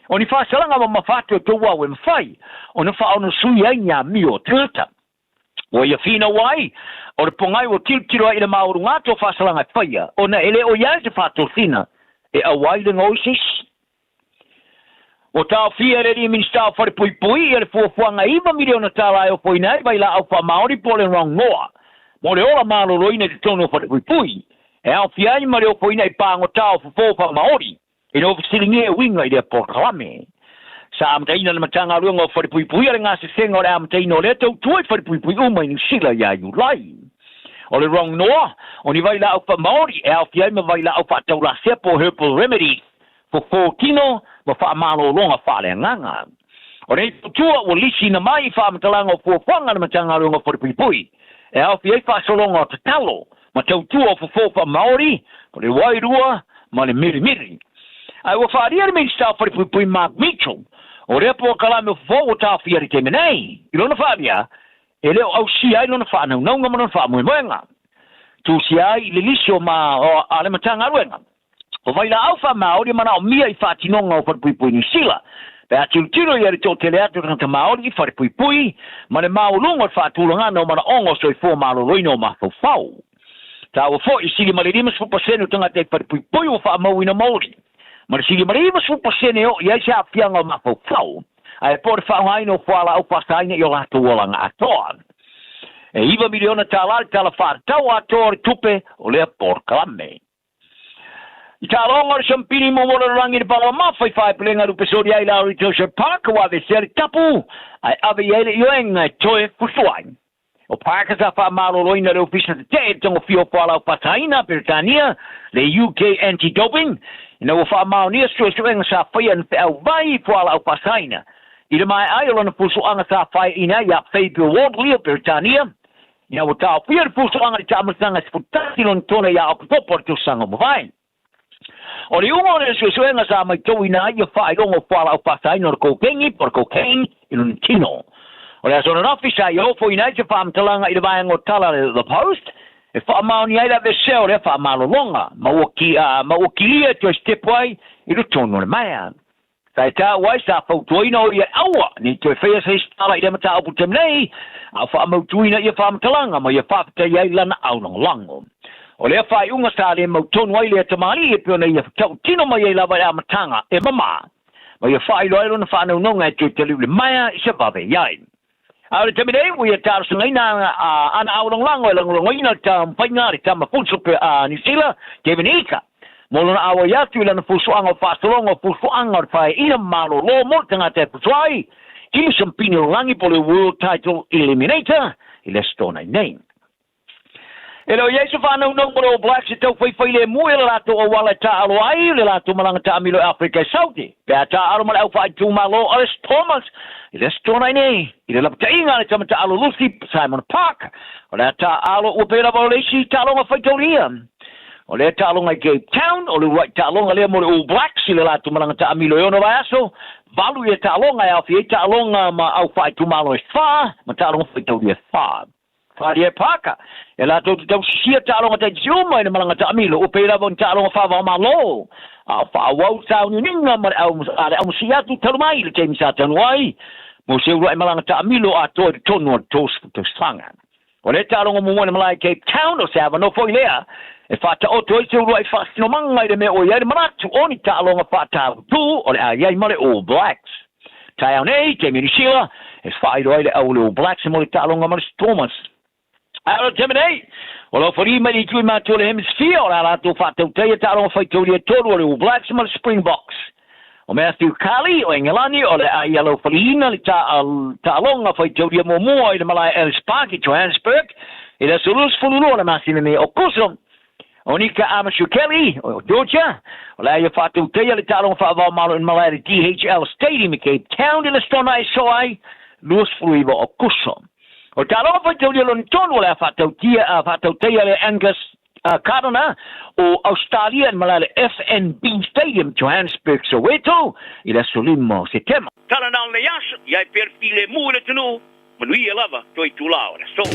M: O ni whaasalanga ma mawhatu to wa we mwhai. O na whaono sui ai ngā mio tata. O ia whina wai. O le pongai o tiltiro i le maurunga to whaasalanga whaia. O na ele o iai te whātu thina. E awai le ngoisis. O tau fia re ri min stau whare pui e le fuafuanga iwa miliona tālai o pui nei vai la au wha Māori po le rong noa. Mo le ola mālo roina te tono whare pui. E au fia i mare o pui nei pāngo tau fuafuanga Māori. E no fisilingi e winga i le porkalame. Sa amtaina le matanga ruanga o whare pui ale ngā se senga o le amtaina o le tau tuai whare pui umai ni sila ia iulai. O le rong noa, o ni vai la au wha Māori e au fia i ma vai la au wha tau la sepo herbal remedies. Po tino ma fa malo longa fa le nganga. O nei tua o lisi na mai fa matalanga o fuanga na matanga longa for pui. E au fi fa solonga te talo. Ma tau tua o fa Maori, po le wairua, ma le miri. Ai o fa ria me sta for pui Mark Mitchell. O re po kala me fo o ta fi ri te menei. I lona fa bia. E le au si ai lona fa na nga ma fa mo moenga. Tu si ai le lisio ma o ale matanga longa. O vai la alfa Maori mana o mia I whātinonga o wharepui ni sila. Pea tiro I ari tō tele atu rangata Maori I wharepui, ma le maulunga o whātulanga no mana ongo so I fō malo roino o mahau whau. Tā o fō I sili ma le rimas fupasene o tanga te wharepui o whaamauina Maori. Ma le sili ma le rimas fupasene o I aise a whianga o mahau whau. Ai pōre whaungaino o whala au pasaina I o lato olanga atoa. E iwa miliona tālari tala whātau atoa tupe o lea porkalame. I tāronga o Sampini mo wala rangi ni pawa mawhai whai pelenga rupe sori ai lauri Joseph Parker wa ve seri tapu ai ave ele ioenga toe kusuai. O Parker sa wha malo roina reo pisa te te tongo fio whala o Pataina, Britania, le UK anti-doping, ina o wha mao nia suenga sa whaia na au vai whala o Pataina. I le mai ai olana pusuanga sa whai ina ia Fabian Wardley o Britania, ina o tau pia pusuanga ni tamasanga sputasi lon tona ia o kutopo tu sanga mo vai. O le ungo le suenga sa mai tau ina ia whae rongo whala o Pataina o kokengi por cocaine ilun tino. O le asona nafisa I ofo ina te whaamtalanga I le vaianga o tala le Post, e whaamaoni ai la veseo le whaamalolonga, ma ukilia to stepwai I le tono le maia. Tai tā wai sa whautuina o ia aua, ni te whea se stala I le mata apu temnei, a whaamautuina ia whaamtalanga, ma ia whaapatai ai lana aunang lango. O lea whai unga sa le mautonu ai lea tamari e pio na ia tau tino mai e lawa a matanga e mama. Ma ia whai loero na whanau nonga e tui taliu le maia I se vawe iai. A le tamidei ui e tāru sanga ina ana aurang lango e lango ina ta mpainga re tama pulso pe New Zealand, Kevin Ika. Molona awa iatu ila na fusuanga o whasolonga o fusuanga o whai ina malo lo mo tanga te pusuai. Ili sampini langi po le World Title Eliminator, i le stona name. Elo Yesu whanau nong mo le All Blacks e tau whai le mu e le lato o wala ta alo ai, le lato malanga ta amilo Africa Saudi. Pea ta alo mala au whai tu malo Alice Thomas, i le stona nei, i le lapta inga le tamata alo Lucy Simon Parker, o le ta alo ua pera mo le si ta longa whaitoria. O le ta longa Cape Town, o le right ta longa le mo le All Blacks, i le lato malanga ta amilo e ono vai aso, valu e ta longa e au fie ta longa ma au whai tu malo e wha, ma ta longa whaitoria wha. Wharia Parker, e la tau tau sia ta longa te ziuma i na malanga ta amilo, o pera bon ta longa whawa malo. A wha wau tau ni ninga ma au siatu talu mai le teimi sa tanu ai. Mo se ura i malanga ta amilo a toi te tonu a tos sanga. O le ta longa mumone malai Cape Town o se ava no foi lea. E whata o toi se ura i whasino manga i le me o iari manatu o ni ta longa whata tu o le a iai male All Blacks. Tai au nei, te miri sila, e whaido ai le au le All Blacks e mo le ta longa male Thomas. Alo temenei, o lo fori mai tui mātua le hemisphere, o la rātou whātau teia tā ronga whaitau lia tōru o le All Blacks ma le Springboks. O Matthew Carley o Engelani o le ai alo wharihina le tā longa whaitau lia mō mua i le Malaya Ellis Park i Johannesburg, i le Sulus Fululu o le masina me o Kusum. O Nika Amashu Kelly o Georgia, o le ai whātau teia le tā ronga whaavau malo in Malaya le DHL Stadium i Cape Town i le Stona e Soai, Luas Fuluiva o Kusum. O tā longa whaitau lia loni tonu o le whātau teia le Angus Cardona o Australia in Malaya le FNB Stadium, Johannesburg, Soweto, i le Solimo Setema. Tala nal le yas, iai perfile mu le tunu, manui e lava, toi tu lao. So.